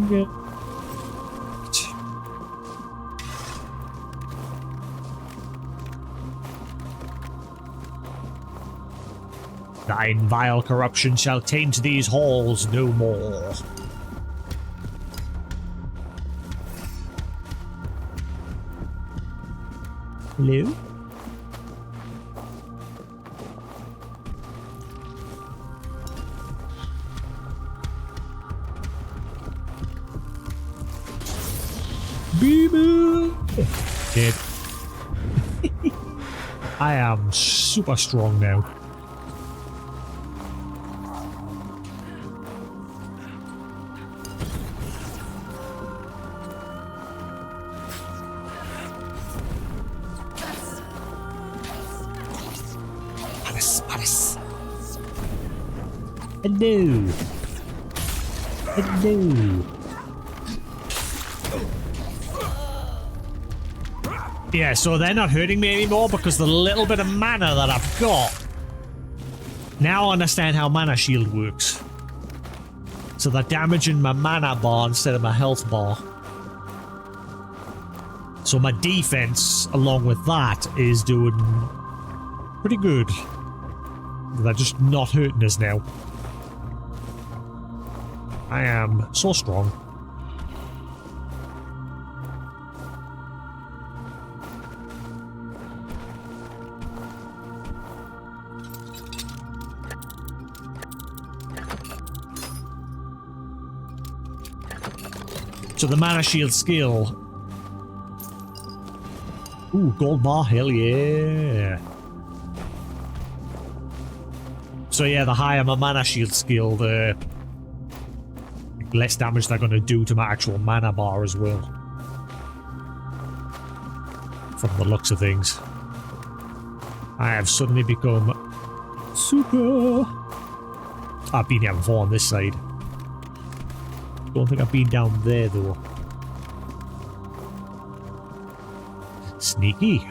Yeah. Thine vile corruption shall taint these halls no more. Hello? Baby! Dead. I am super strong now. Hello. Hello. Yeah, so they're not hurting me anymore because the little bit of mana that I've got. Now I understand how mana shield works. So they're damaging my mana bar instead of my health bar. So my defense, along with that, is doing pretty good. They're just not hurting us now. I am so strong. So the mana shield skill. Ooh, gold bar, hell yeah. So yeah, the higher my mana shield skill, the less damage they're going to do to my actual mana bar as well. From the looks of things. I have suddenly become super... I've been here before on this side. Don't think I've been down there though. Sneaky.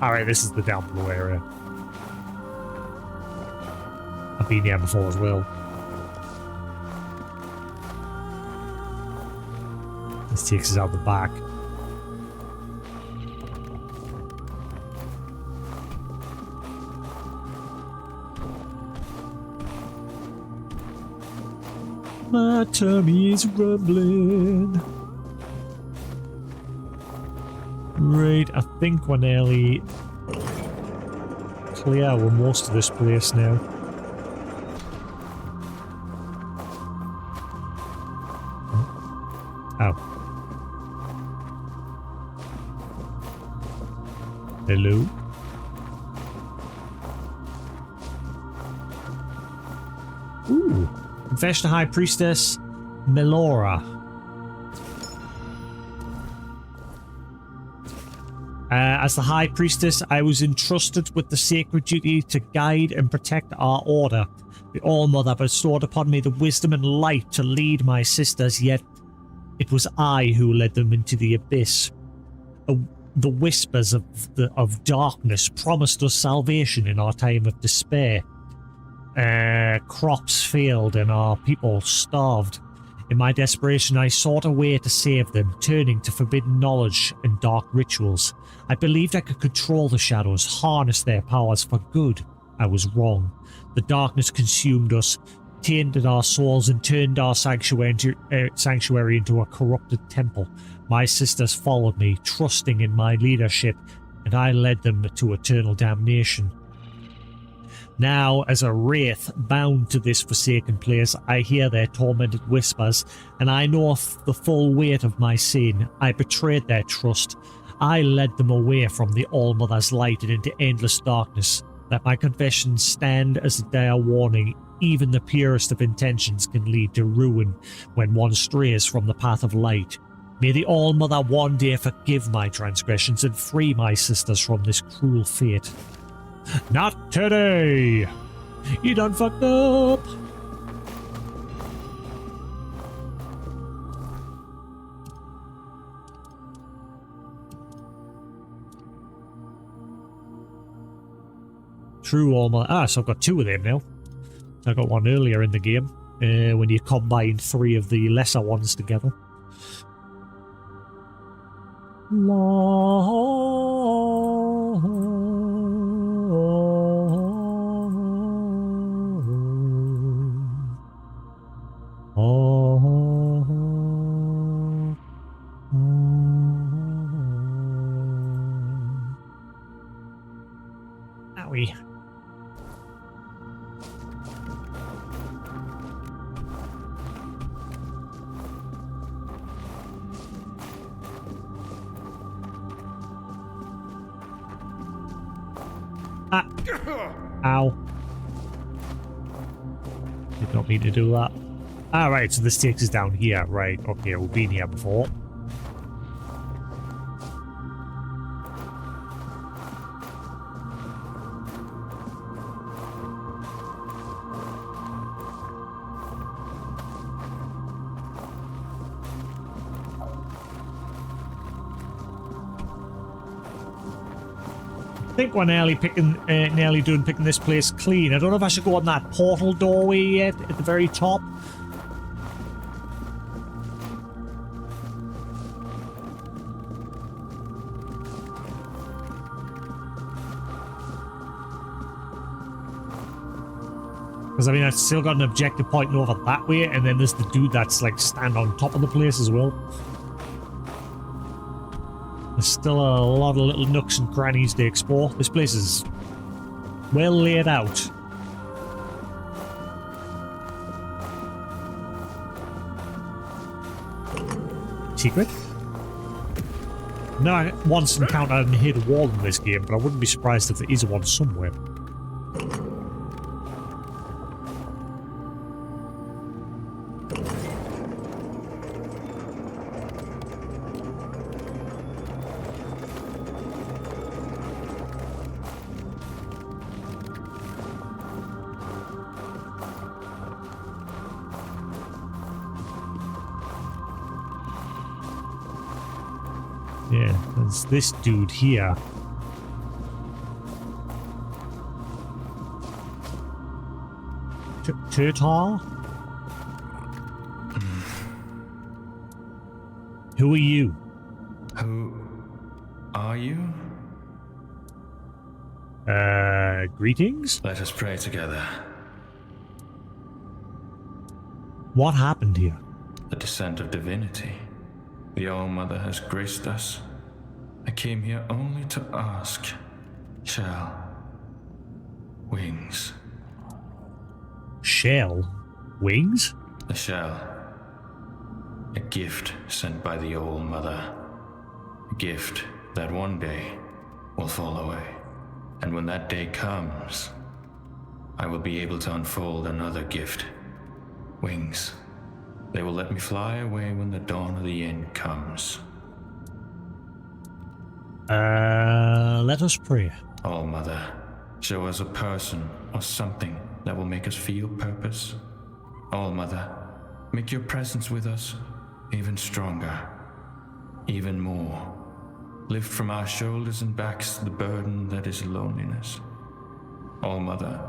Alright, this is the down below area. I've been here before as well. This takes us out the back. My tummy is rumbling. Right, I think we're nearly clear with most of this place now. Oh. Hello? Ooh. Confession to High Priestess Melora. As the High Priestess, I was entrusted with the sacred duty to guide and protect our order. The All-Mother bestowed upon me the wisdom and light to lead my sisters, yet it was I who led them into the abyss. the whispers of darkness promised us salvation in our time of despair. Crops failed and our people starved. In my desperation, I sought a way to save them, turning to forbidden knowledge and dark rituals. I believed I could control the shadows, harness their powers for good. I was wrong. The darkness consumed us, tainted our souls, and turned our sanctuary into a corrupted temple. My sisters followed me, trusting in my leadership, and I led them to eternal damnation. Now, as a wraith bound to this forsaken place, I hear their tormented whispers, and I know the full weight of my sin. I betrayed their trust. I led them away from the All-Mother's light and into endless darkness. Let my confessions stand as a dire warning. Even the purest of intentions can lead to ruin when one strays from the path of light. May the All-Mother one day forgive my transgressions and free my sisters from this cruel fate. Not today! You done fucked up! True All-Mother. Ah, so I've got two of them now. I got one earlier in the game, when you combine three of the lesser ones together. Owie. Ah. Ow. Did not mean to do that. Alright, so this takes us down here. Right, okay, we've been here before. I think we're nearly done picking this place clean. I don't know if I should go on that portal doorway yet at the very top. Because I mean, I've still got an objective pointing over that way, and then there's the dude that's like stand on top of the place as well. There's still a lot of little nooks and crannies to explore. This place is well laid out. Secret? No, I once encountered a hidden wall in this game, but I wouldn't be surprised if there is one somewhere. Yeah, there's this dude here. Turtle? Who are you? Who are you? Greetings? Let us pray together. What happened here? The descent of divinity. The All-Mother has graced us. I came here only to ask. Shall wings? Shell? Wings? The shell. A gift sent by the All-Mother. A gift that one day will fall away. And when that day comes, I will be able to unfold another gift. Wings. They will let me fly away when the dawn of the end comes. Let us pray. All-Mother, show us a person or something that will make us feel purpose. All-Mother, make your presence with us even stronger, even more. lift from our shoulders and backs the burden that is loneliness. All-Mother,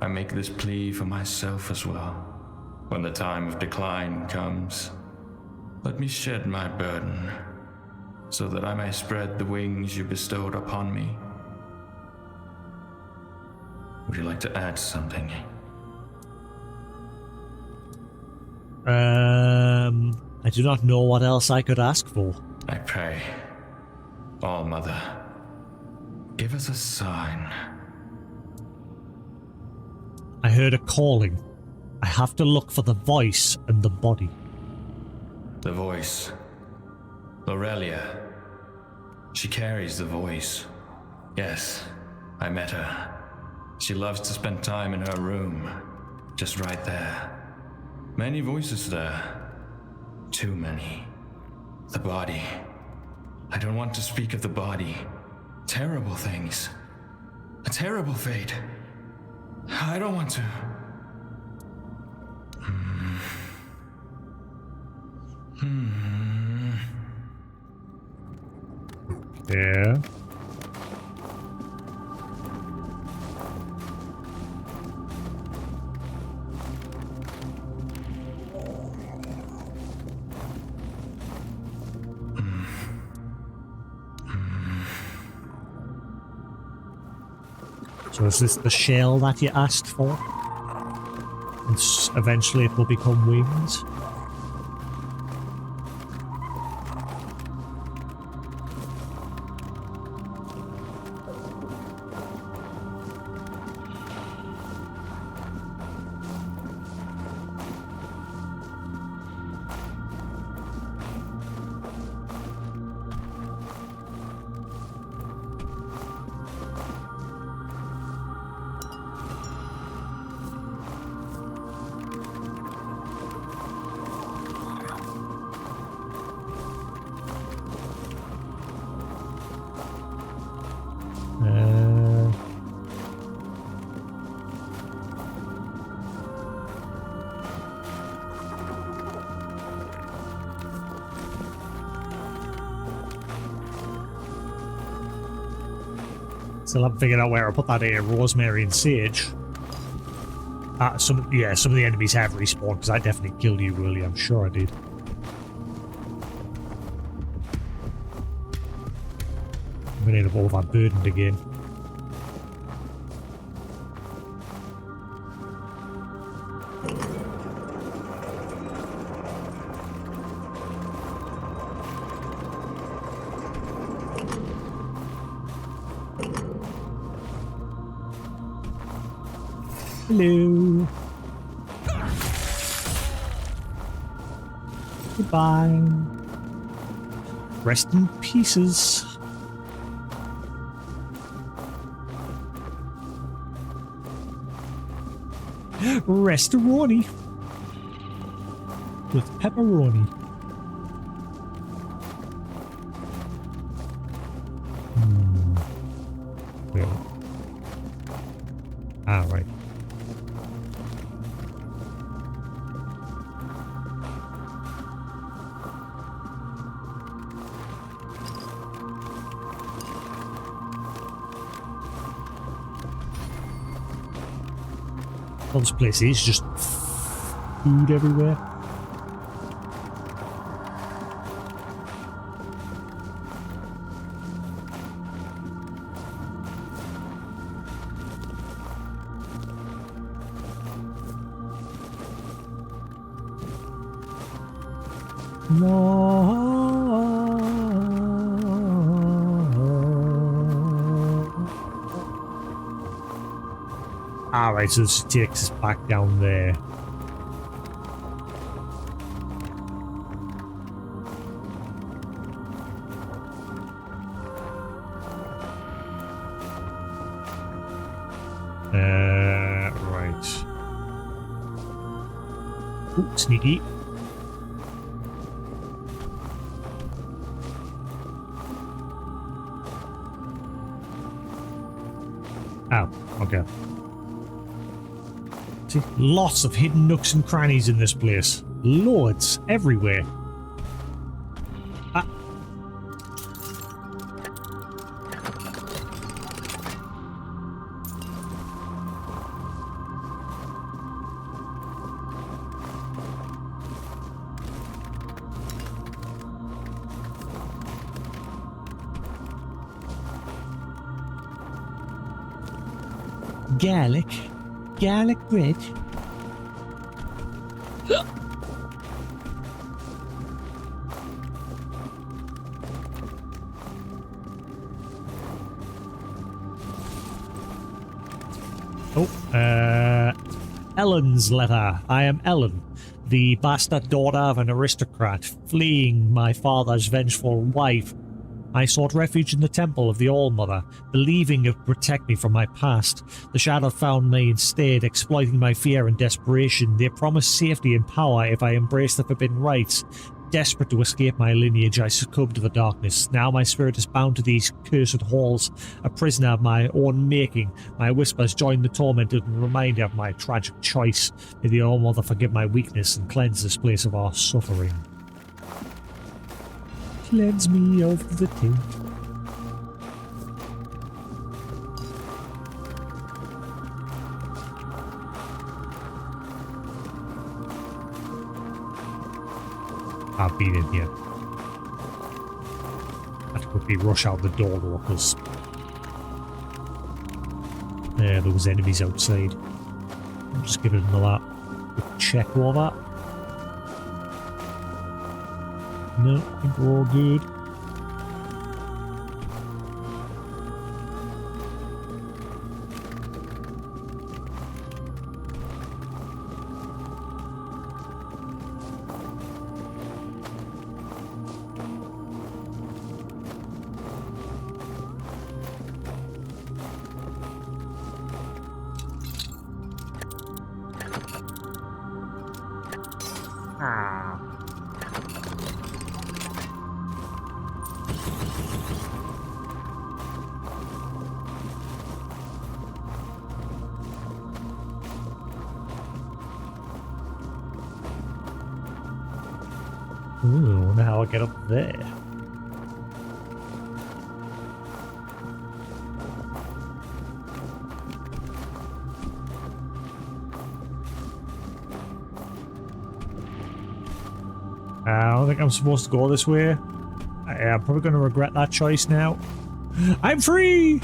I make this plea for myself as well. When the time of decline comes, let me shed my burden, so that I may spread the wings you bestowed upon me. Would you like to add something? I do not know what else I could ask for. I pray, All-Mother, give us a sign. I heard a calling. I have to look for the voice and the body. The voice. Lorelia. She carries the voice. Yes, I met her. She loves to spend time in her room. Just right there. Many voices there. Too many. The body. I don't want to speak of the body. Terrible things. A terrible fate. I don't want to. Yeah. So is this the shell that you asked for? And eventually it will become wings? Still haven't figured out where I put that rosemary and sage. Some of the enemies have respawned because I definitely killed you earlier. I'm sure I did. I'm gonna end up overburdened again. Hello. Goodbye. Rest in pieces. Restaurant with pepperoni. Really? Ah, right. Well, this place is just food everywhere. Alright, so this takes us back down there. Right. Ooh, sneaky. Oh, okay. See, lots of hidden nooks and crannies in this place. Loads, everywhere. Ah. Garlic. Garlic bread. Oh, Ellen's letter. I am Ellen, the bastard daughter of an aristocrat, fleeing my father's vengeful wife. I sought refuge in the temple of the All-Mother, believing it would protect me from my past. The Shadow found me instead, exploiting my fear and desperation. They promised safety and power if I embraced the forbidden rites. Desperate to escape my lineage, I succumbed to the darkness. Now my spirit is bound to these cursed halls, a prisoner of my own making. My whispers join the tormented and remind me of my tragic choice. May the All-Mother forgive my weakness and cleanse this place of our suffering. Cleanse me of the taint. I've been in here. I had to quickly rush out the door though, because there was enemies outside. I'm just giving them a quick check over. No, I think we're all good. Ooh, I wonder how I get up there. I don't think I'm supposed to go this way. I'm probably going to regret that choice now. I'm free!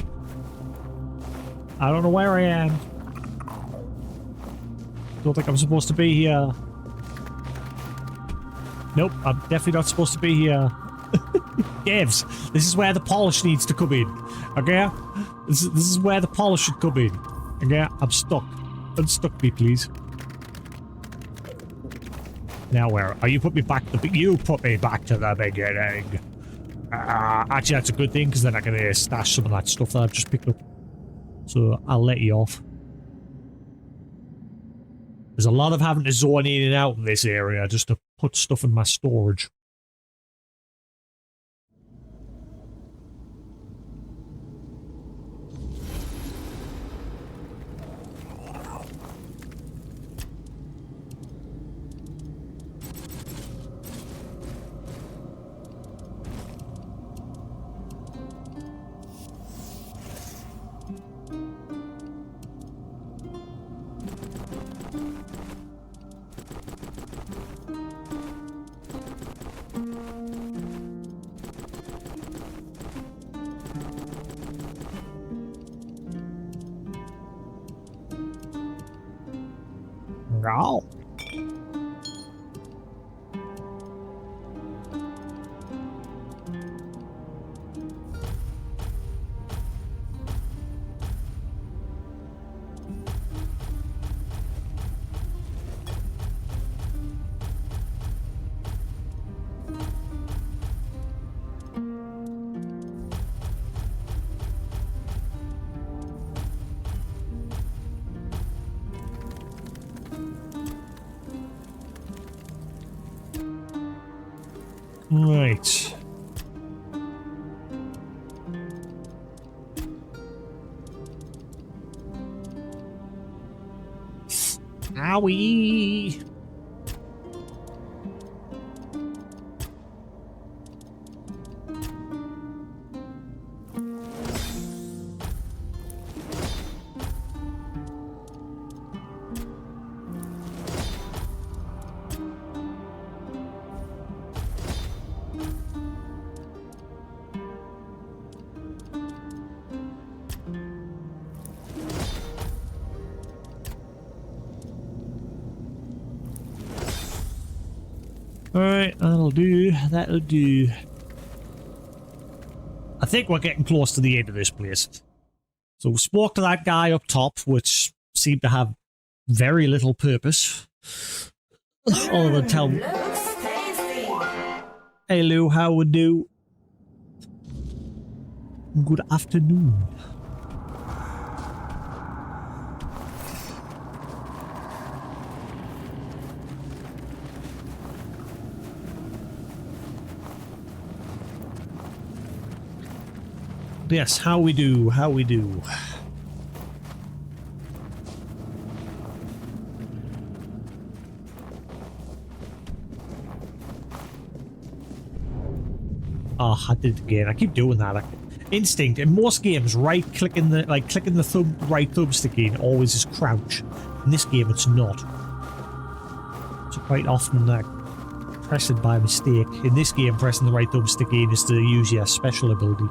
I don't know where I am. Don't think I'm supposed to be here. Nope, I'm definitely not supposed to be here. Devs, this is where the polish needs to come in. Okay? This is where the polish should come in. Okay? I'm stuck. Unstuck me, please. Now where? Oh, you put me back to the beginning. Actually, that's a good thing, because then I can stash some of that stuff that I've just picked up. So, I'll let you off. There's a lot of having to zone in and out in this area just to put stuff in my storage. No. Right. Owie. Alright, that'll do. That'll do. I think we're getting close to the end of this place. So we spoke to that guy up top, which seemed to have very little purpose. Other than tell me, hello, how we do? Good afternoon. Yes, how we do, how we do. Oh, I did it again. I keep doing that. Instinct in most games, clicking the right thumbstick in always is crouch. In this game, it's not. So quite often, press it by mistake. In this game, pressing the right thumbstick in is to use your special ability.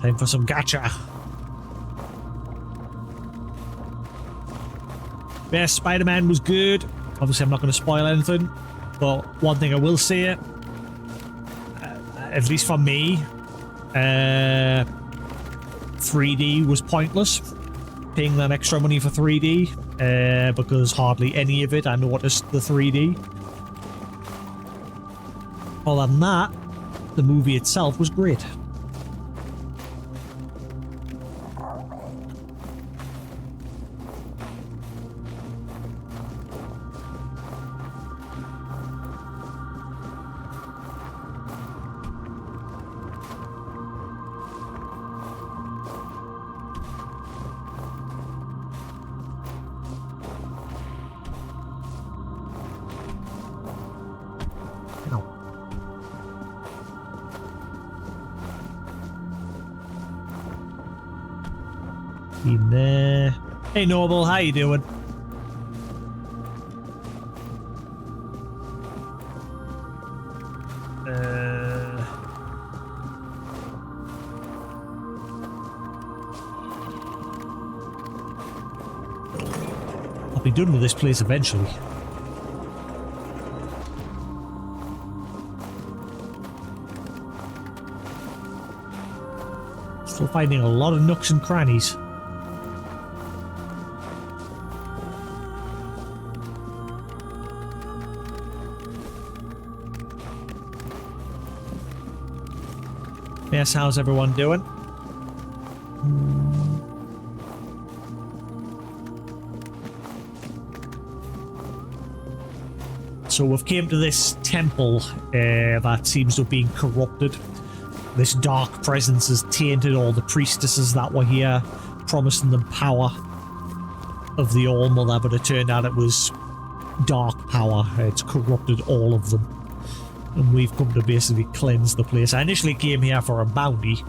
Time for some gacha. Yeah, Spider-Man was good. Obviously, I'm not going to spoil anything, but one thing I will say, at least for me, 3D was pointless. Paying that extra money for 3D, because hardly any of it I noticed the 3D. Other than that, the movie itself was great. In there. Hey Noble, how you doing? I'll be done with this place eventually. Still finding a lot of nooks and crannies. Yes, how's everyone doing? So we've came to this temple that seems to have been corrupted. This dark presence has tainted all the priestesses that were here, promising them power of the All-Mother, but it turned out it was dark power. It's corrupted all of them. And we've come to basically cleanse the place. I initially came here for a bounty,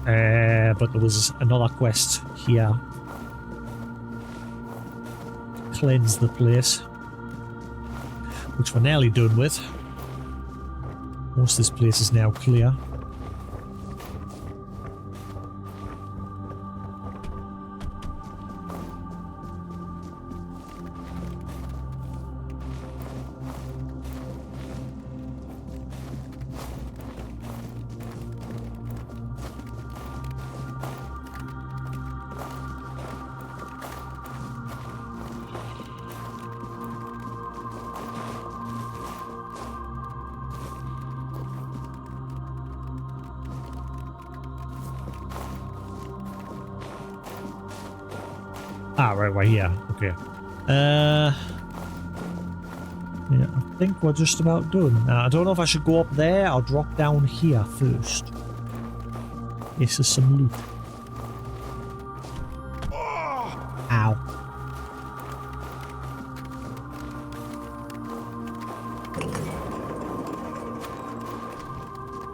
but there was another quest here. Cleanse the place, which we're nearly done with. Most of this place is now clear. Ah, right here. Okay. Yeah, I think we're just about done. Now, I don't know if I should go up there or drop down here first. This is some loot. Ow.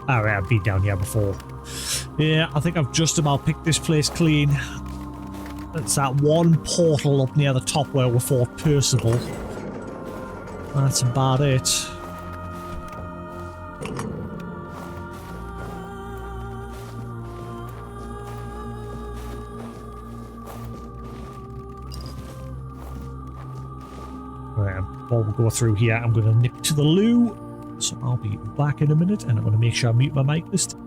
Alright, I've been down here before. Yeah, I think I've just about picked this place clean. It's that one portal up near the top where we fought Percival. That's about it. Right, before we go through here, I'm going to nip to the loo. So I'll be back in a minute, and I'm going to make sure I mute my mic this time.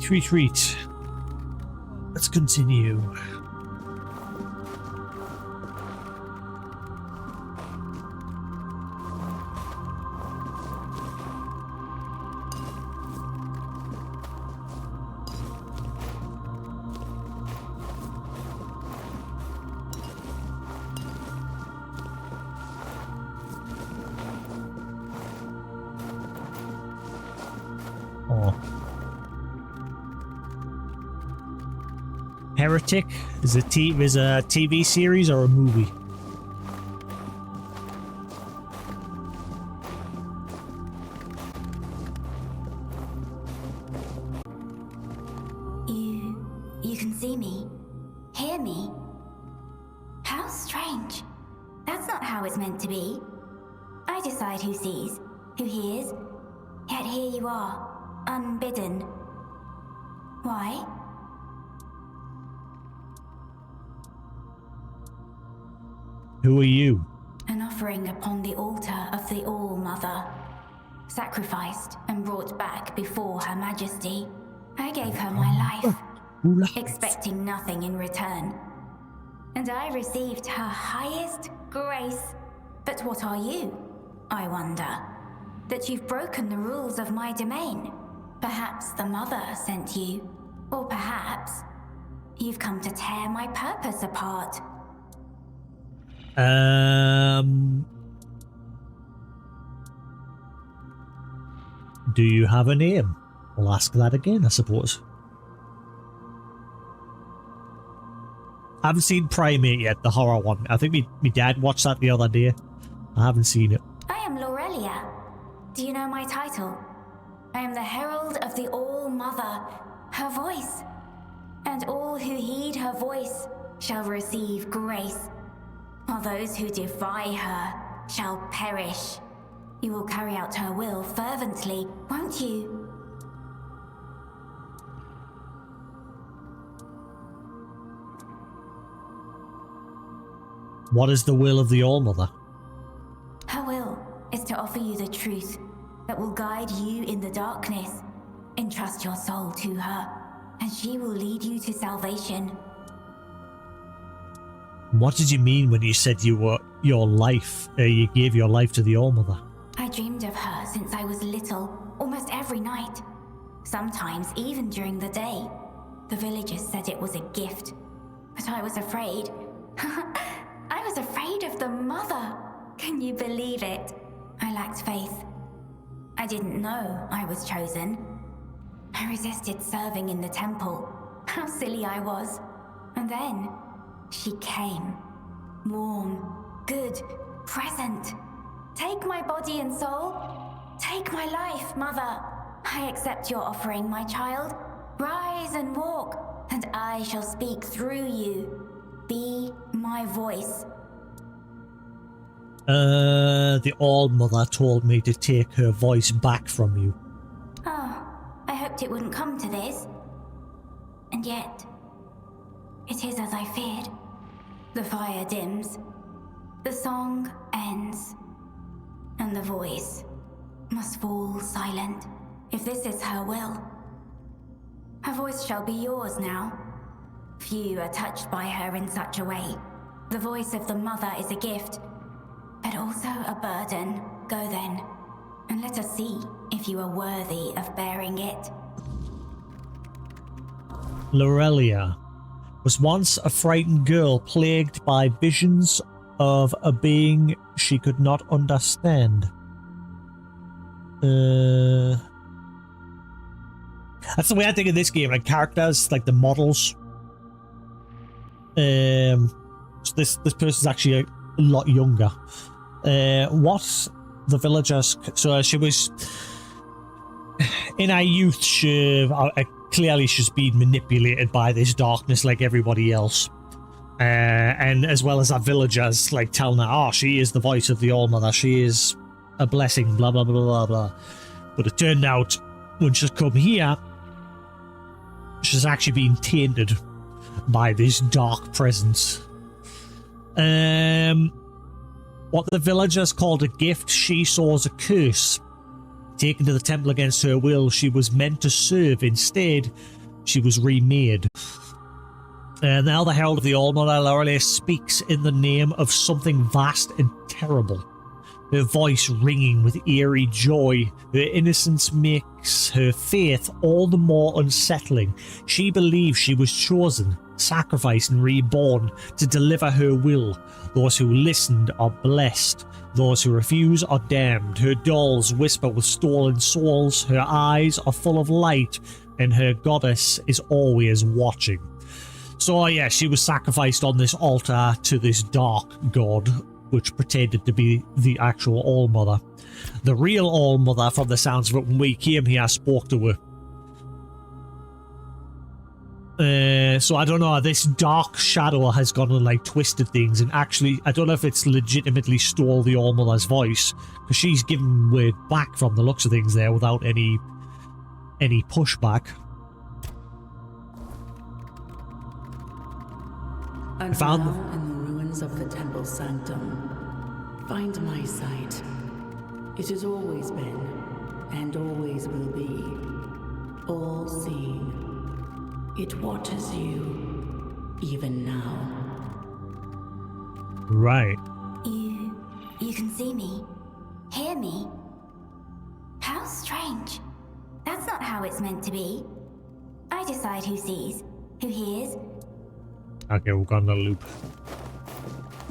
Retreat. Let's continue. Oh. Heretic is a TV series or a movie? You can see me, hear me. How strange. That's not how it's meant to be. I decide who sees, who hears. Yet here you are, unbidden. Why? Who are you? An offering upon the altar of the All-Mother. Sacrificed and brought back before Her Majesty. I gave her my life, expecting nothing in return. And I received her highest grace. But what are you, I wonder? That you've broken the rules of my domain. Perhaps the Mother sent you. Or perhaps you've come to tear my purpose apart. Do you have a name? We'll ask that again, I suppose. I haven't seen Primate yet, the horror one. I think my dad watched that the other day. I haven't seen it. I am Lorelia, battle. I am the herald of the All-Mother, her voice. And all who heed her voice shall receive grace, while those who defy her shall perish. You will carry out her will fervently, won't you? What is the will of the All-Mother? Her will is to offer you the truth that will guide you in the darkness. Entrust your soul to her, and she will lead you to salvation. What did you mean when you said you gave your life to the All-Mother? I dreamed of her since I was little, almost every night. Sometimes even during the day. The villagers said it was a gift, but I was afraid. I was afraid of the mother. Can you believe it? I lacked faith. I didn't know I was chosen. I resisted serving in the temple. How silly I was. And then she came. Warm, good, present. Take my body and soul. Take my life, Mother. I accept your offering, my child. Rise and walk, and I shall speak through you. Be my voice. The All-Mother told me to take her voice back from you. Oh, I hoped it wouldn't come to this. And yet, it is as I feared. The fire dims, the song ends, and the voice must fall silent. If this is her will, her voice shall be yours now. Few are touched by her in such a way. The voice of the mother is a gift, but also a burden. Go then, and let us see if you are worthy of bearing it. Lorelia was once a frightened girl plagued by visions of a being she could not understand. That's the way I think of this game, like characters, like the models. So this person's actually a lot younger. What the villagers... So she was... In her youth, clearly she's been manipulated by this darkness like everybody else. And as well as our villagers, like telling her, oh, she is the voice of the All-Mother, she is a blessing, blah, blah, blah, blah, blah. But it turned out, when she's come here, she's actually been tainted by this dark presence. What the villagers called a gift, she saw as a curse. Taken to the temple against her will, she was meant to serve. Instead, she was remade. Now the herald of the All-Mother, Lorelia, speaks in the name of something vast and terrible. Her voice ringing with eerie joy. Her innocence makes her faith all the more unsettling. She believes she was chosen, sacrificed and reborn to deliver her will. Those who listened are blessed. Those who refuse are damned. Her dolls whisper with stolen souls. Her eyes are full of light, and her goddess is always watching. So yeah, she was sacrificed on this altar to this dark god, which pretended to be the actual All-Mother. The real All-Mother, from the sounds of it, when we came here, spoke to her. So I don't know, this dark shadow has gone and like twisted things, and actually I don't know if it's legitimately stole the All-Mother's voice, because she's given word back from the looks of things there without any pushback. And now in the ruins of the temple sanctum, find my sight. It has always been, and always will be, all-seeing. It watches you, even now. Right. You can see me, hear me. How strange. That's not how it's meant to be. I decide who sees, who hears. Okay, we've gone on a loop.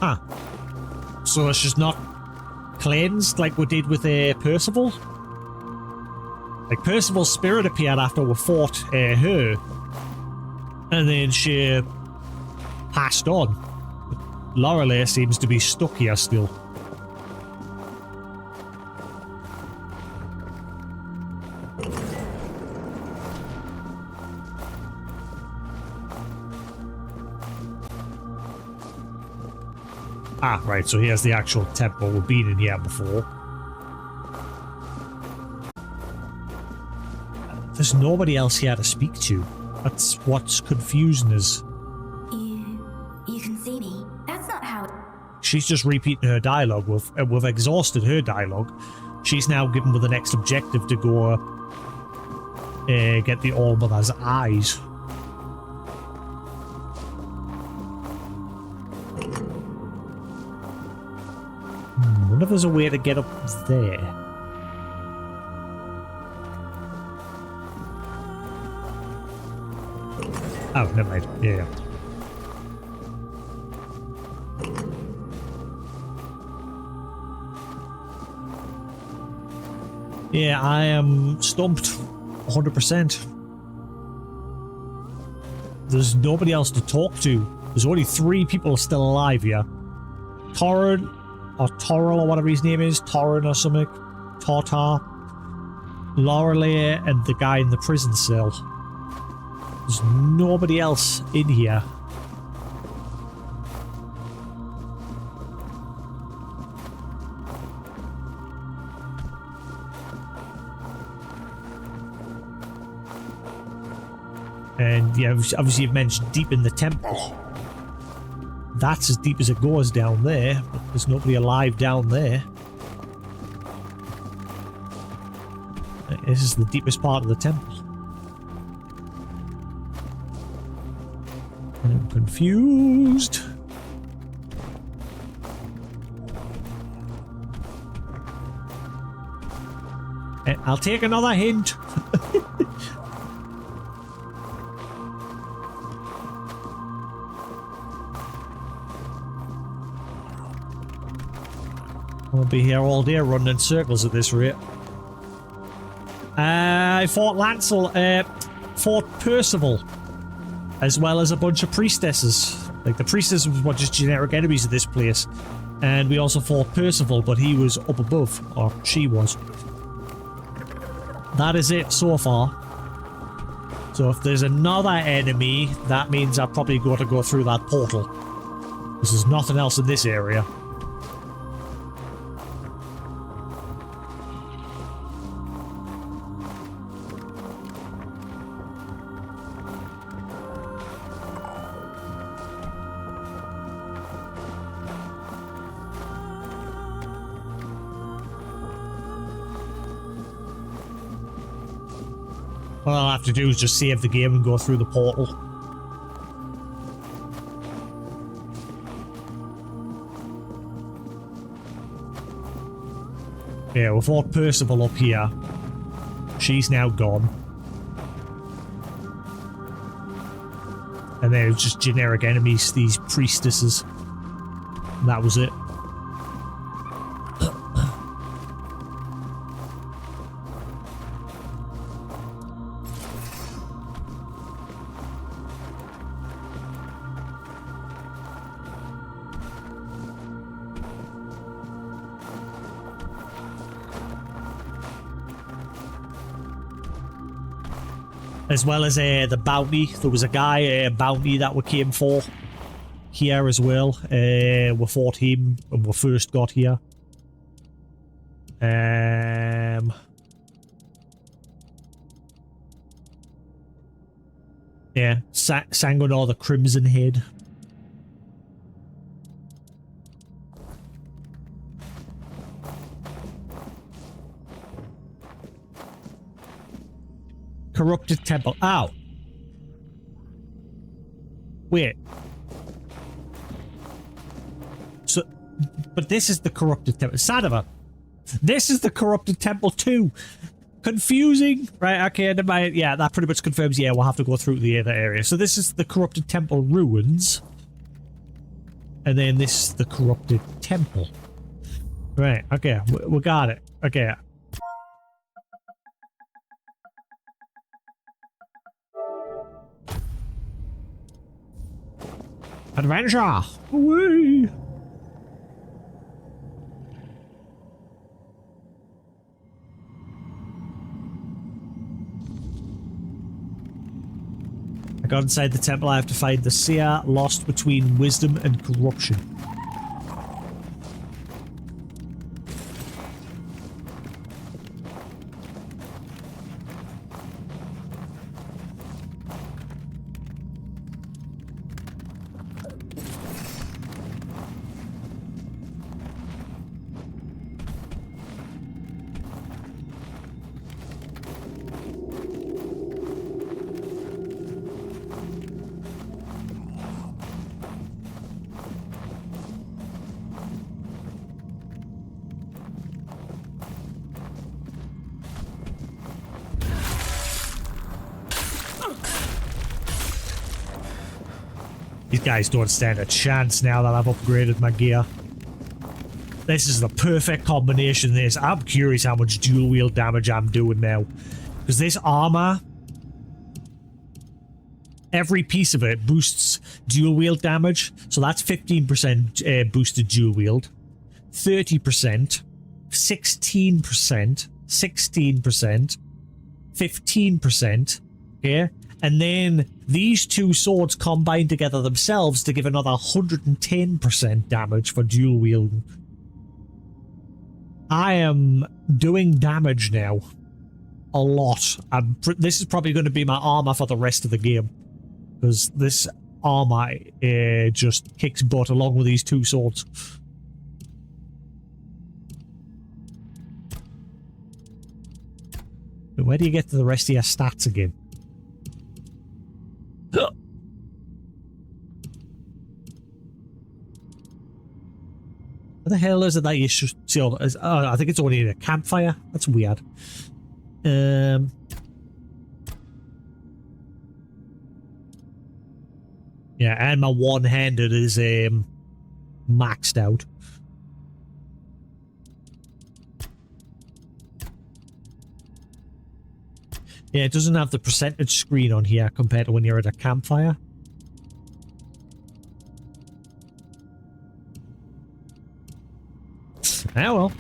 Ah. So she's not cleansed like we did with Percival? Like Percival's spirit appeared after we fought her. And then she passed on. Lorelia seems to be stuck here still. Ah, right, so here's the actual temple. We've been in here before. There's nobody else here to speak to. That's what's confusing us. You can see me. That's not how... She's just repeating her dialogue. We've exhausted her dialogue. She's now given with the next objective to go get the All-Mother's eyes. I wonder if there's a way to get up there. Oh, never mind. Yeah. Yeah, I am stumped. 100%. There's nobody else to talk to. There's only 3 people still alive here. Torrin, or Toril, or whatever his name is. Torrin or something. Tortar. Lorelei, and the guy in the prison cell. There's nobody else in here. And yeah, obviously you've mentioned deep in the temple. That's as deep as it goes down there, but there's nobody alive down there. This is the deepest part of the temple. I'm confused. I'll take another hint. I'll be here all day running in circles at this rate. Fort Lancel, Fort Percival, as well as a bunch of priestesses. Like, the priestesses were just generic enemies of this place. And we also fought Percival, but he was up above, or she was. That is it so far. So if there's another enemy, that means I've probably got to go through that portal. Because there's nothing else in this area. All I'll have to do is just save the game and go through the portal. Yeah, we fought Percival up here. She's now gone. And they're just generic enemies, these priestesses. And that was it. As well as the bounty. There was a guy, bounty that we came for here as well. We fought him when we first got here. Yeah, Sanguinor the Crimson Head. Corrupted temple. Ow. Wait. So, but this is the corrupted temple. Sadova. This is the corrupted temple too. Confusing. Right, okay, yeah, that pretty much confirms, yeah, we'll have to go through the other area. So this is the corrupted temple ruins. And then this is the corrupted temple. Right, okay, we got it. Okay. Adventure! Away! I got inside the temple. I have to find the seer lost between wisdom and corruption. These guys don't stand a chance now that I've upgraded my gear. This is the perfect combination of this. I'm curious how much dual wield damage I'm doing now. Because this armor, every piece of it boosts dual wield damage. So that's 15% boosted dual wield. 30%, 16%, 16%, 15%. Okay? And then these two swords combine together themselves to give another 110% damage for dual wielding. I am doing damage now. A lot. This is probably going to be my armor for the rest of the game. Because this armor just kicks butt along with these two swords. But where do you get to the rest of your stats again? What the hell is it that you should see? Oh, I think it's only in a campfire. That's weird. Yeah, and my one-handed is maxed out. Yeah, it doesn't have the percentage screen on here compared to when you're at a campfire. Ah, well.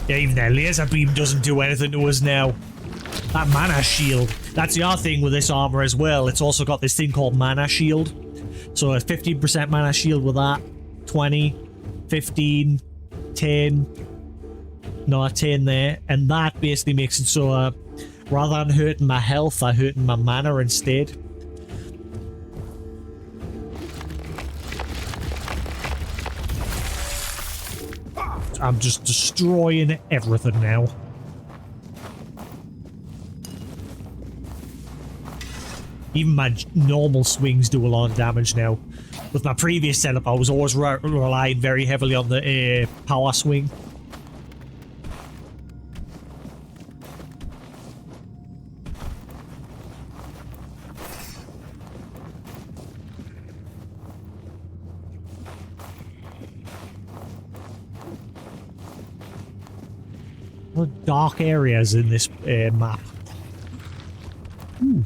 Yeah, even that laser beam doesn't do anything to us now. That mana shield. That's the other thing with this armor as well. It's also got this thing called mana shield. So a 15% mana shield with that. 20, 15, 10. No, 10 there. And that basically makes it so rather than hurting my health, I'm hurting my mana instead. I'm just destroying everything now. Even my normal swings do a lot of damage now. With my previous setup, I was always relying very heavily on the power swing. Dark areas in this map. Ooh.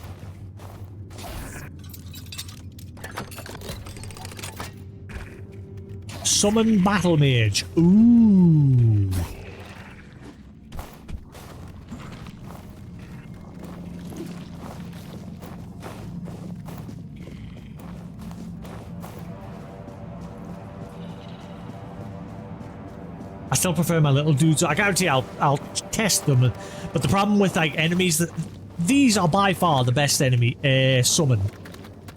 Summon Battle Mage. Ooh. I still prefer my little dudes. I guarantee I'll test them, but the problem with like enemies that these are by far the best enemy summon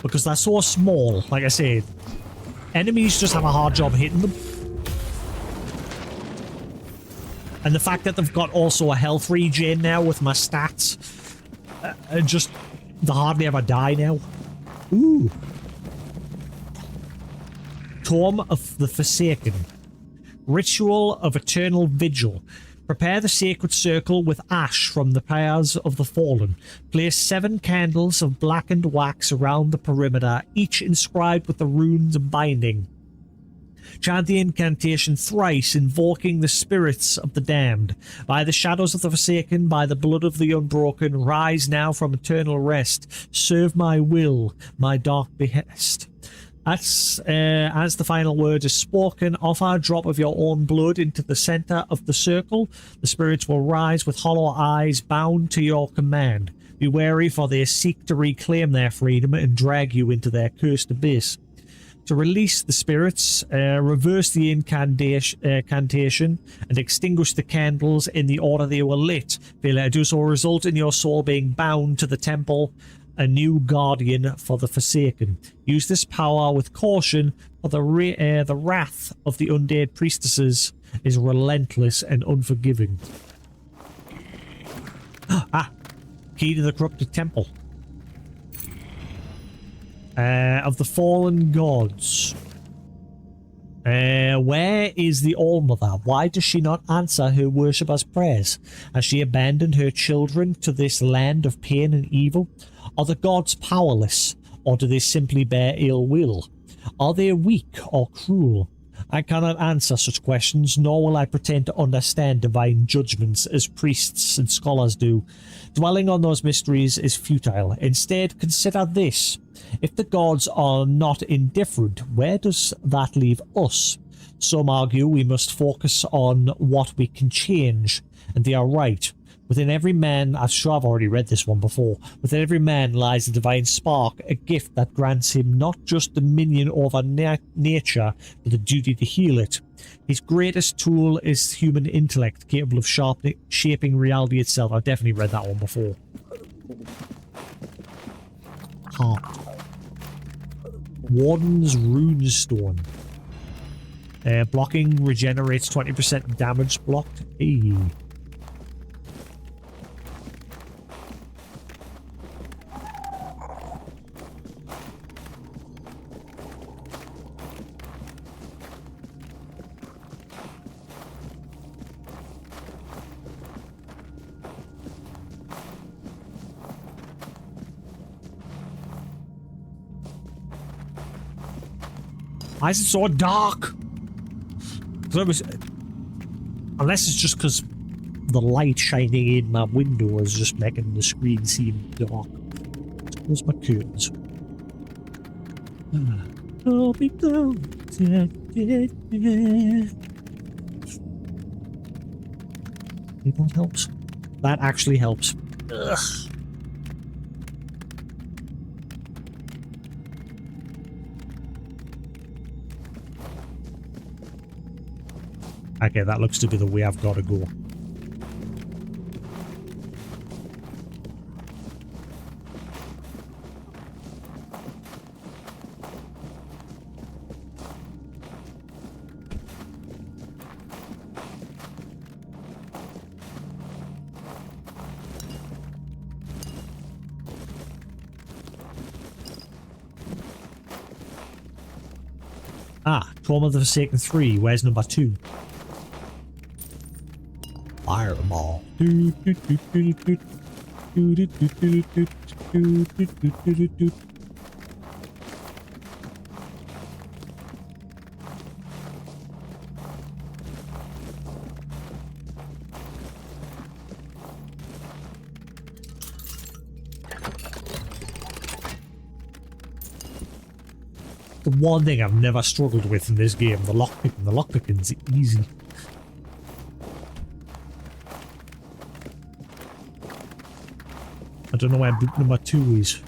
because they're so small. Like I said, enemies just have a hard job hitting them, and the fact that they've got also a health regen now with my stats, just they hardly ever die now. Ooh, Tome of the Forsaken. Ritual of Eternal Vigil. Prepare the sacred circle with ash from the pyres of the fallen. Place 7 candles of blackened wax around the perimeter, each inscribed with the runes of binding. Chant the incantation thrice, invoking the spirits of the damned. By the shadows of the Forsaken, by the blood of the unbroken, rise now from eternal rest. Serve my will, my dark behest. As the final word is spoken, offer a drop of your own blood into the center of the circle. The spirits will rise with hollow eyes, bound to your command. Be wary, for they seek to reclaim their freedom and drag you into their cursed abyss. To release the spirits, reverse the incantation and extinguish the candles in the order they were lit. Failure to do so will result in your soul being bound to the temple a new guardian for the Forsaken. Use this power with caution, for the wrath of the undead priestesses is relentless and unforgiving. Ah! Key to the corrupted temple. Of the fallen gods. Where is the All-Mother? Why does she not answer her worshippers' prayers? Has she abandoned her children to this land of pain and evil? Are the gods powerless, or do they simply bear ill will? Are they weak or cruel? I cannot answer such questions, nor will I pretend to understand divine judgments as priests and scholars do. Dwelling on those mysteries is futile. Instead, consider this. If the gods are not indifferent, where does that leave us? Some argue we must focus on what we can change, and they are right. Within every man, I'm sure I've already read this one before, within every man lies a divine spark, a gift that grants him not just dominion over nature, but the duty to heal it. His greatest tool is human intellect, capable of shaping reality itself. I've definitely read that one before. Heart. Warden's Runestone. Blocking regenerates 20% damage blocked. Hey. Why is it so dark? Unless it's just because the light shining in my window is just making the screen seem dark. Close my curtains. That helps. That actually helps. Ugh. Okay, that looks to be the way I've got to go. Ah, Trauma of the Forsaken 3. Where's number 2? Fireball. The one thing I've never struggled with in this game, the lockpicking. The lockpicking's easy. I don't know where book number 2 is.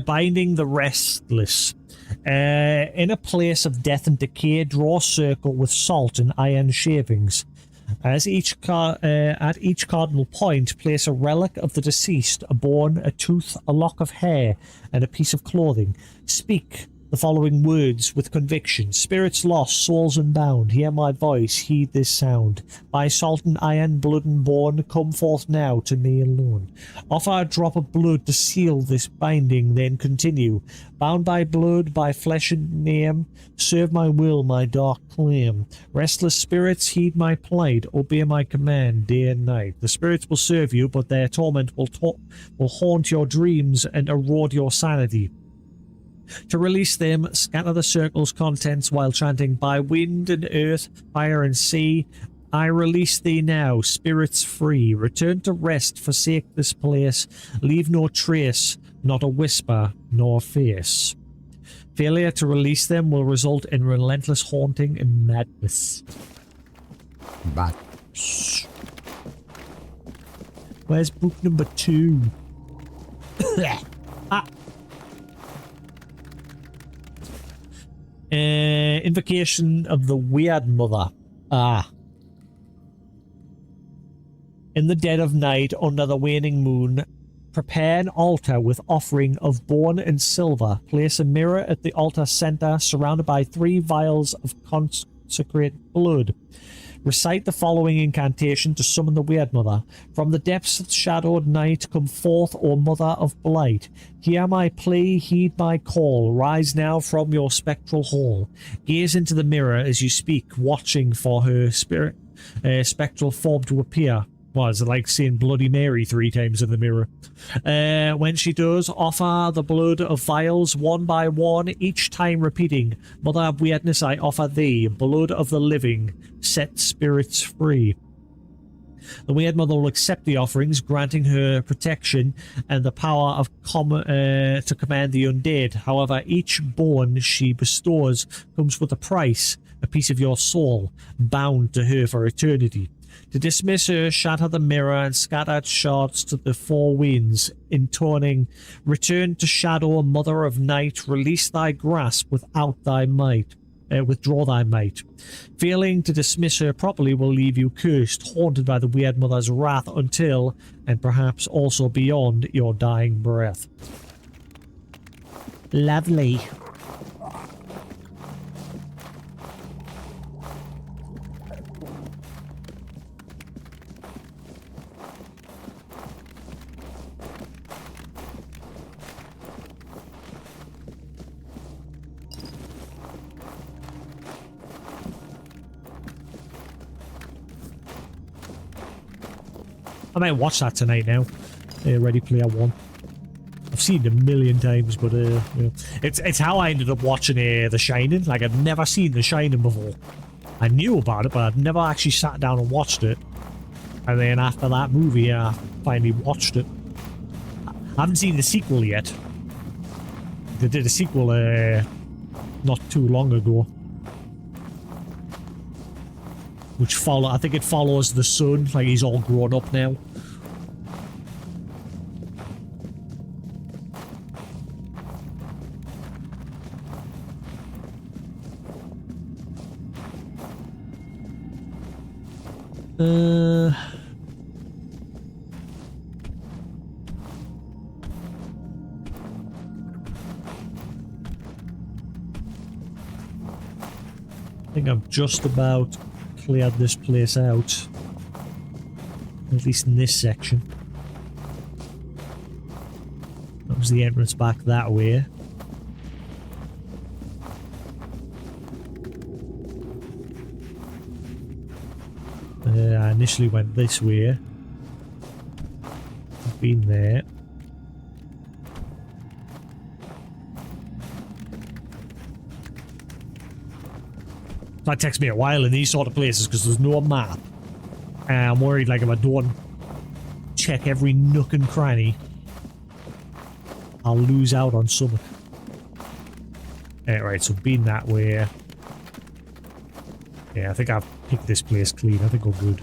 Binding the Restless. In a place of death and decay, draw a circle with salt and iron shavings. At each cardinal point, place a relic of the deceased, a bone, a tooth, a lock of hair, and a piece of clothing. Speak the following words with conviction. Spirits lost, souls unbound, hear my voice, heed this sound. By salt and iron, blood and bone, come forth now to me alone. Offer a drop of blood to seal this binding, then continue. Bound by blood, by flesh and name, serve my will, my dark claim. Restless spirits, heed my plight, obey my command day and night. The spirits will serve you, but their torment will haunt your dreams and erode your sanity. To release them, scatter the circle's contents while chanting, by wind and earth, fire and sea, I release thee now, spirits free. Return to rest, forsake this place. Leave no trace, not a whisper, nor a face. Failure to release them will result in relentless haunting and madness. Madness. Where's book number 2? Ah. Invocation of the Weird Mother. Ah. In the dead of night, under the waning moon, Prepare an altar with offering of bone and silver. Place a mirror at the altar center surrounded by 3 vials of consecrated blood. Recite the following incantation to summon the Weird Mother. From the depths of shadowed night, come forth, O Mother of Blight. Hear my plea, heed my call. Rise now from your spectral hall. Gaze into the mirror as you speak, watching for her spectral form to appear. Well, is it like seeing Bloody Mary 3 times in the mirror? When she does, offer the blood of vials one by one, each time repeating, Mother of Weirdness, I offer thee, blood of the living, set spirits free. The Weird Mother will accept the offerings, granting her protection and the power of to command the undead. However, each bone she bestows comes with a price, a piece of your soul, bound to her for eternity. To dismiss her, shatter the mirror and scatter shards to the 4 winds, intoning, return to shadow, mother of night, release thy grasp without thy might. Withdraw thy might. Failing to dismiss her properly will leave you cursed, haunted by the Weird Mother's wrath until, and perhaps also beyond, your dying breath. Lovely. I might watch that tonight now. Ready Player One. I've seen it a million times, but you know, it's how I ended up watching The Shining. Like, I'd never seen The Shining before. I knew about it, but I'd never actually sat down and watched it. And then after that movie, I finally watched it. I haven't seen the sequel yet. They did a sequel not too long ago. Which I think it follows the son, like he's all grown up now. I think I'm just about cleared this place out, at least in this section. That was the entrance back that way. I initially went this way. I've been there. That takes me a while in these sort of places because there's no map. And I'm worried, like, if I don't check every nook and cranny, I'll lose out on something. Right, so being that way. Yeah, I think I've picked this place clean. I think we're good.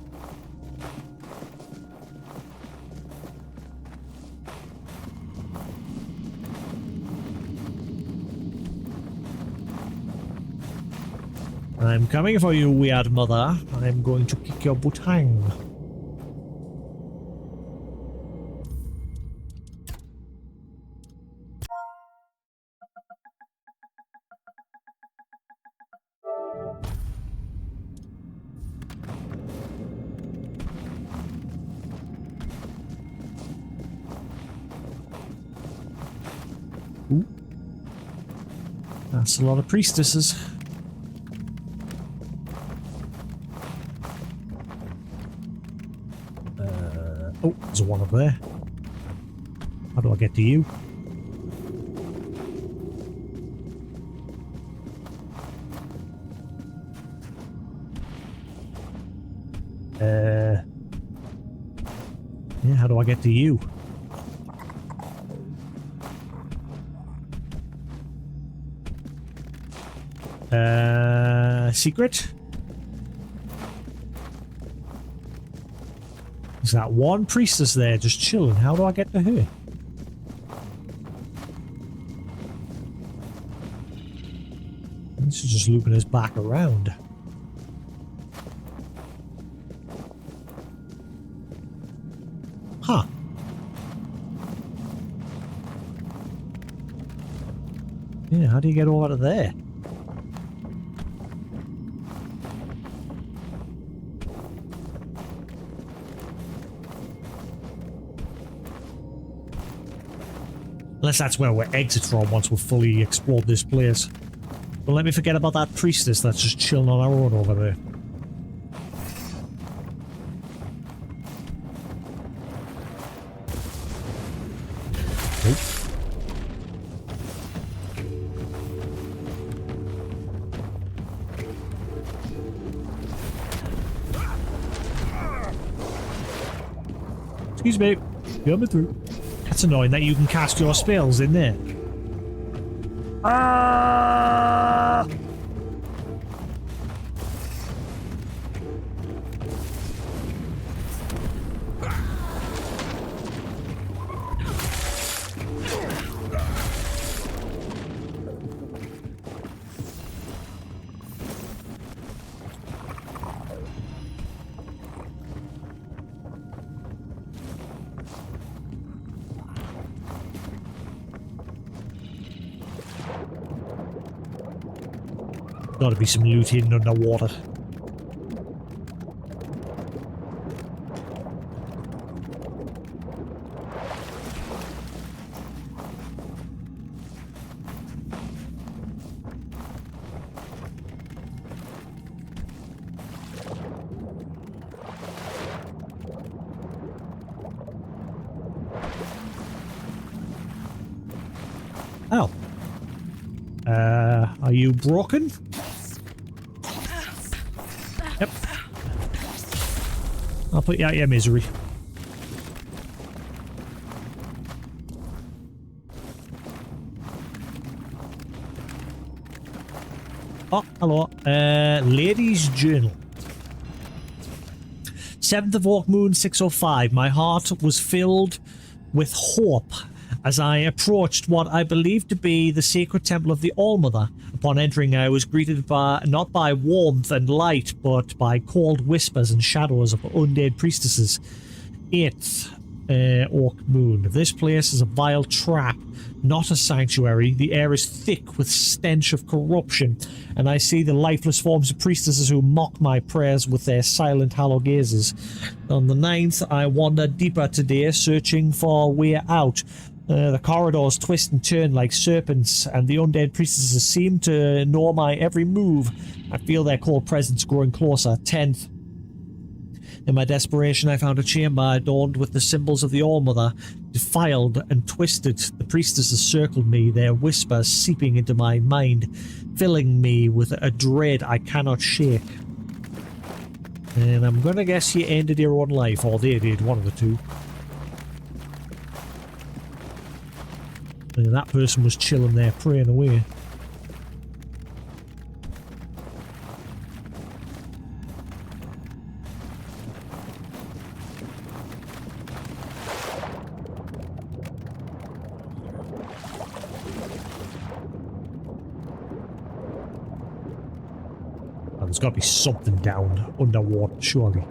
I'm coming for you, Weird Mother. I'm going to kick your butang. Ooh. That's a lot of priestesses. Oh, there's one up there. How do I get to you? Yeah, how do I get to you? Secret? There's that one priestess there just chilling. How do I get to her? This is just looping us back around. Huh. how do you get over to there? Unless that's where we're exit from once we've fully explored this place. But let me forget about that priestess that's just chilling on our own over there. Excuse me, coming through. That's annoying that you can cast your spells in there. Ah! Gotta be some loot hidden underwater. Oh. Are you broken? Yep. I'll put you out of your misery. Oh, hello. Ladies' Journal. 7th of Orc Moon 605. My heart was filled with hope as I approached what I believed to be the sacred temple of the Allmother. Upon entering, I was greeted by not by warmth and light, but by cold whispers and shadows of undead priestesses. 8th Orc Moon. This place is a vile trap, not a sanctuary. The air is thick with stench of corruption, and I see the lifeless forms of priestesses who mock my prayers with their silent hollow gazes. On the 9th, I wandered deeper today, searching for a way out. The corridors twist and turn like serpents, and the undead priestesses seem to know my every move. I feel their cold presence growing closer. 10th. In my desperation, I found a chamber adorned with the symbols of the Allmother. Defiled and twisted, the priestesses circled me, their whispers seeping into my mind, filling me with a dread I cannot shake. And I'm gonna guess you ended your own life, or they did, one of the two. And that person was chilling there, praying away. Oh, there's got to be something down underwater, surely.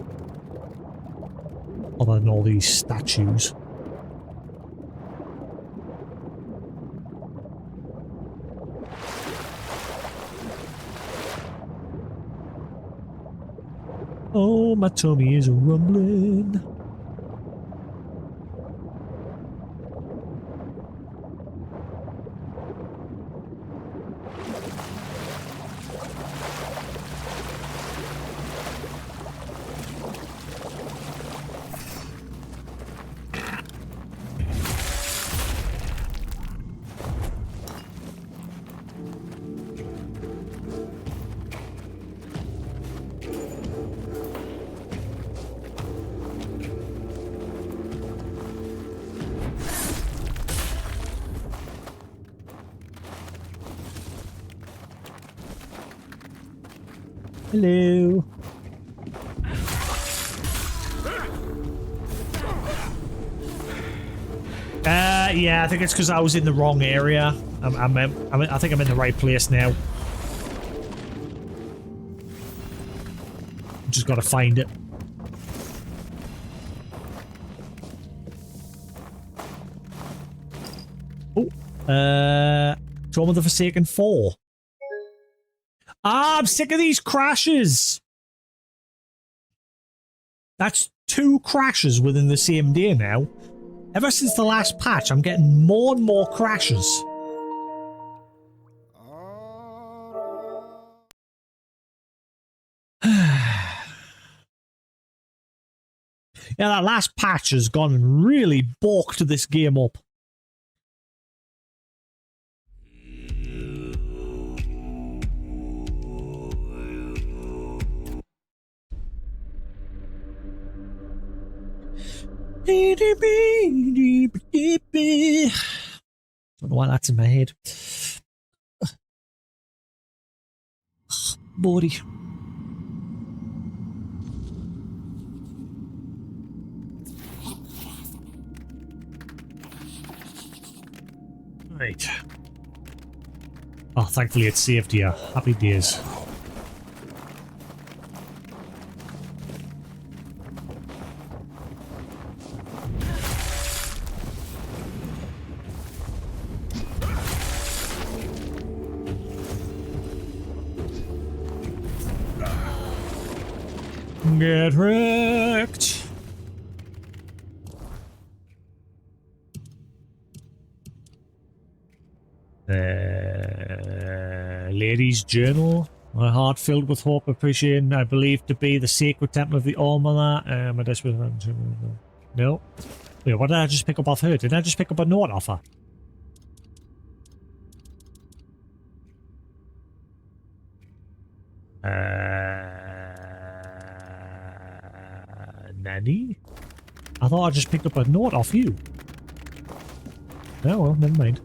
Other than all these statues. Oh, my tummy is rumbling. Hello. Yeah, I think it's because I was in the wrong area. I think I'm in the right place now. Just gotta find it. Oh, Tomb of the Forsaken 4. Ah, I'm sick of these crashes. That's 2 crashes within the same day now. Ever since the last patch, I'm getting more and more crashes. Yeah, that last patch has gone and really bulked this game up. Don't know why that's in my head. Body. Right. Oh, thankfully it's saved here. Happy days. Get wrecked. Lady's journal. My heart filled with hope, appreciation. I believe to be the sacred temple of the Almanac. My desperate. No. Wait, what did I just pick up off her? Did I just pick up a note off her? Nanny? I thought I just picked up a note off you. Oh well, never mind.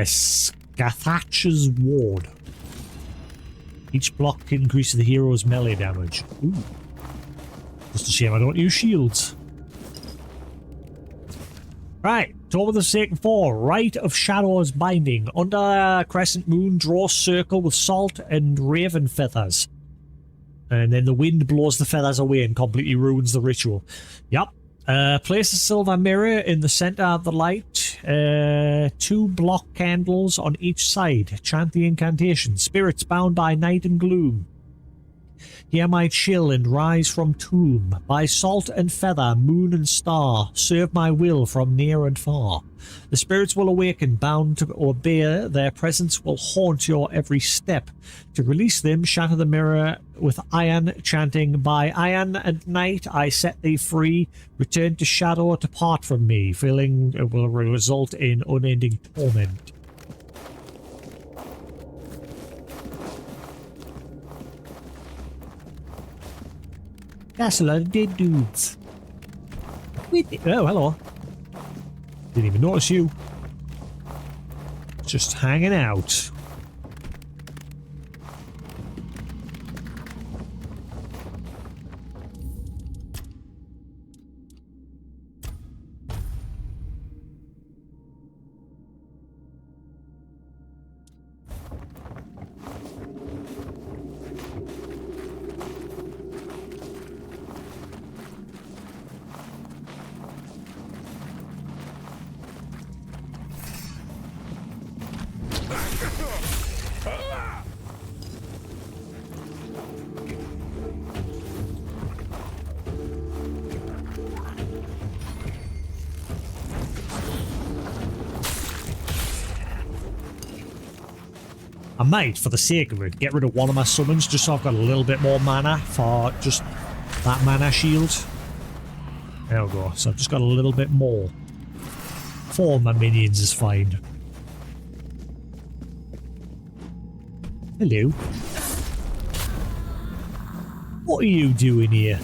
Scathach's Ward. Each block increases the hero's melee damage. Ooh. Just a shame I don't use shields. Right, Tomb of the Forsaken 4, Rite of Shadows Binding. Under Crescent Moon, draw a circle with salt and raven feathers. And then the wind blows the feathers away and completely ruins the ritual. Yep. Place a silver mirror in the center of the light. 2 block candles on each side. Chant the incantation. Spirits bound by night and gloom. Hear my chill and rise from tomb. By salt and feather, moon and star, serve my will from near and far. The spirits will awaken, bound to obey. Their presence will haunt your every step. To release them, shatter the mirror with iron, chanting, by iron and night I set thee free. Return to shadow, depart from me. Feeling will result in unending torment. That's a lot of dead dudes. Oh, hello. Didn't even notice you. Just hanging out. I might, for the sake of it, get rid of one of my summons just so I've got a little bit more mana for just that mana shield. There we go. So I've just got a little bit more. 4 of my minions is fine. Hello. What are you doing here?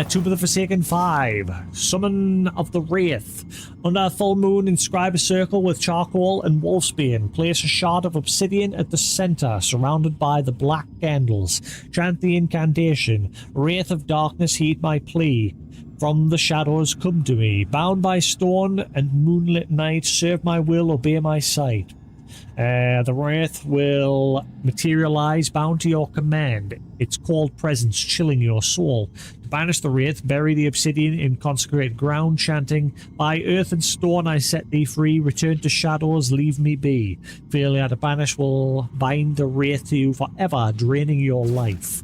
Tomb of the Forsaken 5. Summon of the Wraith. Under a full moon, inscribe a circle with charcoal and wolfsbane. Place a shard of obsidian at the center, surrounded by the black candles. Chant the incantation. Wraith of darkness, heed my plea. From the shadows come to me. Bound by stone and moonlit night, serve my will, obey my sight. The Wraith will materialize bound to your command. Its cold presence chilling your soul. To banish the Wraith, bury the obsidian in consecrated ground, chanting, "By earth and stone I set thee free, return to shadows, leave me be." Failure to banish will bind the Wraith to you forever, draining your life.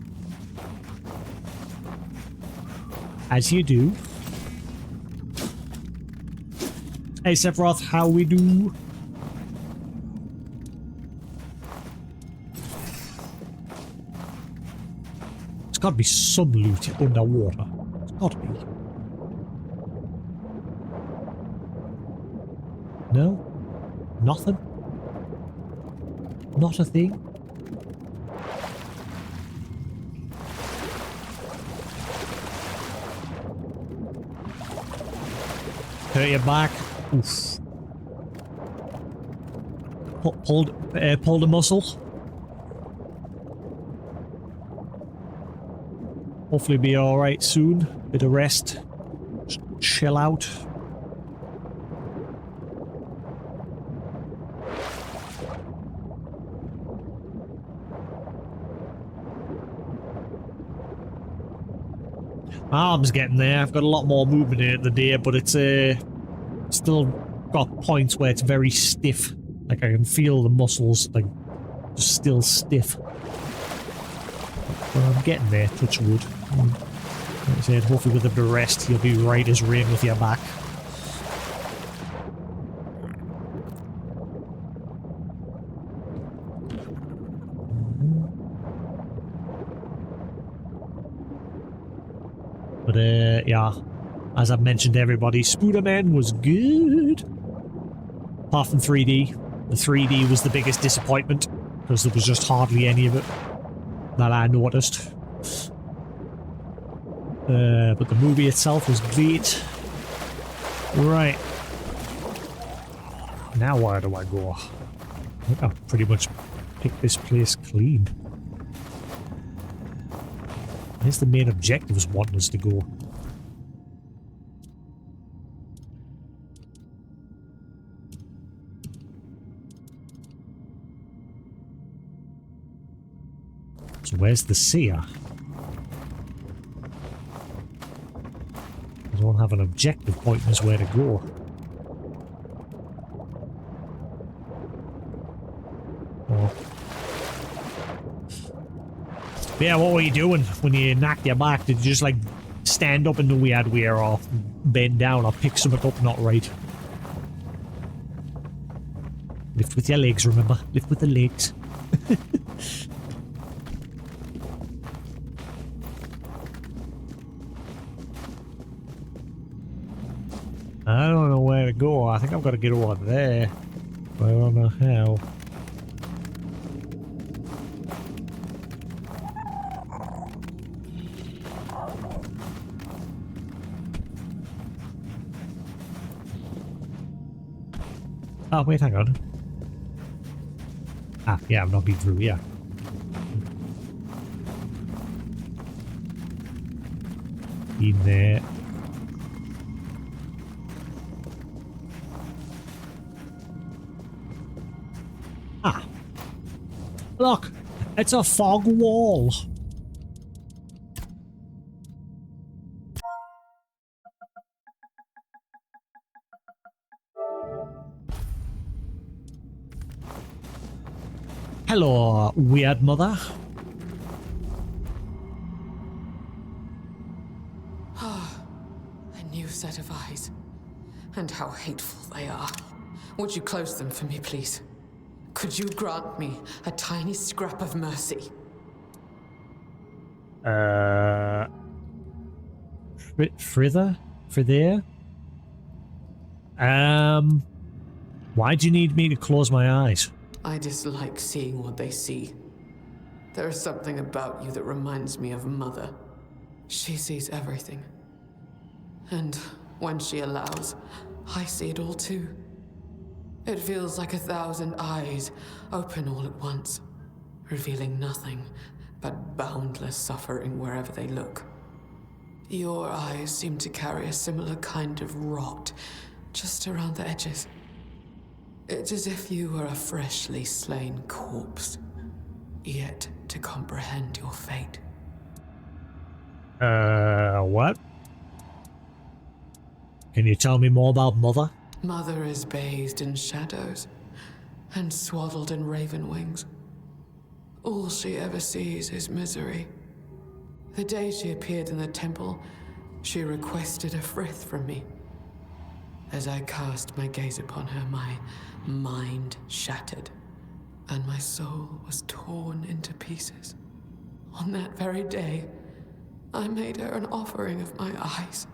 As you do. Hey Sephiroth, how we do? There's got to be some loot underwater. There's got to be. No? Nothing? Not a thing? Hurt your back. Oof. Pulled a muscle. Hopefully be alright soon. Bit of rest. Just chill out. My arm's getting there. I've got a lot more movement in it the day, but it's still got points where it's very stiff. Like I can feel the muscles like just still stiff. But I'm getting there, touch wood. Like I said, hopefully with a bit of rest you'll be right as rain with your back. But yeah, as I've mentioned to everybody, Spooderman was good. Apart from 3D. The 3D was the biggest disappointment, because there was just hardly any of it that I noticed. But the movie itself was great. Right. Now where do I go? I think I've pretty much picked this place clean. Where's the main objective is wanting us to go? So where's the seer? I don't have an objective pointing us where to go. Oh. But yeah, what were you doing when you knocked your back? Did you just like stand up in the weird way or bend down or pick something up not right? Lift with your legs, remember? Lift with the legs. I don't know where to go. I think I've got to get over there. But I don't know how. Oh, wait, hang on. Ah, yeah, I've not been through, yeah. In there. Ah. Look, it's a fog wall. Hello, weird mother. Ah, a new set of eyes. And how hateful they are. Would you close them for me, please? Could you grant me a tiny scrap of mercy? Frither? Why do you need me to close my eyes? I dislike seeing what they see. There is something about you that reminds me of Mother. She sees everything. And when she allows, I see it all too. It feels like 1,000 eyes open all at once, revealing nothing but boundless suffering wherever they look. Your eyes seem to carry a similar kind of rot just around the edges. It's as if you were a freshly slain corpse, yet to comprehend your fate. What? Can you tell me more about Mother? Mother is bathed in shadows and swaddled in raven wings. All she ever sees is misery. The day she appeared in the temple, she requested a frith from me. As I cast my gaze upon her, my mind shattered, and my soul was torn into pieces. On that very day, I made her an offering of my eyes,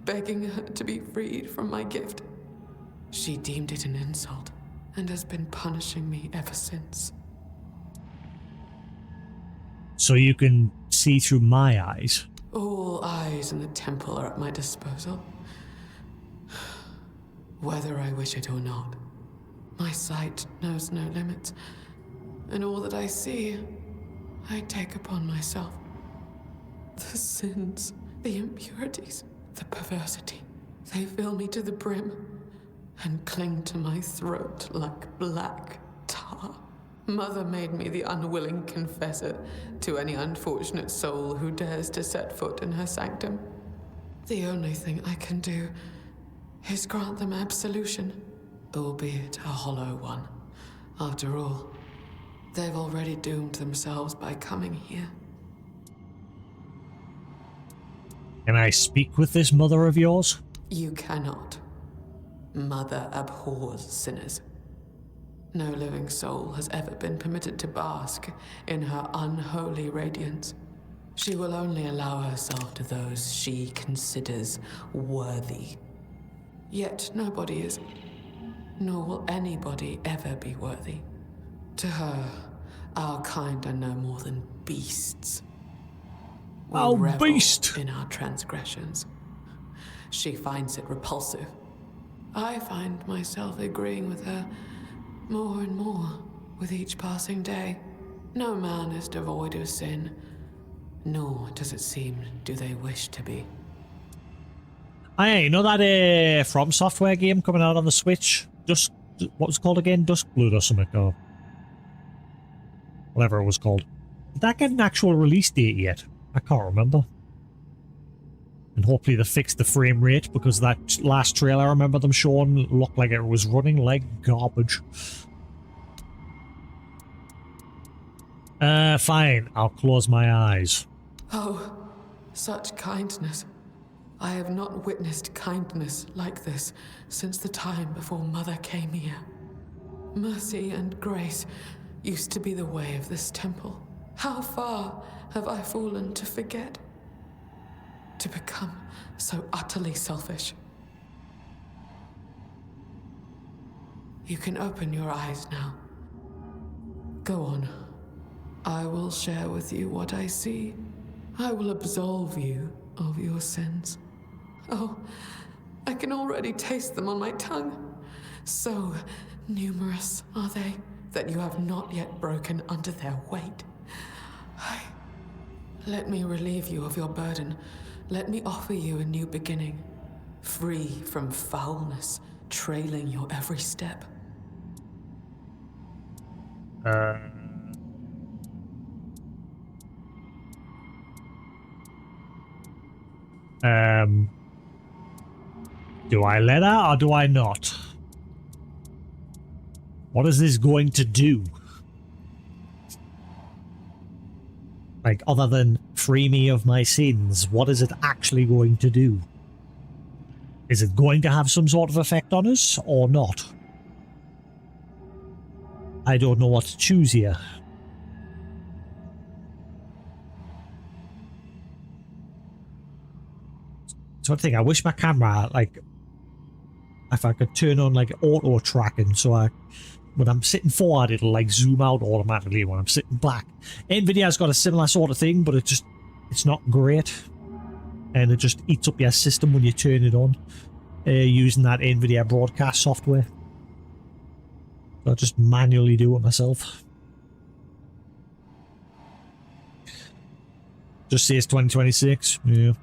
begging her to be freed from my gift. She deemed it an insult, and has been punishing me ever since. So you can see through my eyes? All eyes in the temple are at my disposal, whether I wish it or not. My sight knows no limits, and all that I see, I take upon myself. The sins, the impurities, the perversity, they fill me to the brim and cling to my throat like black tar. Mother made me the unwilling confessor to any unfortunate soul who dares to set foot in her sanctum. The only thing I can do is grant them absolution, albeit a hollow one. After all, they've already doomed themselves by coming here. Can I speak with this mother of yours? You cannot. Mother abhors sinners. No living soul has ever been permitted to bask in her unholy radiance. She will only allow herself to those she considers worthy. Yet nobody is, nor will anybody ever be worthy. To her, our kind are no more than beasts. We revel beast! in our transgressions. She finds it repulsive. I find myself agreeing with her more and more with each passing day. No man is devoid of sin, nor does it seem do they wish to be. You know that From Software game coming out on the Switch? What was it called again? Duskblood or something, or whatever it was called. Did that get an actual release date yet? I can't remember. And hopefully they fixed the frame rate, because that last trailer I remember them showing looked like it was running like garbage. Fine. I'll close my eyes. Oh, such kindness. I have not witnessed kindness like this since the time before Mother came here. Mercy and grace used to be the way of this temple. How far have I fallen to forget? To become so utterly selfish. You can open your eyes now. Go on. I will share with you what I see. I will absolve you of your sins. Oh, I can already taste them on my tongue. So numerous are they that you have not yet broken under their weight. Let me relieve you of your burden. Let me offer you a new beginning, free from foulness trailing your every step. Do I let her or do I not? What is this going to do? Like, other than free me of my sins, what is it actually going to do? Is it going to have some sort of effect on us or not? I don't know what to choose here. So I think I wish my camera, like, if I could turn on like auto tracking, so when I'm sitting forward it'll like zoom out automatically when I'm sitting back. Nvidia's got a similar sort of thing, but it's not great, and it just eats up your system when you turn it on using that Nvidia broadcast software. So I just manually do it myself. Just says 2026. Yeah.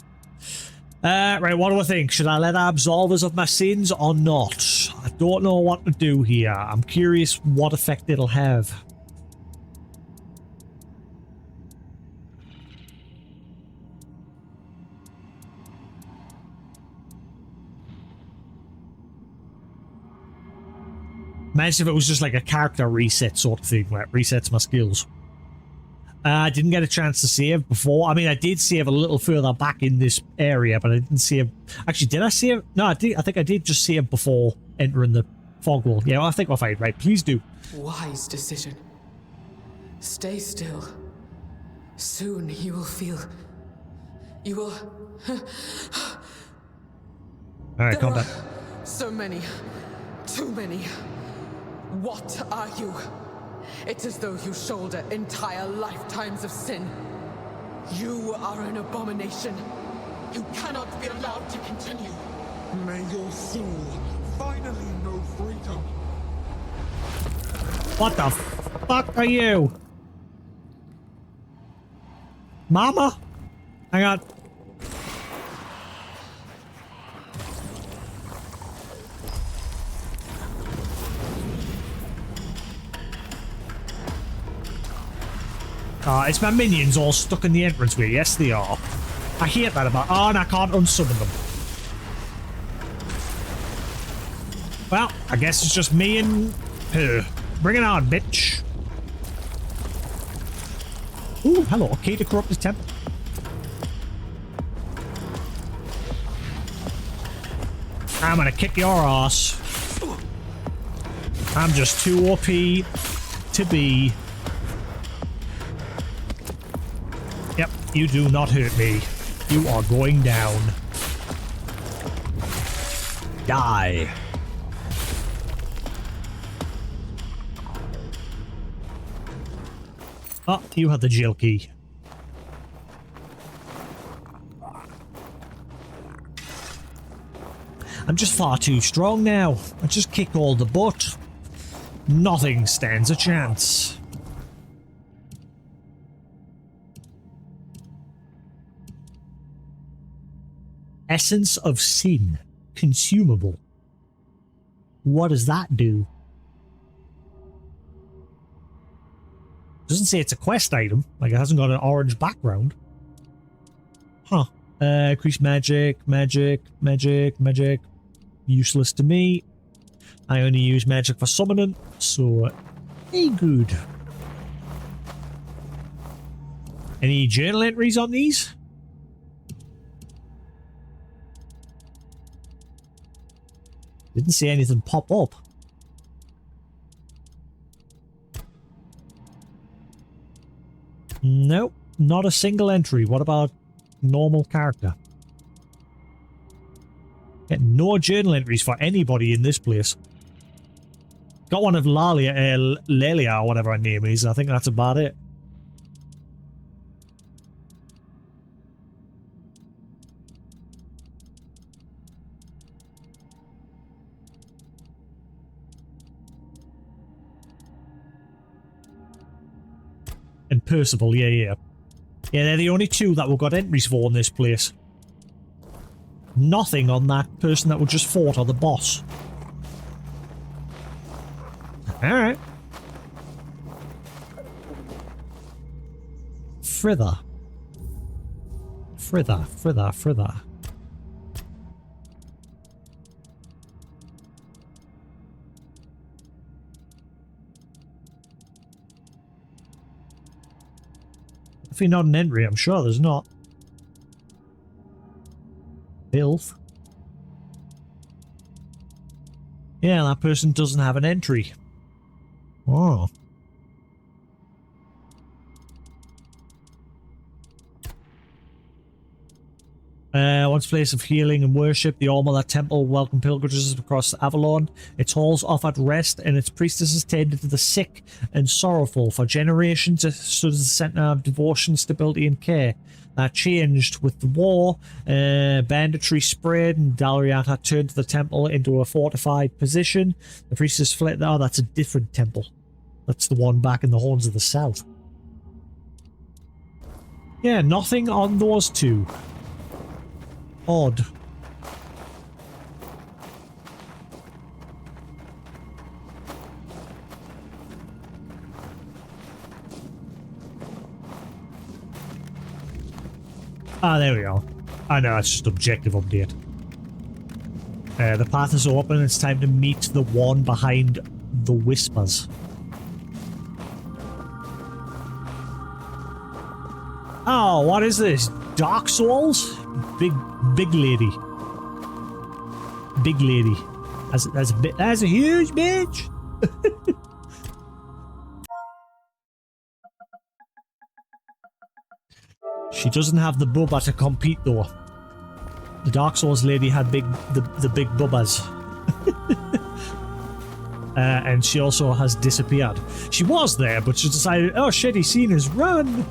Right, what do I think? Should I let her absolve us of my sins or not? I don't know what to do here. I'm curious what effect it'll have. Imagine if it was just like a character reset sort of thing, where it resets my skills. I didn't get a chance to save before. I mean, I did save a little further back in this area, but I didn't save... Actually, did I save? No, I did. I think I did just save before entering the fog wall. Yeah, well, I think we're fine. Right, please do. Wise decision. Stay still. Soon you will feel... You will... Alright, calm down. So many. Too many. What are you? It's as though you shoulder entire lifetimes of sin. You are an abomination. You cannot be allowed to continue. May your soul finally know freedom. What the fuck are you? Mama? Hang on. It's my minions all stuck in the entranceway. Yes, they are. I hate that about... Oh, and I can't unsummon them. Well, I guess it's just me and her. Bring it on, bitch. Ooh, hello. Key to Corrupted Temple. I'm gonna kick your ass. I'm just too OP to be... Yep, you do not hurt me. You are going down. Die. Oh, you have the jail key. I'm just far too strong now. I just kick all the butt. Nothing stands a chance. Essence of Sin. Consumable. What does that do? Doesn't say it's a quest item. Like, it hasn't got an orange background. Huh. Increase magic, magic. Useless to me. I only use magic for summoning, so... Hey, good. Any journal entries on these? Didn't see anything pop up. Nope, not a single entry. What about normal character? Get no journal entries for anybody in this place. Got one of Lelia, or whatever her name is. I think that's about it. And Percival, yeah. Yeah, they're the only two that we've got entries for in this place. Nothing on that person that we just fought, or the boss. Alright. Frither. If you're not an entry, I'm sure there's not. Filth. Yeah, that person doesn't have an entry. Oh. Once place of healing and worship, the All-Mother Temple welcomed pilgrims across Avalon. Its halls offered rest, and its priestesses tended to the sick and sorrowful. For generations, it stood as a center of devotion, stability, and care. That changed with the war. Banditry spread, and Dalriata turned the temple into a fortified position. The priestess fled. Oh, that's a different temple. That's the one back in the Horns of the South. Yeah, nothing on those two. Odd. Ah, there we go. I know, it's just objective update. The path is open. It's time to meet the one behind the whispers. Oh, what is this? Dark Souls? Big lady. Big lady. That's a huge bitch. She doesn't have the bubba to compete though. The Dark Souls lady had the big bubbas. And she also has disappeared. She was there, but she decided, oh shit, he's seen us, run!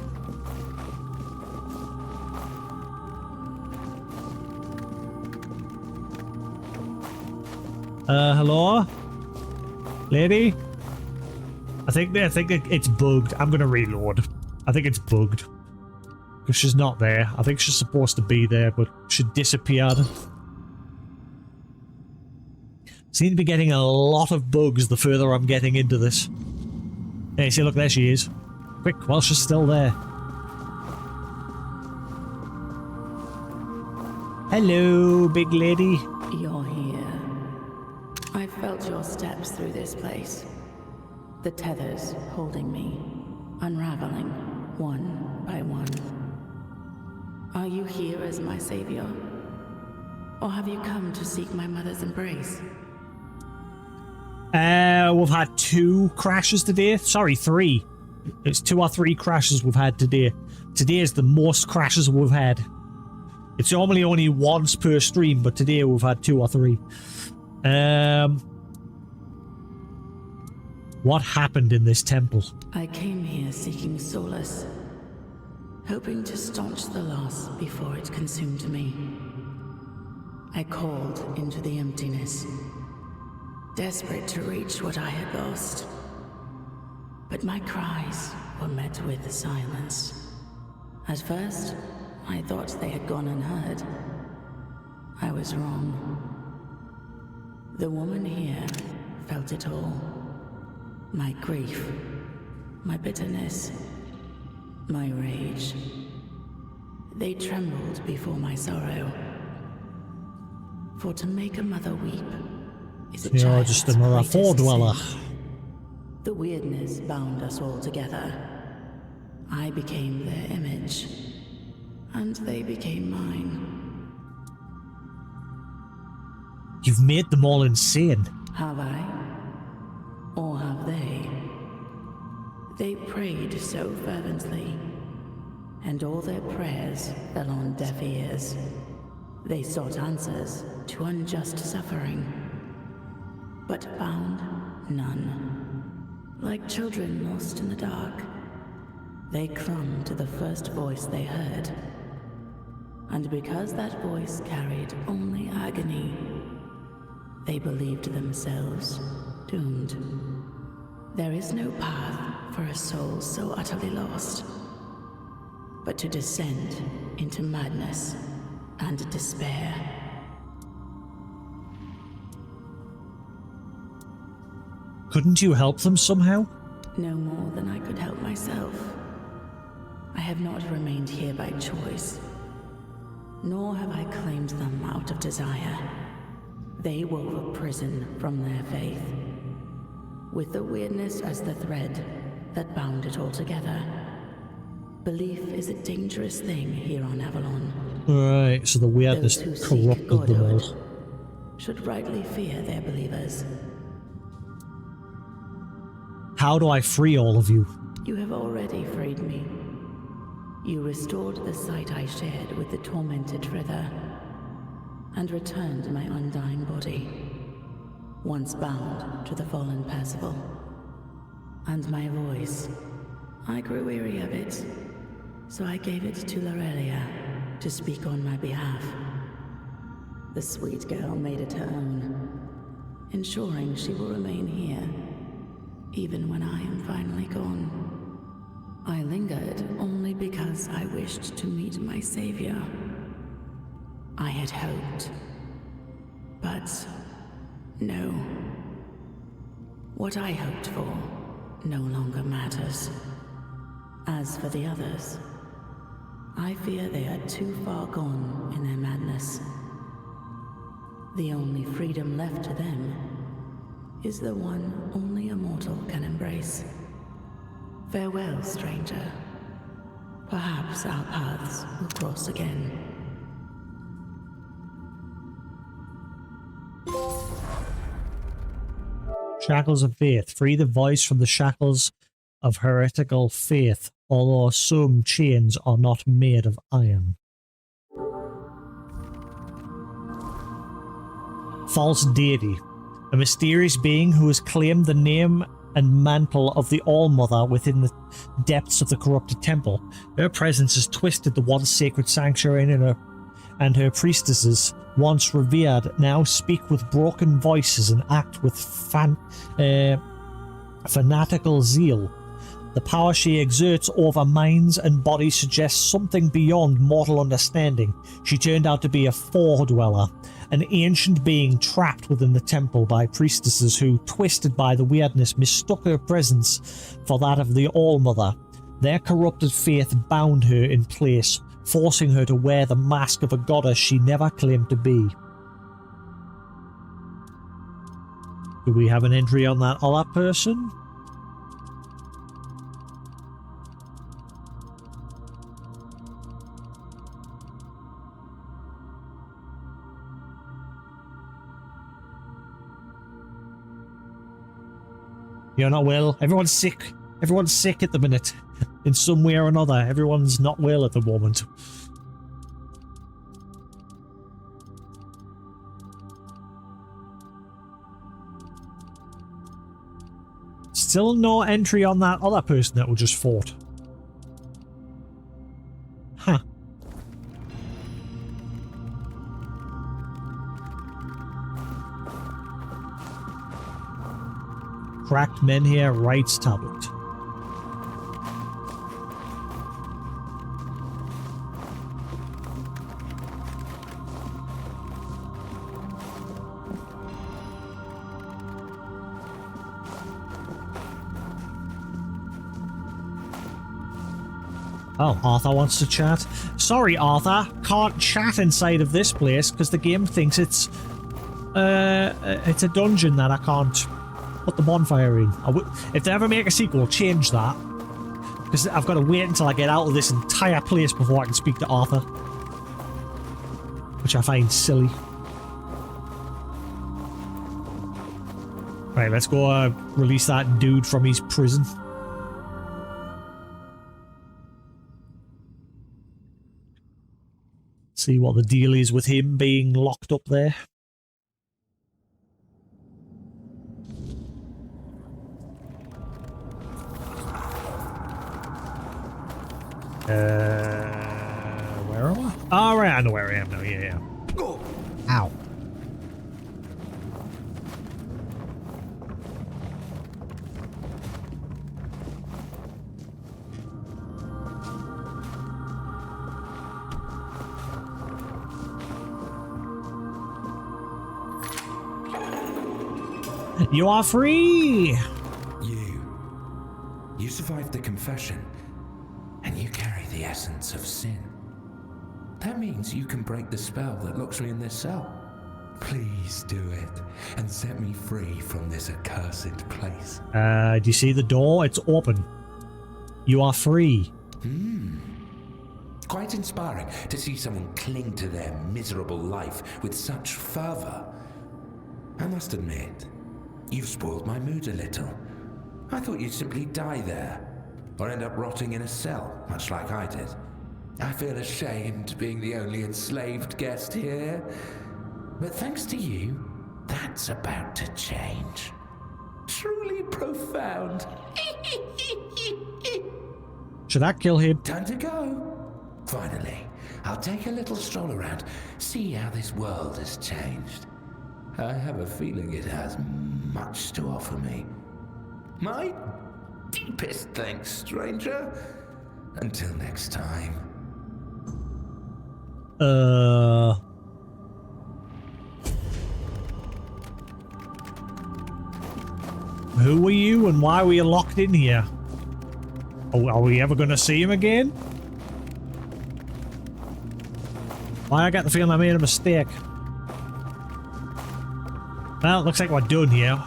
Hello? Lady? I think it's bugged. I'm gonna reload. I think it's bugged. Because she's not there. I think she's supposed to be there, but she disappeared. Seem to be getting a lot of bugs the further I'm getting into this. Hey, see, look, there she is. Quick, while she's still there. Hello, big lady. You're here. I felt your steps through this place. The tethers holding me, unraveling one by one. Are you here as my savior? Or have you come to seek my mother's embrace? We've had 2 crashes today. Sorry, 3. It's 2 or 3 crashes we've had today. Today is the most crashes we've had. It's normally only once per stream, but today we've had 2 or 3. What happened in this temple? I came here seeking solace, hoping to staunch the loss before it consumed me. I called into the emptiness, desperate to reach what I had lost. But my cries were met with silence. At first, I thought they had gone unheard. I was wrong. The woman here felt it all. My grief, my bitterness, my rage. They trembled before my sorrow. For to make a mother weep is a You're child's just another greatest four-dweller. sin. The weirdness bound us all together. I became their image, and they became mine. You've made them all insane. Have I? Or have they? They prayed so fervently, and all their prayers fell on deaf ears. They sought answers to unjust suffering, but found none. Like children lost in the dark, they clung to the first voice they heard. And because that voice carried only agony, they believed themselves doomed. There is no path for a soul so utterly lost, but to descend into madness and despair. Couldn't you help them somehow? No more than I could help myself. I have not remained here by choice, nor have I claimed them out of desire. They wove a prison from their faith, with the weirdness as the thread that bound it all together. Belief is a dangerous thing here on Avalon. Right, so the weirdness Those who seek corrupted them all. godhood should rightly fear their believers. How do I free all of you? You have already freed me. You restored the sight I shared with the tormented Frither, and returned my undying body, once bound to the fallen Percival. And my voice, I grew weary of it, so I gave it to Lorelia to speak on my behalf. The sweet girl made it her own, ensuring she will remain here, even when I am finally gone. I lingered only because I wished to meet my savior. I had hoped, but no. What I hoped for no longer matters. As for the others, I fear they are too far gone in their madness. The only freedom left to them is the one only a mortal can embrace. Farewell, stranger. Perhaps our paths will cross again. Shackles of faith. Free the voice from the shackles of heretical faith, although some chains are not made of iron. False deity. A mysterious being who has claimed the name and mantle of the All-Mother within the depths of the corrupted temple. Her presence has twisted the once sacred sanctuary and her priestesses, once revered, now speak with broken voices and act with fanatical zeal. The power she exerts over minds and bodies suggests something beyond mortal understanding. She turned out to be a Four-Dweller, an ancient being trapped within the temple by priestesses who, twisted by the weirdness, mistook her presence for that of the All-Mother. Their corrupted faith bound her in place, forcing her to wear the mask of a goddess she never claimed to be. Do we have an entry on that other person? You're not well. Everyone's sick. Everyone's sick at the minute. In some way or another. Everyone's not well at the moment. Still no entry on that other person that we just fought. Huh. Cracked Menhir Rights Tablet. Oh, Arthur wants to chat. Sorry, Arthur. Can't chat inside of this place because the game thinks it's a dungeon that I can't put the bonfire in. If they ever make a sequel, change that. Because I've got to wait until I get out of this entire place before I can speak to Arthur. Which I find silly. Right, let's go release that dude from his prison. See what the deal is with him being locked up there. Where am I? Oh, right, I know where I am now. Yeah. Ow. You are free! You survived the confession, and you carry the essence of sin. That means you can break the spell that locks me in this cell. Please do it, and set me free from this accursed place. Do you see the door? It's open. You are free. Quite inspiring to see someone cling to their miserable life with such fervor. I must admit, you've spoiled my mood a little. I thought you'd simply die there, or end up rotting in a cell, much like I did. I feel ashamed being the only enslaved guest here. But thanks to you, that's about to change. Truly profound. Should I kill him? Time to go. Finally, I'll take a little stroll around, see how this world has changed. I have a feeling it has much to offer me. My deepest thanks, stranger. Until next time. Who are you and why were you locked in here? Oh, are we ever going to see him again? Why I got the feeling I made a mistake. Well, looks like we're done here.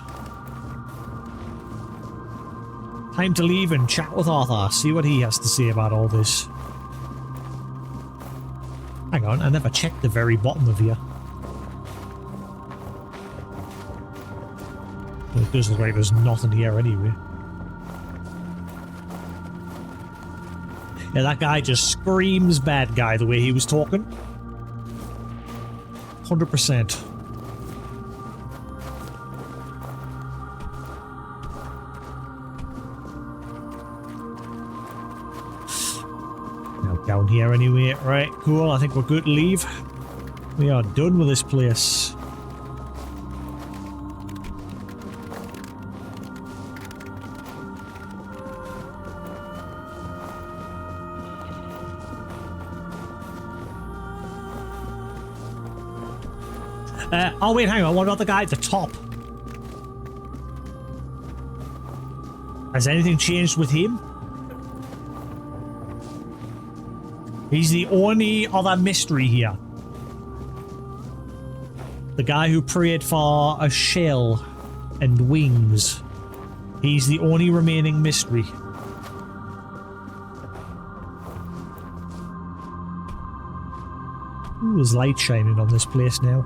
Time to leave and chat with Arthur, see what he has to say about all this. Hang on, I never checked the very bottom of here. Well, it does look like there's nothing here anyway. Yeah, that guy just screams bad guy the way he was talking. 100%. Down here anyway. Right, cool. I think we're good to leave. We are done with this place. Oh wait, hang on. What about the guy at the top? Has anything changed with him? He's the only other mystery here. The guy who prayed for a shell and wings. He's the only remaining mystery. Ooh, there's light shining on this place now.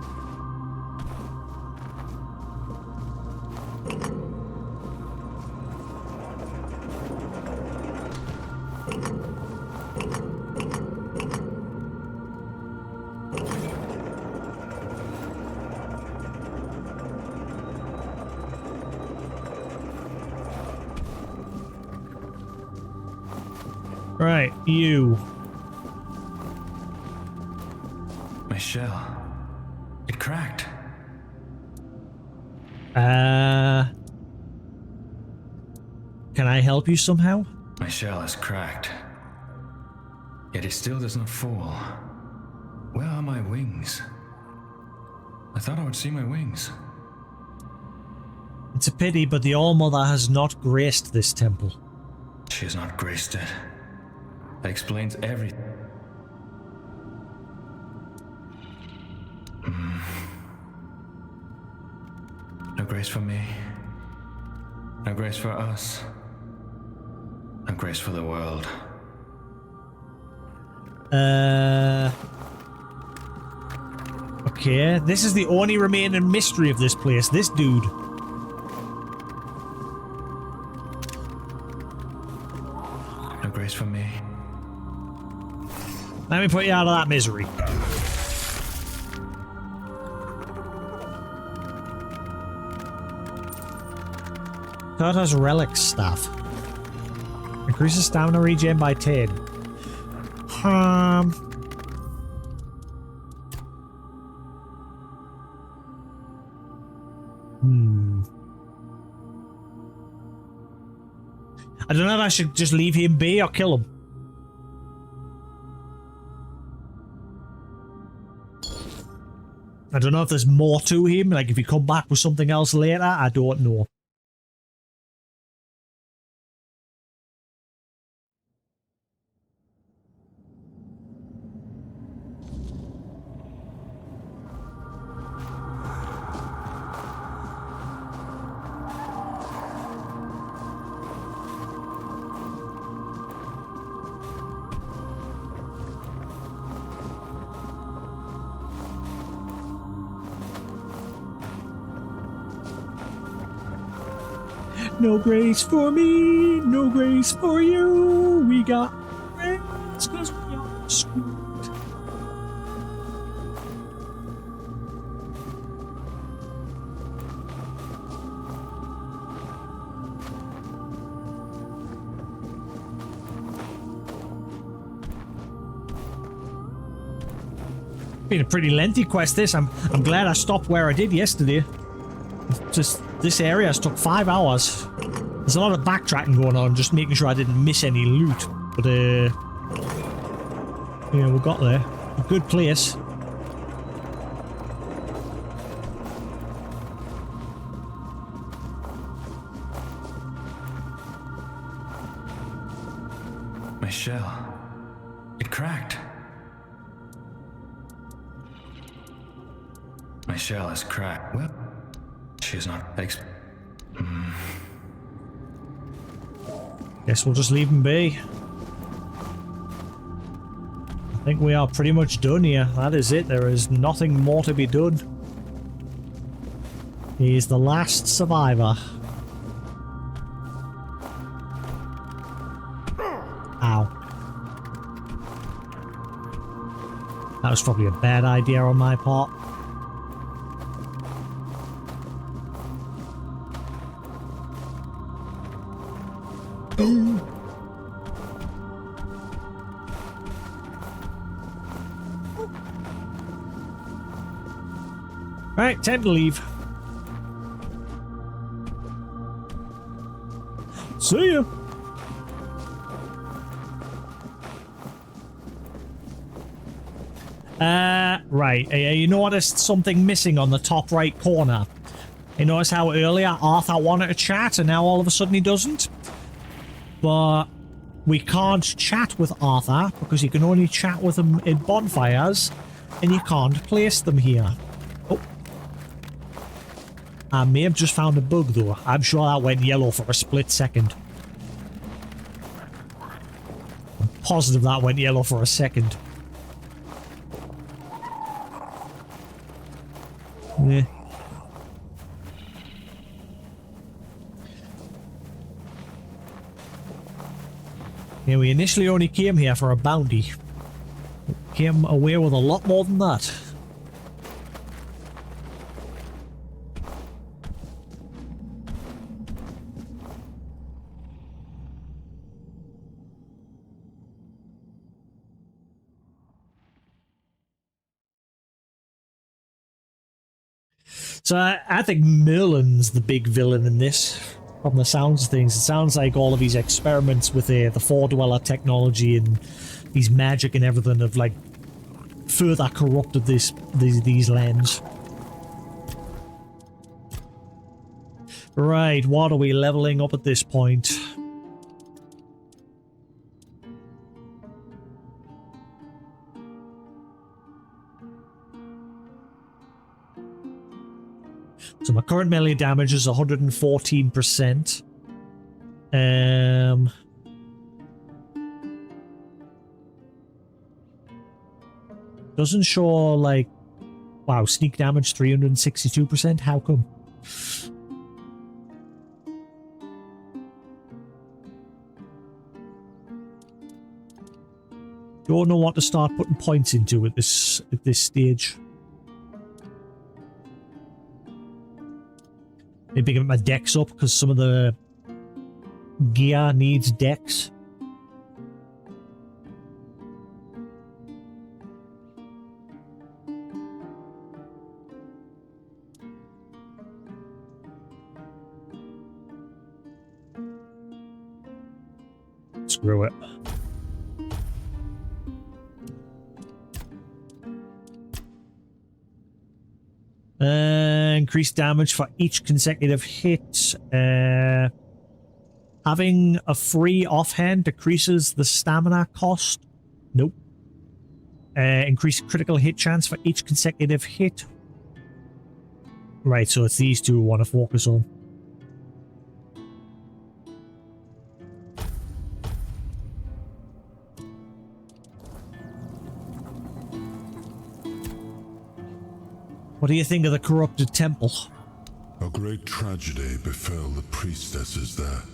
Right, you. My shell. It cracked. Can I help you somehow? My shell is cracked. Yet it still does not fall. Where are my wings? I thought I would see my wings. It's a pity, but the All-Mother has not graced this temple. She has not graced it. That explains everything. No grace for me. No grace for us. No grace for the world. Okay, this is the only remaining mystery of this place. This dude. No grace for me. Let me put you out of that misery. Carter's relic staff. Increases stamina regen by 10. I don't know if I should just leave him be or kill him. I don't know if there's more to him, like if he come back with something else later, I don't know. No grace for me, no grace for you. We got grace 'cause we are sweet. Been a pretty lengthy quest this. I'm glad I stopped where I did yesterday. Just this area has took 5 hours. There's a lot of backtracking going on, just making sure I didn't miss any loot. But yeah, we got there. A good place. My shell. It cracked. My shell is cracked. Well, she is not. Guess we'll just leave him be. I think we are pretty much done here. That is it. There is nothing more to be done. He is the last survivor. Ow. That was probably a bad idea on my part. Right, time to leave. See ya. Right. You noticed something missing on the top right corner. You notice how earlier Arthur wanted to chat and now all of a sudden he doesn't? But we can't chat with Arthur because you can only chat with him in bonfires and you can't place them here. Oh. I may have just found a bug though. I'm sure that went yellow for a split second. I'm positive that went yellow for a second. Yeah. Yeah, we initially only came here for a bounty. Came away with a lot more than that. So I think Merlin's the big villain in this. From the sounds of things, it sounds like all of his experiments with the four-dweller technology and his magic and everything have like further corrupted these lands. Right, what are we leveling up at this point? So my current melee damage is 114%. Doesn't show like, wow, sneak damage 362%. How come? Don't know what to start putting points into at this stage. Maybe get my dex up because some of the gear needs dex. Screw it. Increased damage for each consecutive hit. Having a free offhand decreases the stamina cost. Nope. Increased critical hit chance for each consecutive hit. Right, so it's these two we want to focus on. What do you think of the corrupted temple? A great tragedy befell the priestesses there.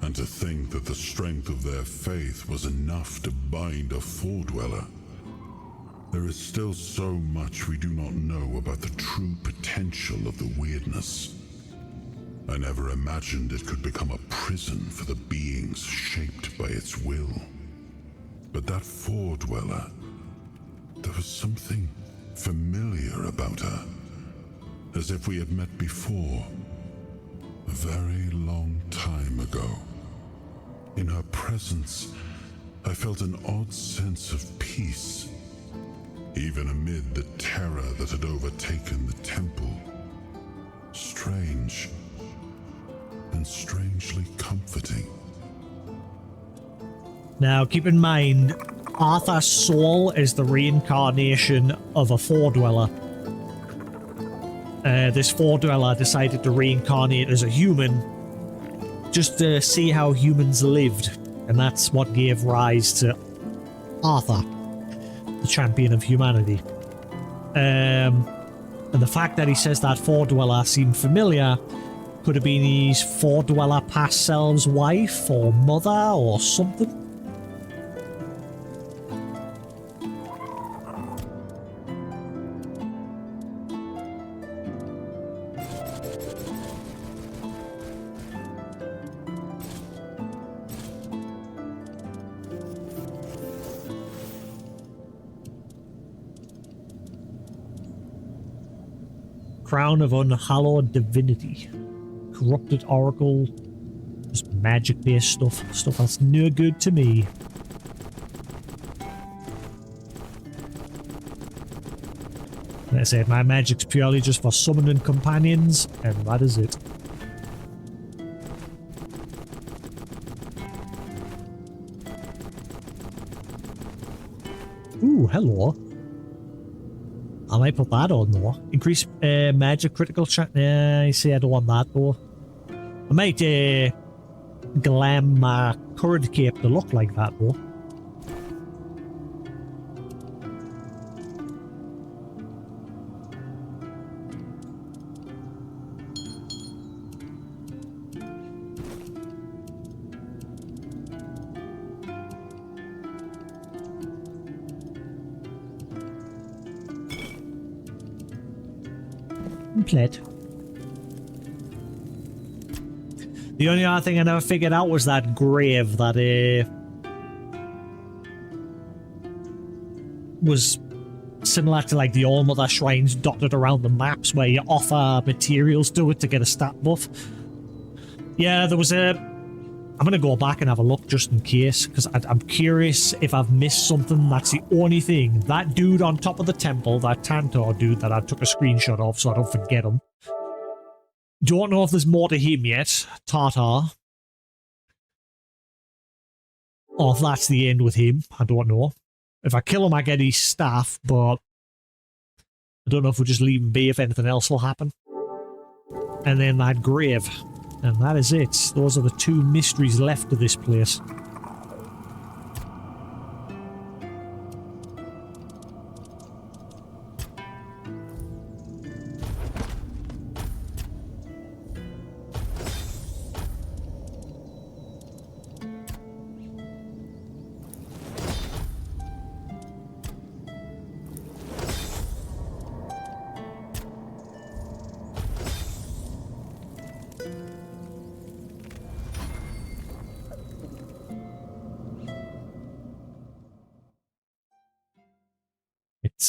And to think that the strength of their faith was enough to bind a four-dweller. There is still so much we do not know about the true potential of the weirdness. I never imagined it could become a prison for the beings shaped by its will. But that four-dweller, there was something familiar about her, as if we had met before, a very long time ago. In her presence, I felt an odd sense of peace, even amid the terror that had overtaken the temple. Strange, and strangely comforting. Now, keep in mind, Arthur's soul is the reincarnation of a four-dweller. this four-dweller decided to reincarnate as a human just to see how humans lived, and that's what gave rise to Arthur, the champion of humanity. And the fact that he says that four-dweller seemed familiar could have been his four-dweller past self's wife or mother or something. Crown of Unhallowed Divinity. Corrupted Oracle. Just magic-based stuff. Stuff that's no good to me. Like I said, my magic's purely just for summoning companions, and that is it. Ooh, hello. I might put that on though. Increase magic critical chance. I say I don't want that though. I might glam my current cape to look like that though. Complete. The only other thing I never figured out was that grave that was similar to like the All-Mother shrines dotted around the maps where you offer materials to it to get a stat buff. Yeah, there was a... I'm going to go back and have a look just in case, because I'm curious if I've missed something. That's the only thing. That dude on top of the temple, that Tantor dude that I took a screenshot of so I don't forget him. Don't know if there's more to him yet, Tartar. Or if that's the end with him, I don't know. If I kill him, I get his staff, but I don't know if we'll just leave him be if anything else will happen. And then that grave. And that is it. Those are the two mysteries left to this place.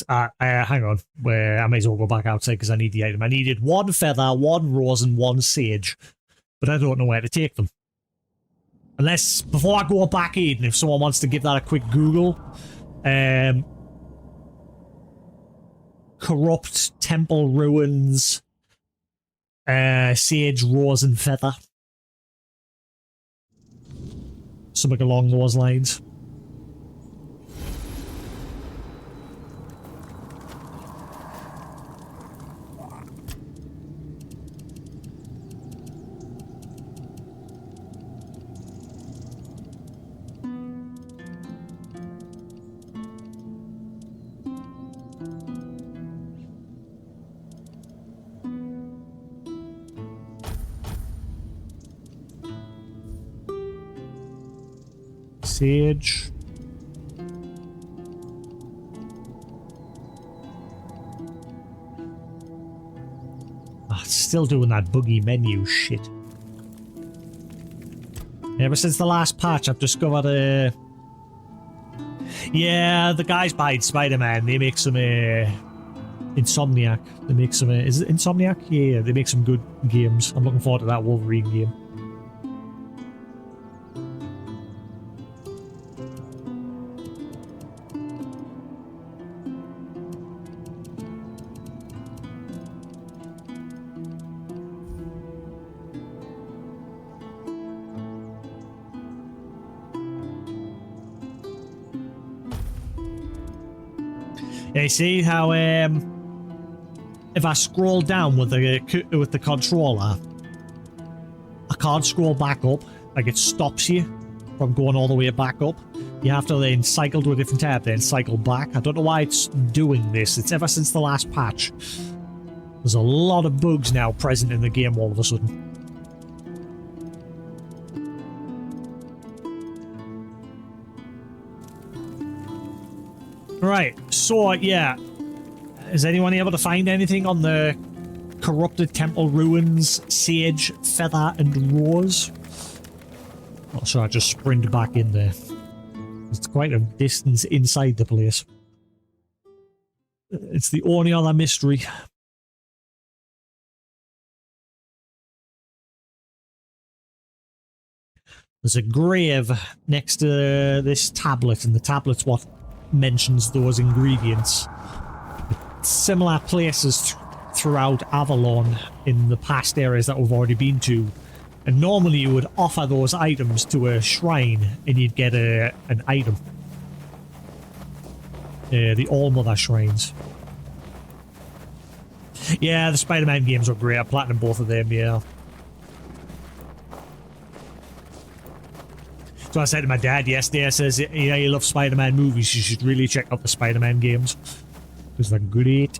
Hang on. I may as well go back outside because I need the item. I needed one feather, one rose, and one sage. But I don't know where to take them. Unless, before I go back in, if someone wants to give that a quick Google. Corrupt temple ruins. Sage, rose, and feather. Something along those lines. Sage. Still doing that buggy menu shit. Ever since the last patch, I've discovered yeah, the guys behind Spider-Man, they make some Insomniac. They make some is it Insomniac? Yeah, they make some good games. I'm looking forward to that Wolverine game. Yeah, you see how if I scroll down with the controller, I can't scroll back up. Like, it stops you from going all the way back up. You have to then cycle to a different tab, then cycle back. I don't know why it's doing this. It's ever since the last patch. There's a lot of bugs now present in the game all of a sudden. Right, so yeah. Is anyone able to find anything on the corrupted temple ruins, Sage, Feather, and Rose? Oh, so I just sprint back in there. It's quite a distance inside the place. It's the only other mystery. There's a grave next to this tablet, and the tablet's what mentions those ingredients. Similar places throughout Avalon in the past areas that we've already been to. And normally you would offer those items to a shrine and you'd get an item. The All-Mother shrines. Yeah, the Spider-Man games are great. I platinum both of them, yeah. So I said to my dad yesterday, I says, yeah, you love Spider-Man movies, you should really check out the Spider-Man games. Because they're great.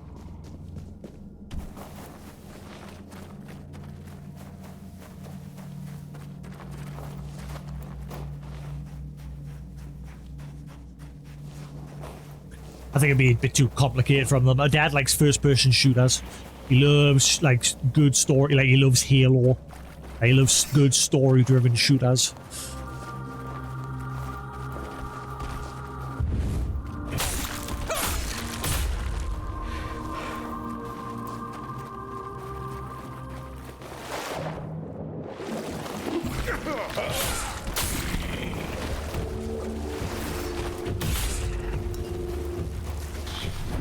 I think it'd be a bit too complicated from them. My dad likes first-person shooters. He loves, like, good story, like, he loves Halo. He loves good story-driven shooters.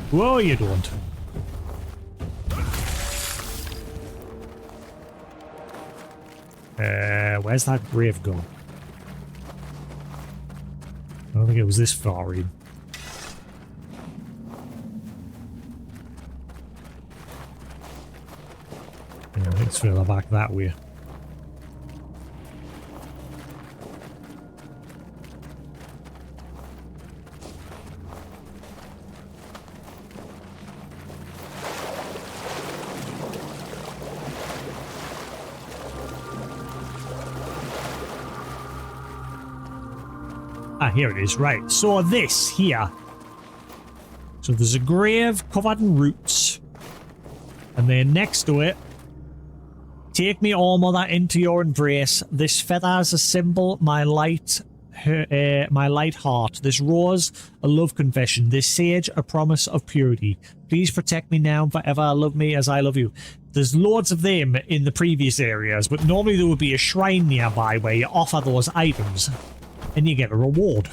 Whoa, you don't. Where's that grave gone? I don't think it was this far in. Yeah, I think it's further back that way. Ah, here it is, right. So this here. So there's a grave covered in roots. And then next to it, take me, All-Mother, into your embrace. This feather's a symbol, my light heart. This rose, a love confession. This sage, a promise of purity. Please protect me now and forever. Love me as I love you. There's loads of them in the previous areas, but normally there would be a shrine nearby where you offer those items. And you get a reward.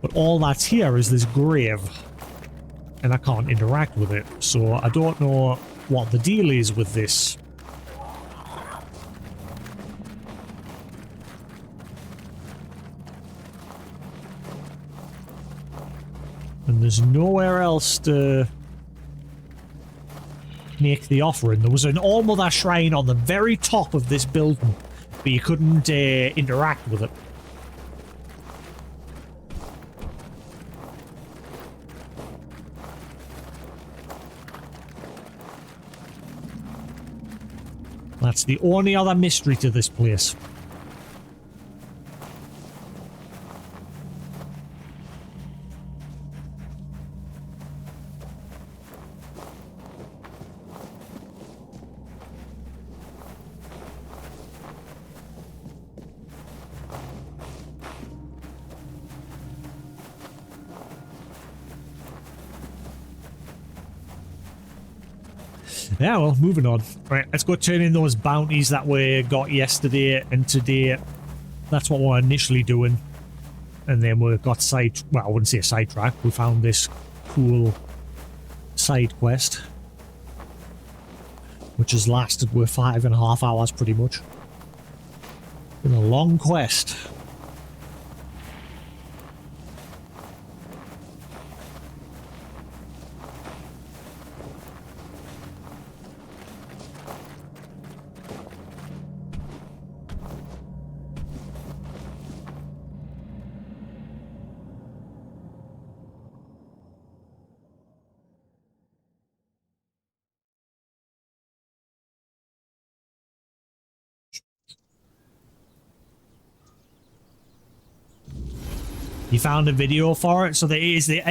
But all that's here is this grave. And I can't interact with it. So I don't know what the deal is with this. And there's nowhere else to make the offering. There was an All-Mother shrine on the very top of this building, but you couldn't interact with it. That's the only other mystery to this place. Yeah, well, moving on. Right, let's go turn in those bounties that we got yesterday and today. That's what we're initially doing. And then we got well, I wouldn't say a sidetrack. We found this cool side quest, which has lasted with 5.5 hours pretty much. Been a long quest. You found a video for it, so is there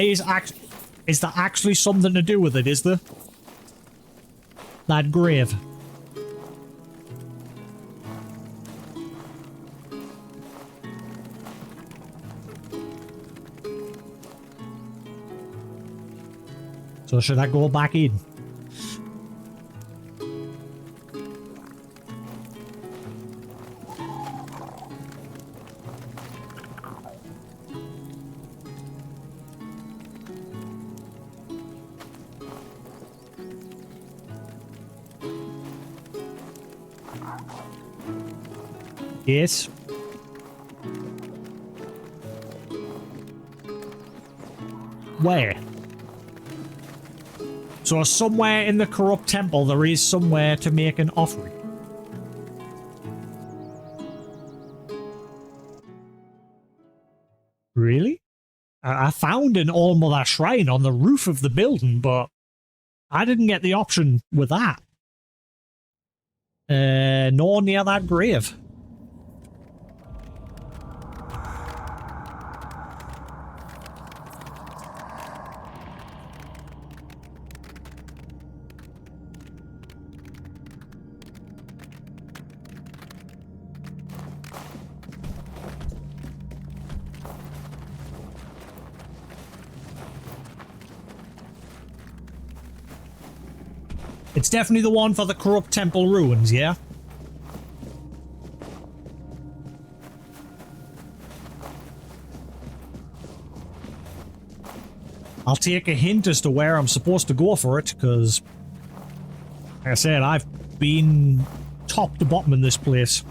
actually something to do with it, is there? That grave. So should I go back in? Yes. Where? So somewhere in the corrupt temple there is somewhere to make an offering. Really? I found an All-Mother shrine on the roof of the building, but I didn't get the option with that. Nor near that grave. It's definitely the one for the corrupt temple ruins, yeah? I'll take a hint as to where I'm supposed to go for it, because, like I said, I've been top to bottom in this place.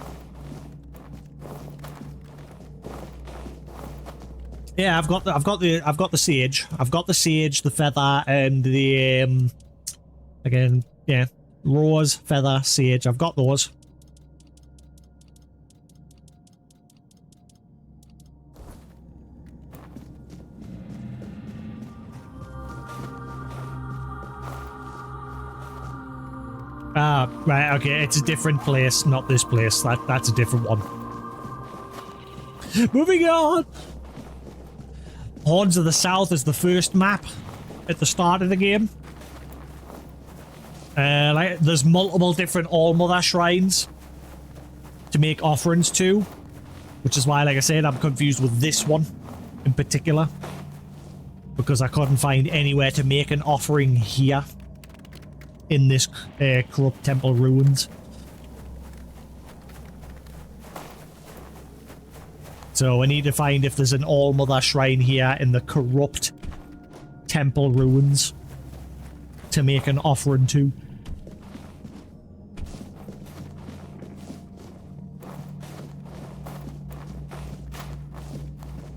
Yeah, I've got the sage. I've got the sage, the feather, and the again, yeah, rose, feather, sage. I've got those. Ah, right, okay, it's a different place, not this place. That's a different one. Moving on! Horns of the South is the first map at the start of the game. There's multiple different All-Mother shrines to make offerings to, which is why, like I said, I'm confused with this one in particular, because I couldn't find anywhere to make an offering here in this corrupt temple ruins. So I need to find if there's an All-Mother shrine here in the corrupt temple ruins to make an offering to.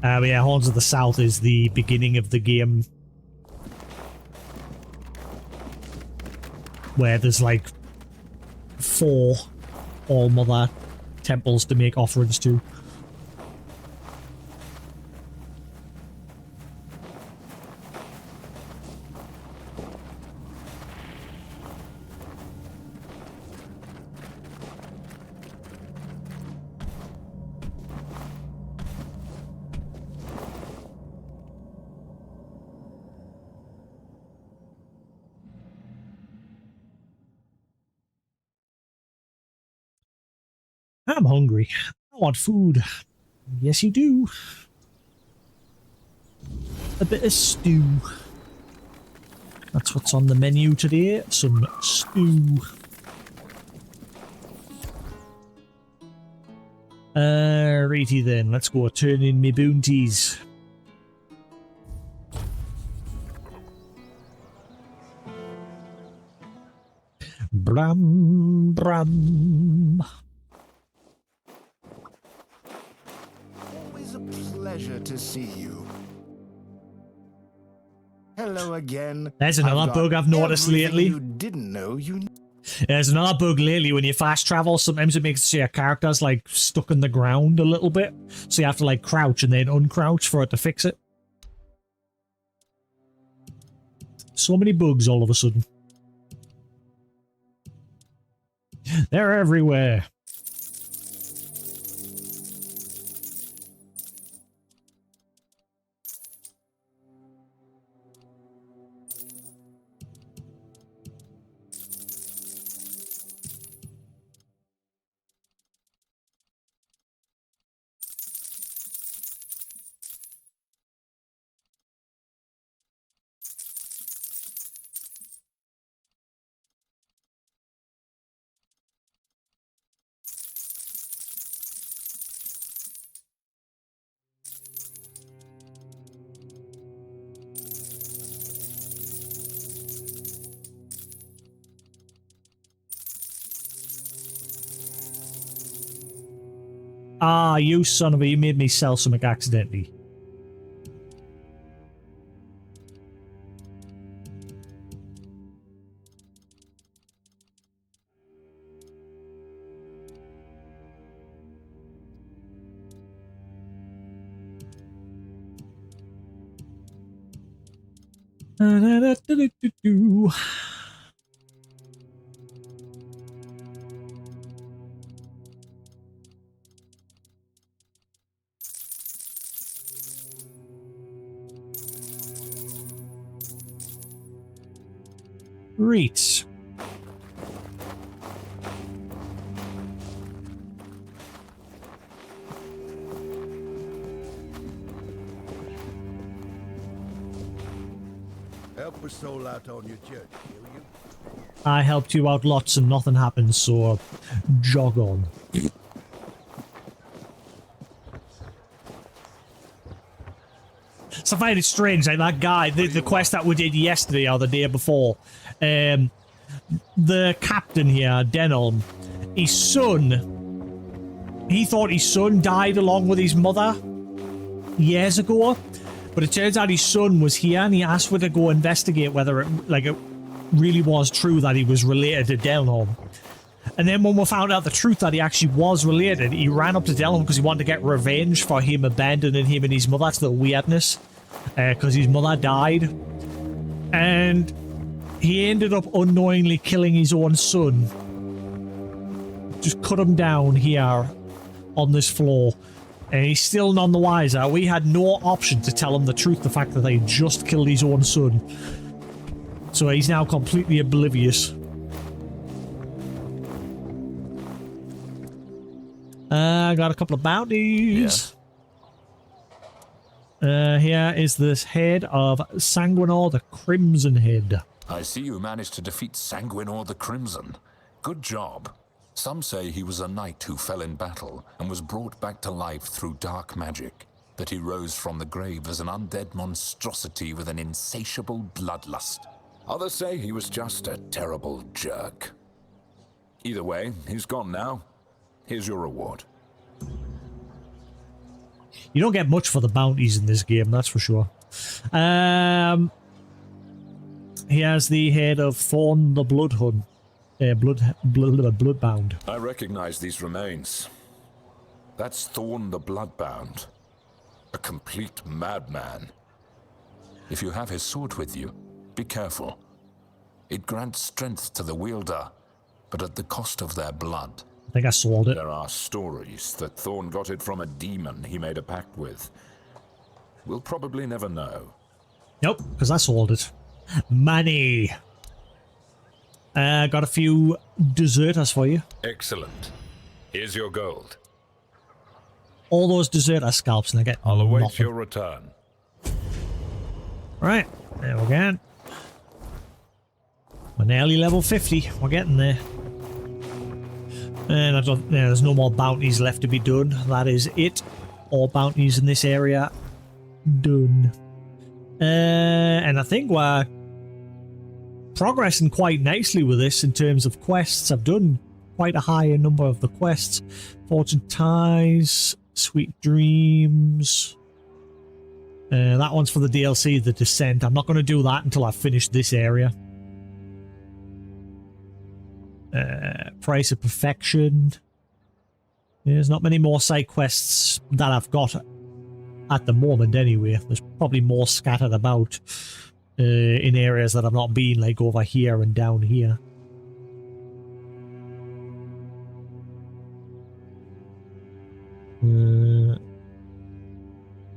But yeah, Horns of the South is the beginning of the game, where there's like 4 All-Mother temples to make offerings to. I'm hungry. I want food. Yes, you do. A bit of stew. That's what's on the menu today. Some stew. Righty then. Let's go turn in me bounties. Bram, bram. Always a pleasure to see you. Hello again. There's another bug I've noticed lately. You didn't know you. There's another bug lately when you fast travel. Sometimes it makes your characters like stuck in the ground a little bit, so you have to like crouch and then uncrouch for it to fix it. So many bugs all of a sudden. They're everywhere. Ah, you son of a... You made me sell something accidentally. Great. Help a soul out on your church, will you? I helped you out lots and nothing happened, so jog on. So I find it strange, like that guy, the quest that we did yesterday or the day before, the captain here, Denholm, his son, he thought his son died along with his mother years ago, but it turns out his son was here and he asked for to go investigate whether it really was true that he was related to Denholm. And then when we found out the truth that he actually was related, he ran up to Denholm because he wanted to get revenge for him abandoning him and his mother. That's the weirdness. Because his mother died. And he ended up unknowingly killing his own son. Just cut him down here on this floor. And he's still none the wiser. We had no option to tell him the truth, the fact that they just killed his own son. So he's now completely oblivious. I got a couple of bounties. Here is this head of Sanguinor the Crimson Head. I see you managed to defeat Sanguinor the Crimson. Good job. Some say he was a knight who fell in battle and was brought back to life through dark magic. That he rose from the grave as an undead monstrosity with an insatiable bloodlust. Others say he was just a terrible jerk. Either way, he's gone now. Here's your reward. You don't get much for the bounties in this game, that's for sure. He has the head of Thorn the Bloodhound. Bloodbound. I recognize these remains. That's Thorn the Bloodbound. A complete madman. If you have his sword with you, be careful. It grants strength to the wielder, but at the cost of their blood. I think I sold it. There are stories that Thorn got it from a demon he made a pact with. We'll probably never know. Nope, because I sold it. Money. Got a few deserters for you. Excellent. Here's your gold. All those deserter scalps and I get I'll await nothing. your return. Right, there we go. We're nearly level 50. We're getting there. And there's no more bounties left to be done. That is it. All bounties in this area done. And I think we're progressing quite nicely with this in terms of quests. I've done quite a higher number of the quests. Fortune Ties, Sweet Dreams. That one's for the DLC, The Descent. I'm not going to do that until I finish this area. Price of Perfection. There's not many more side quests that I've got at the moment anyway. There's probably more scattered about in areas that I've not been, like over here and down here.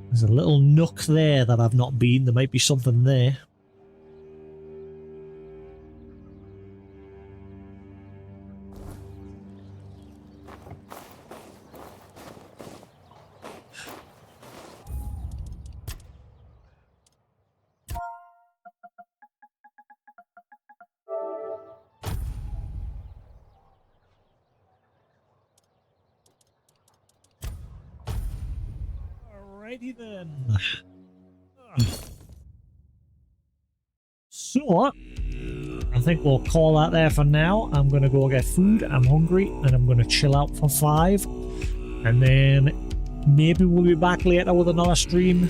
There's a little nook there that I've not been. There might be something there. Alrighty then. So, I think we'll call that there for now. I'm going to go get food. I'm hungry and I'm going to chill out for 5. and then maybe we'll be back later with another stream.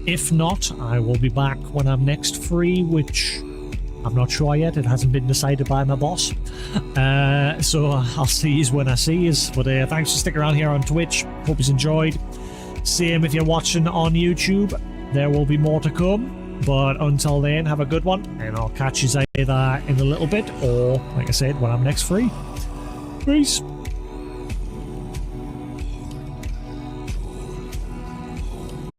If not, I will be back when I'm next free, which I'm not sure yet. It hasn't been decided by my boss. So I'll see you when I see you. But thanks for sticking around here on Twitch. Hope you enjoyed. Same if you're watching on YouTube. There will be more to come. But until then, have a good one. And I'll catch you either in a little bit or, like I said, when I'm next free. Peace.